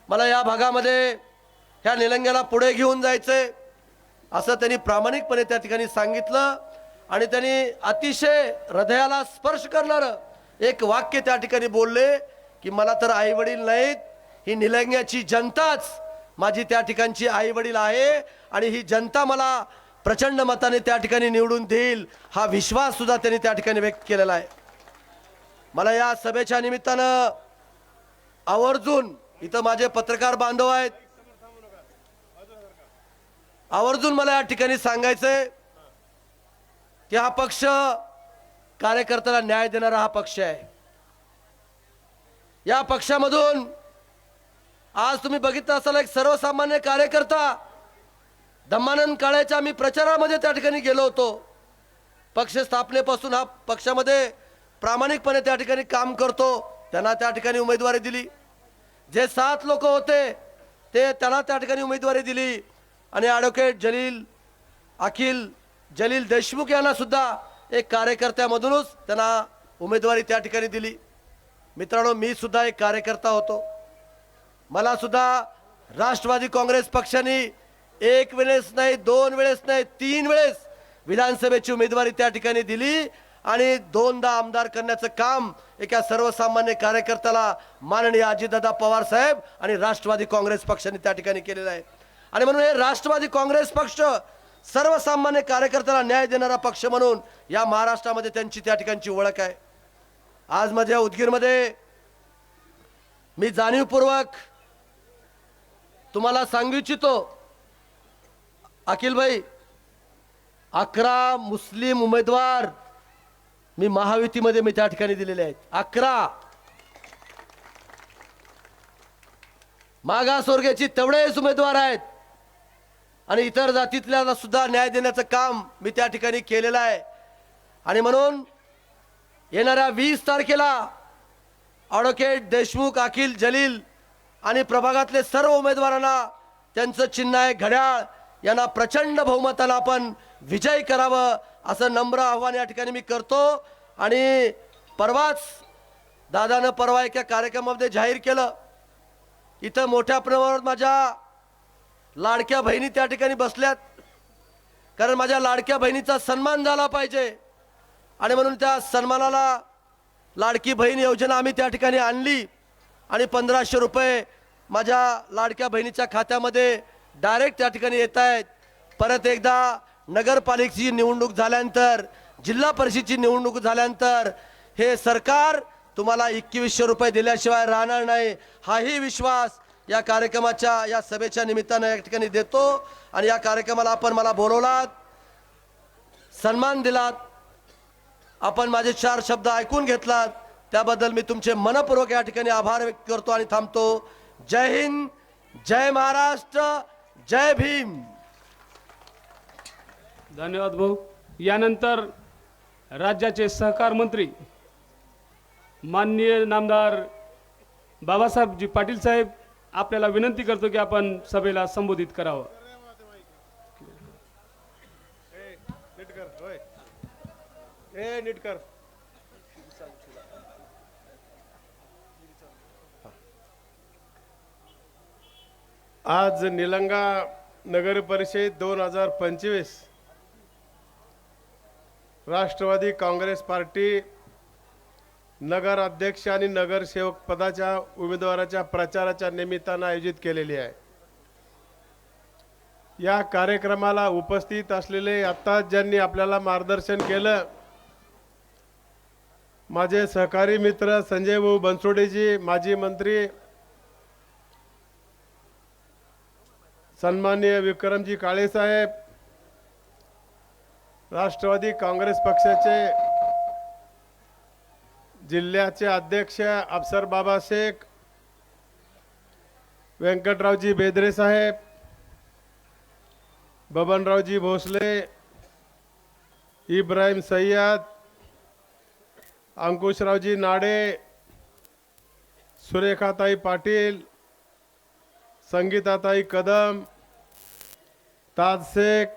मला या भागामध्ये ह्या निलंग्याला पुढे घेऊन जायचंय असं त्यांनी प्रामाणिकपणे त्या ठिकाणी सांगितलं आणि त्यांनी अतिशय हृदयाला स्पर्श करणारं एक वाक्य त्या ठिकाणी बोलले की मला तर आई वडील नाहीत, ही निलंग्याची जनताच माझी त्या ठिकाणची आई वडील आहे आणि ही जनता मला प्रचंड मताने त्या ठिकाणी निवडून देईल हा विश्वास सुद्धा त्यांनी त्या ठिकाणी व्यक्त केलेला आहे. मला या सभेच्या निमित्तानं आवर्जून इथं माझे पत्रकार बांधव आहेत, आवर्जून मला या ठिकाणी सांगायचंय की हा पक्ष कार्यकर्त्याला न्याय देणारा हा पक्ष आहे. या पक्षामधून आज तुम्ही बघितलं असाल एक सर्वसामान्य कार्यकर्ता धम्मानंद काळेच्या आम्ही प्रचारामध्ये त्या ठिकाणी गेलो होतो. पक्ष स्थापनेपासून हा पक्षामध्ये प्रामाणिकपणे त्या ठिकाणी काम करतो, त्यांना त्या ठिकाणी उमेदवारी दिली. जे 7 लोक होते ते त्यांना त्या ठिकाणी उमेदवारी दिली आणि ॲडव्होकेट अखिल जलील देशमुख यांना सुद्धा एक कार्यकर्त्यामधूनच त्यांना उमेदवारी त्या ठिकाणी दिली. मित्रांनो, मी सुद्धा एक कार्यकर्ता होतो. मला सुद्धा राष्ट्रवादी काँग्रेस पक्षाने एक वेळेस नाही, 2 वेळेस नाही, 3 वेळेस विधानसभेची उमेदवारी त्या ठिकाणी दिली आणि 2दा आमदार करण्याचं काम एका सर्वसामान्य कार्यकर्त्याला माननीय अजितदादा पवार साहेब आणि राष्ट्रवादी काँग्रेस पक्षाने त्या ठिकाणी केलेलं आहे. आणि म्हणून हे राष्ट्रवादी काँग्रेस पक्ष सर्वसामान्य कार्यकर्त्याला न्याय देणारा पक्ष म्हणून या महाराष्ट्रामध्ये त्यांची त्या ठिकाणची ओळख आहे. आज माझ्या उदगीरमध्ये मी जाणीवपूर्वक तुम्हाला सांगू इच्छितो, अखिल भाई, 11 मुस्लिम उमेदवार मी महायुतीमध्ये मी त्या ठिकाणी दिलेले आहेत. 11 मागासवर्गाची तेवढेच उमेदवार आहेत आणि इतर जातीतल्या सुद्धा न्याय देण्याचं काम मी त्या ठिकाणी केलेलं आहे. आणि म्हणून येणाऱ्या 20 तारखेला ॲडव्होकेट देशमुख, अखिल जलील आणि प्रभागातले सर्व उमेदवारांना त्यांचं चिन्ह आहे घड्याळ, यांना प्रचंड बहुमतानं आपण विजय करावं असं नम्र आव्हान या ठिकाणी मी करतो. आणि परवाच दादानं परवा एका कार्यक्रमामध्ये जाहीर केलं, इथं मोठ्या प्रमाणावर माझ्या लाडक्या बहिणी त्या ठिकाणी बसल्यात, कारण माझ्या लाडक्या बहिणीचा सन्मान झाला पाहिजे आणि म्हणून त्या सन्मानाला लाडकी बहीण योजना आम्ही त्या ठिकाणी आणली आणि 1500 रुपये माझ्या लाडक्या बहिणीच्या खात्यामध्ये डायरेक्ट त्या ठिकाणी येत आहेत. परत एकदा नगरपालिकेची निवडणूक झाल्यानंतर, जिल्हा परिषदेची निवडणूक झाल्यानंतर हे सरकार तुम्हाला 2100 रुपये दिल्याशिवाय राहणार नाही हाही विश्वास या कार्यक्रमाच्या, या सभेच्या निमित्तानं या ठिकाणी देतो. आणि या कार्यक्रमाला आपण मला बोलवलात, सन्मान दिलात, आपण माझे 4 शब्द ऐकून घेतलात, त्याबद्दल मी तुमचे मनपूर्वक या ठिकाणी आभार व्यक्त करतो आणि थांबतो. जय हिंद, जय महाराष्ट्र, जय भीम.
धन्यवाद भाऊ. यानंतर राज्याचे सहकार मंत्री माननीय नामदार बाबासाहेबजी पाटील साहेब आपल्याला विनंती करतो की आपण सभेला संबोधित करावं.
आज निलंगा नगर परिषद 2025 राष्ट्रवादी काँग्रेस पार्टी नगर अध्यक्ष आणि नगरसेवक पदाच्या उमेदवाराच्या प्रचाराच्या निमित्तानं आयोजित केलेली आहे. या कार्यक्रमाला उपस्थित असलेले आता ज्यांनी आपल्याला मार्गदर्शन केलं, माझे सहकारी मित्र संजय भाऊ बनसोडेजी, माजी मंत्री सन्माननीय विक्रमजी काळे साहेब, राष्ट्रवादी काँग्रेस पक्षाचे जिल्ह्याचे अध्यक्ष अफसर बाबा शेख, व्यंकटरावजी बेदरे साहेब, बबनरावजी भोसले, इब्राहिम सय्यद, अंकुशरावजी नाडे, सुरेखाताई पाटील, संगीताताई कदम, ताज शेख,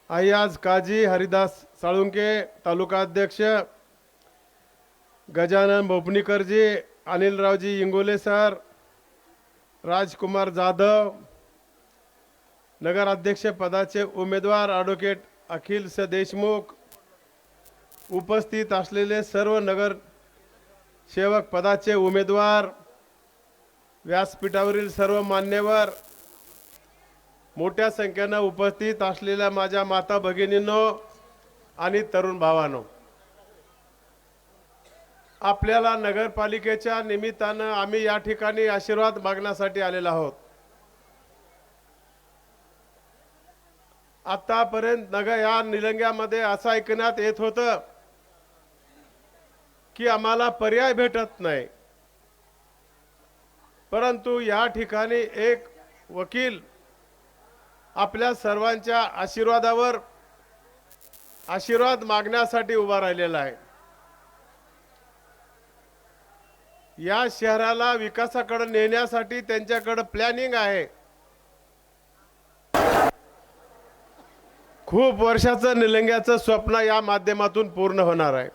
अय्याज काजी, हरिदास साळुंके तालुका अध्यक्ष, गजानन भोपनीकरजी, अनिलरावजी इंगोले सर, राजकुमार जाधव, नगराध्यक्ष पदाचे उमेदवार ॲडव्होकेट अखिल देशमुख, उपस्थित असलेले सर्व नगर सेवक पदाचे उमेदवार, व्यासपीठावरील सर्व मान्यवर, मोठ्या संख्येनं उपस्थित असलेल्या माझ्या माता भगिनींनो आणि तरुण भावांनो, आपल्याला नगरपालिकेच्या निमित्तानं आम्ही या ठिकाणी आशीर्वाद मागण्यासाठी आलेलो आहोत. आतापर्यंत या निलंग्यामध्ये असं ऐकण्यात येत होतं की आम्हाला पर्याय भेटत नाही, परंतु या ठिकाणी एक वकील आपल्या सर्वांच्या आशीर्वादावर आशीर्वाद मागण्यासाठी उभा राहिलेला आहे. या शहराला विकासाकडे नेण्यासाठी त्यांच्याकडे प्लॅनिंग आहे. खूप वर्षाचं निलंग्याचं स्वप्न या माध्यमातून पूर्ण होणार आहे.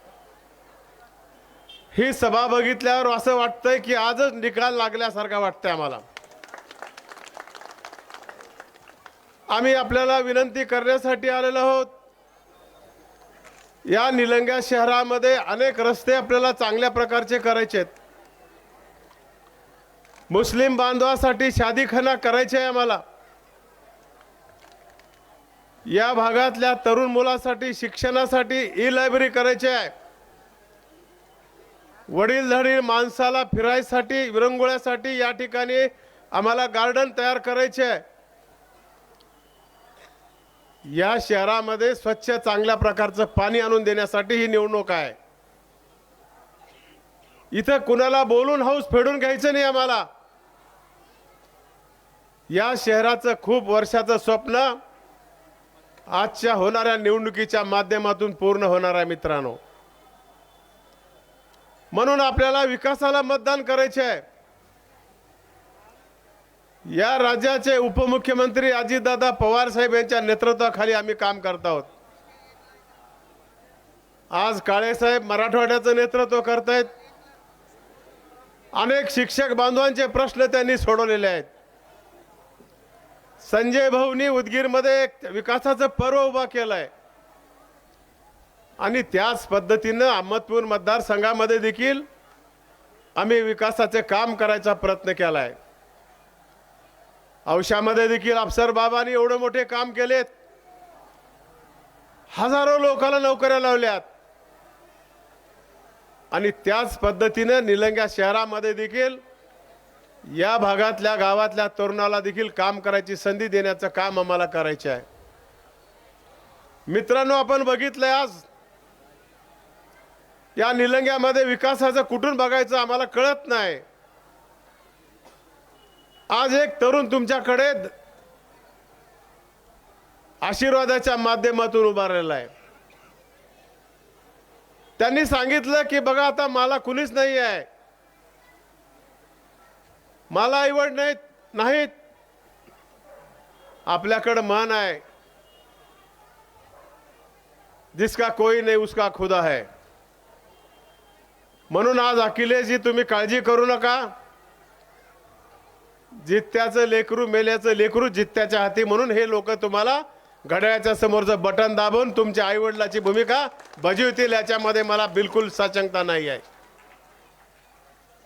ही सभा बघितल्यावर असं वाटतंय की आजच निकाल लागल्यासारखा वाटतंय आम्हाला. आम्ही आपल्याला विनंती करण्यासाठी आलेलो आहोत. या निलंग्या शहरामध्ये अनेक रस्ते आपल्याला चांगल्या प्रकारचे करायचे आहेत. मुस्लिम बांधवासाठी शादीखाना करायचे आहे आम्हाला. या भागातल्या तरुण मुलासाठी शिक्षणासाठी ई लायब्ररी करायची आहे. वडीलधारी माणसाला फिरायसाठी विरंगुळ्यासाठी या ठिकाणी आम्हाला गार्डन तयार करायचे आहे. या शहरामध्ये स्वच्छ चांगल्या प्रकारचं पाणी आणून देण्यासाठी ही निवडणूक आहे. इथं कुणाला बोलून हाऊस फेडून घ्यायचं नाही आम्हाला. या शहराचं खूप वर्षाचं स्वप्न आजच्या होणाऱ्या निवडणुकीच्या माध्यमातून पूर्ण होणार आहे मित्रांनो. म्हणून आपल्याला विकासाला मतदान करायचे आहे. या राज्याचे उपमुख्यमंत्री अजितदादा पवार साहेब यांच्या नेतृत्वाखाली आम्ही काम करत आहोत. आज काळे साहेब मराठवाड्याचं नेतृत्व करतायत. अनेक शिक्षक बांधवांचे प्रश्न त्यांनी सोडवलेले आहेत. संजय भाऊंनी उदगीरमध्ये एक विकासाचं पर्व उभा केलंय आणि त्याच पद्धतीनं अहमदपूर मतदारसंघामध्ये देखील आम्ही विकासाचे काम करायचा प्रयत्न केलाय. औशामध्ये देखील अफसर बाबांनी एवढे मोठे काम केलेत. हजारो लोकांना नोकऱ्या लावल्यात आणि त्याच पद्धतीने निलंग्या शहरामध्ये देखील या भागातल्या गावातल्या तरुणाला देखील काम करायची संधी देण्याचं काम आम्हाला करायचे आहे. मित्रांनो, आपण बघितलंय आज या निलंग्यामध्ये विकासाचं कुठून बघायचं आम्हाला कळत नाही. आज एक तरुण तुमच्याकडे आशीर्वादाच्या माध्यमातून उभा राहिला आहे. त्यांनी सांगितलं की बघा आता मला कुणीच नाही आहे, मला आईवड नाहीत, आपल्याकडे मान आहे, जिसका कोई नहीं उसका खुदा है. म्हणून आज अखिलेशजी तुम्ही काळजी करू नका. जित्याचं लेकरू मेल्याचं लेकरू जित्याच्या हाती, म्हणून हे लोक तुम्हाला घड्याळाच्या समोरचं बटन दाबून तुमच्या आईवडिलाची भूमिका बजावतील याच्यामध्ये मला बिलकुल साशंकता नाही आहे.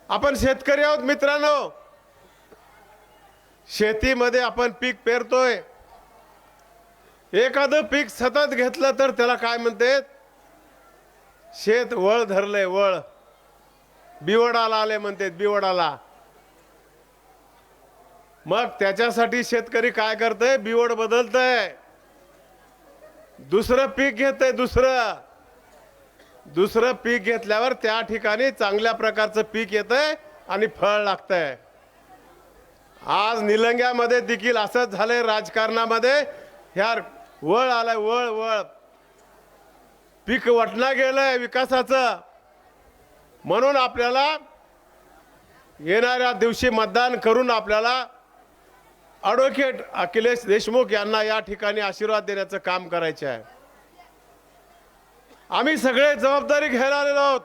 आपण शेतकरी आहोत मित्रांनो. शेतीमध्ये आपण पीक पेरतोय. एखादं पीक सतत घेतलं तर त्याला काय म्हणते, शेत वळ धरलंय, वळ बिवडाला आले म्हणते, बिवडाला. मग त्याच्यासाठी शेतकरी काय करतंय, बिवड बदलतंय, दुसरं पीक घेतंय. दुसरं पीक घेतल्यावर त्या ठिकाणी चांगल्या प्रकारचं पीक येतंय आणि फळ लागतंय. आज निलंग्यामध्ये देखील असंच झालंय. राजकारणामध्ये ह्या वळ आलाय, वळ वळ पीक वटणं गेलंय विकासाचं. म्हणून आपल्याला येणाऱ्या दिवशी मतदान करून आपल्याला ॲडव्होकेट अखिलेश देशमुख यांना या ठिकाणी आशीर्वाद देण्याचं काम करायचे आहे. आम्ही सगळे जबाबदारी घ्यायला आलेलो आहोत.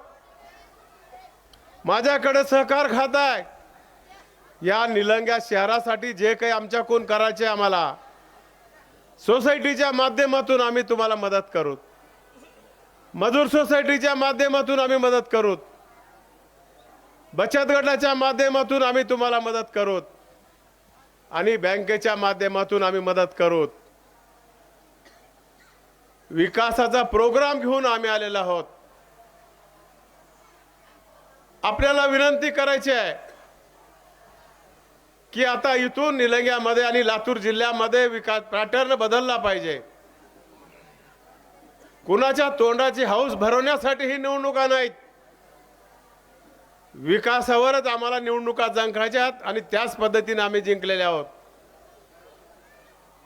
माझ्याकडे सहकार खातं आहे. या निलंग्या शहरासाठी जे काही आमच्याकडून करायचे आम्हाला सोसायटीच्या माध्यमातून आम्ही तुम्हाला मदत करू, मजूर सोसायटीच्या माध्यमातून आम्ही मदत करू, बचत गटाच्या माध्यमातून आम्ही तुम्हाला मदत करू आणि बँकेच्या माध्यमातून आम्ही मदत करू. विकासाचा प्रोग्राम घेऊन आम्ही आलेलो आहोत. आपल्याला विनंती करायची आहे की आता इथून निलंग्यामध्ये आणि लातूर जिल्ह्यामध्ये विकास पॅटर्न बदलला पाहिजे. कुणाच्या तोंडाची हौस भरवण्यासाठी ही निवडणुका नाहीत. विकासावरच आम्हाला निवडणुका जिंकायच्यात आणि त्याच पद्धतीने आम्ही जिंकलेले आहोत.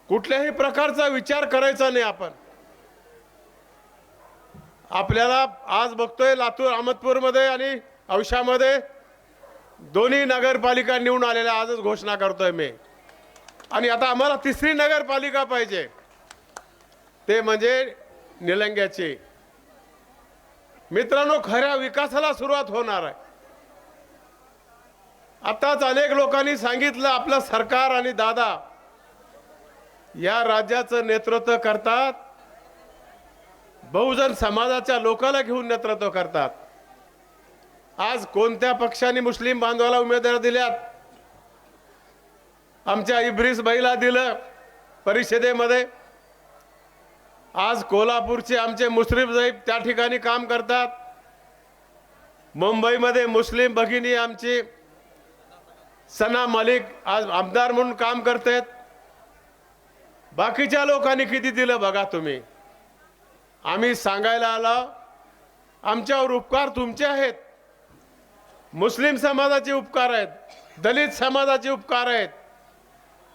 कुठल्याही प्रकारचा विचार करायचा नाही आपण. आपल्याला आज बघतोय लातूर अहमदपूरमध्ये आणि औशामध्ये दोन्ही नगरपालिका निवडून आलेल्या आजच घोषणा करतोय मी. आणि आता आम्हाला तिसरी नगरपालिका पाहिजे, ते म्हणजे निलंग्याची. मित्रांनो, खऱ्या विकासाला सुरुवात होणार आहे. आताच अनेक लोकांनी सांगितलं आपलं सरकार आणि दादा या राज्याचं नेतृत्व करतात, बहुजन समाजाच्या लोकांना घेऊन नेतृत्व करतात. आज कोणत्या पक्षाने मुस्लिम बांधवाला उमेदवार दिल्यात? आमच्या इब्रिस बाईला दिलं परिषदेमध्ये. आज कोल्हापूरचे आमचे मुश्रीफ साहेब त्या ठिकाणी काम करतात. मुंबईमध्ये मुस्लिम भगिनी आमची सना मलिक आज आमदार म्हणून काम करतात. बाकीच्या लोकांनी किती दिलं बघा तुम्ही. आम्ही सांगायला आलो, आमच्यावर उपकार तुमचे आहेत, मुस्लिम समाजाचे उपकार आहेत, दलित समाजाचे उपकार आहेत.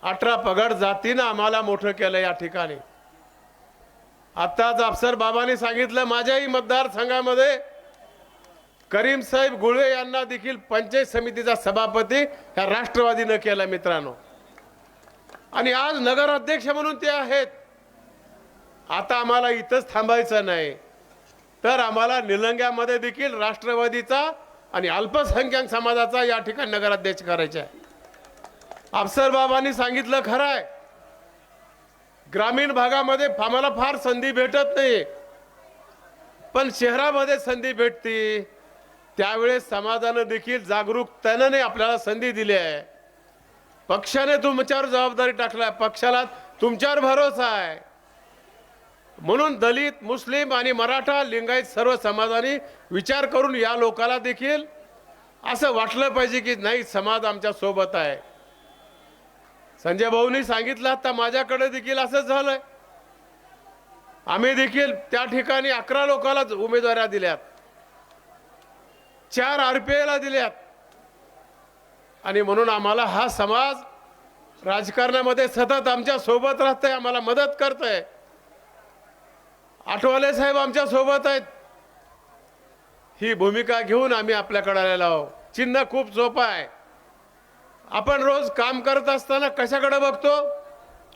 18 पगड जातीनं आम्हाला मोठं केलं या ठिकाणी. आताच अफसर बाबांनी सांगितलं, माझ्याही मतदारसंघामध्ये करीम साहेब गुळवे यांना देखील पंचायत समितीचा सभापती ह्या राष्ट्रवादीनं केला मित्रांनो. आणि आज नगराध्यक्ष म्हणून ते आहेत. आता आम्हाला इथंच थांबायचं नाही, तर आम्हाला निलंग्यामध्ये देखील राष्ट्रवादीचा आणि अल्पसंख्याक समाजाचा या ठिकाणी नगराध्यक्ष करायचा आहे. अफसर बाबांनी सांगितलं खरं आहे, ग्रामीण भागामध्ये आम्हाला फार संधी भेटत नाही, पण शहरामध्ये संधी भेटते. त्यावेळेस समाजानं देखील जागरूकतेने आपल्याला संधी दिली आहे. पक्षाने तुमच्यावर जबाबदारी टाकलाय, पक्षाला तुमच्यावर भरोसा आहे. म्हणून दलित, मुस्लिम आणि मराठा, लिंगायत सर्व समाजाने विचार करून या लोकांना देखील असं वाटलं पाहिजे की नाही, समाज आमच्या सोबत आहे. संजय भाऊंनी सांगितलं, आता माझ्याकडे देखील असंच झालंय. आम्ही देखील त्या ठिकाणी 11 लोकांना उमेदवाऱ्या दिल्यात, 4 RPA दिल्यात. आणि म्हणून आम्हाला हा समाज राजकारणामध्ये सतत आमच्या सोबत राहतोय, आम्हाला मदत करतोय. आठवले साहेब आमच्या सोबत आहेत. ही भूमिका घेऊन आम्ही आपल्याकडे आलेलो आहोत. चिन्ह खूप सोपं आहे. आपण रोज काम करत असताना कशाकडे बघतो?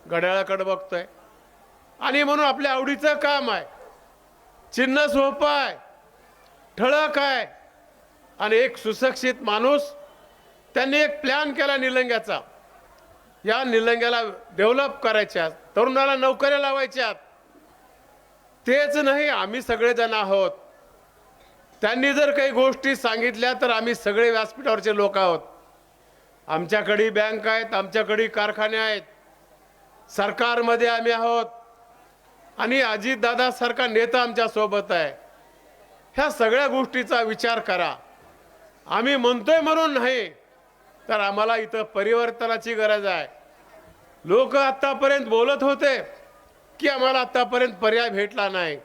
घड्याळाकडे बघतोय. आणि म्हणून आपल्या आवडीचं काम आहे. चिन्ह सोपं आहे, ठळक आहे. आणि एक सुशिक्षित माणूस त्यांनी एक प्लॅन केला निलंग्याचा. या निलंग्याला डेव्हलप करायच्या, तरुणाला नोकऱ्या लावायच्या. तेच नाही, आम्ही सगळेजण आहोत. त्यांनी जर काही गोष्टी सांगितल्या तर आम्ही सगळे व्यासपीठावरचे लोक आहोत. आमच्याकडे बँक आहेत, आमच्याकडे कारखाने आहेत, सरकारमध्ये आम्ही आहोत आणि अजितदादा सारखा नेता आमच्या सोबत आहे. ह्या सगळ्या गोष्टीचा विचार करा. आम्ही म्हणतोय म्हणून नाही, तर आम्हाला इथं परिवर्तनाची गरज आहे. लोक आतापर्यंत बोलत होते की आम्हाला आतापर्यंत पर्याय भेटला नाही,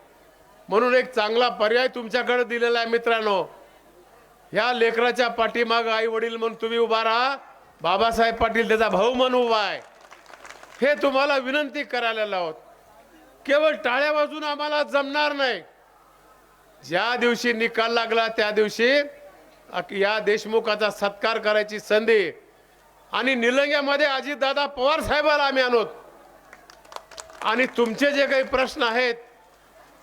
म्हणून एक चांगला पर्याय तुमच्याकडे दिलेला आहे मित्रांनो. ह्या लेकराच्या पाठीमाग आई वडील म्हणून तुम्ही उभा राहा, बाबासाहेब पाटील त्याचा भाऊ म्हणून उभा आहे. हे तुम्हाला विनंती करायला आहोत. केवळ टाळ्या वाजून आम्हाला जमणार नाही. ज्या दिवशी निकाल लागला त्या दिवशी या देशमुखाचा सत्कार करायची संधी आणि निलंग्यामध्ये अजितदादा पवार साहेबाला आम्ही आणू आणि तुमचे जे काही प्रश्न आहेत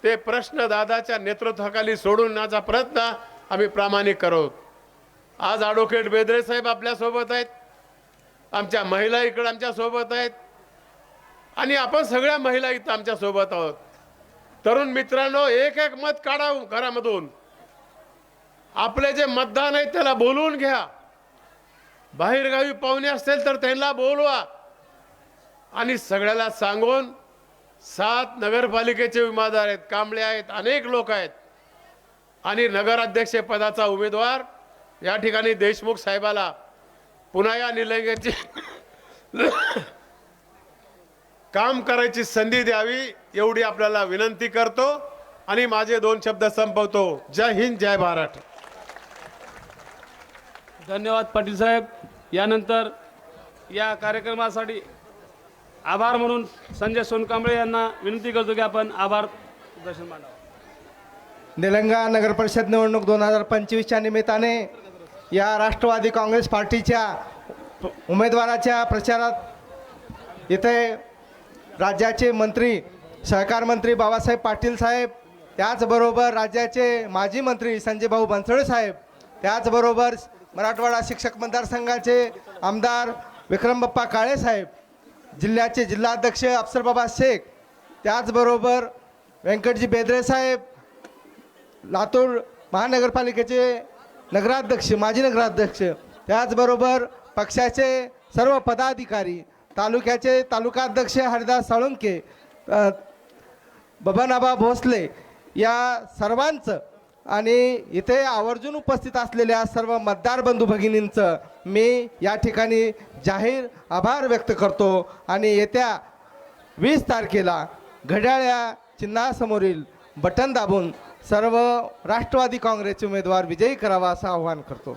ते प्रश्न दादाच्या नेतृत्वाखाली सोडवण्याचा प्रयत्न आम्ही प्रामाणिक करू. आज ॲडव्होकेट बेदरे साहेब आपल्या सोबत आहेत. आमच्या महिला इकडं आमच्या सोबत आहेत आणि आपण सगळ्या महिला इथं आमच्या सोबत आहोत. तरुण मित्रांनो, एक एक मत काढा घरामधून. आपले जे मतदान आहे त्याला बोलवून घ्या. बाहेरगावी पाहुणे असतील तर त्यांना बोलवा आणि सगळ्याला सांगून 7 नगरपालिकेचे उमेदवार आहेत, कांबळे आहेत, अनेक लोक आहेत आणि नगराध्यक्ष पदाचा उमेदवार या ठिकाणी देशमुख साहेबाला पुन्हा या निलंग्याची काम करायची संधी द्यावी एवढी आपल्याला विनंती करतो आणि माझे 2 शब्द संपवतो. जय हिंद, जय महाराष्ट्र.
धन्यवाद पाटील साहेब. यानंतर या कार्यक्रमासाठी आभार म्हणून संजय सोनकांबळे यांना विनंती करतो की आपण आभार दर्शन मांडावं.
निलंगा नगर परिषद निवडणूक 2025च्या निमित्ताने या राष्ट्रवादी काँग्रेस पार्टीच्या उमेदवाराच्या प्रचारात इथे राज्याचे मंत्री, सहकार मंत्री बाबासाहेब पाटील साहेब, त्याचबरोबर राज्याचे माजी मंत्री संजय भाऊ बनसोडे साहेब, त्याचबरोबर मराठवाडा शिक्षक मतदारसंघाचे आमदार विक्रम बाप्पा काळे साहेब, जिल्ह्याचे जिल्हाध्यक्ष अफसरबाबा शेख, त्याचबरोबर व्यंकटजी बेदरे साहेब, लातूर महानगरपालिकेचे नगराध्यक्ष, माजी नगराध्यक्ष, त्याचबरोबर पक्षाचे सर्व पदाधिकारी, तालुक्याचे तालुकाध्यक्ष हरिदास साळुंके, बबनआबा भोसले, या सर्वांचं आणि इथे आवर्जून उपस्थित असलेल्या सर्व मतदार बंधू भगिनींचं मी या ठिकाणी जाहीर आभार व्यक्त करतो आणि येत्या 20 तारखेला घड्याळ या चिन्हासमोरील बटन दाबून सर्व राष्ट्रवादी काँग्रेसचे उमेदवार विजयी करावा असं आवाहन करतो.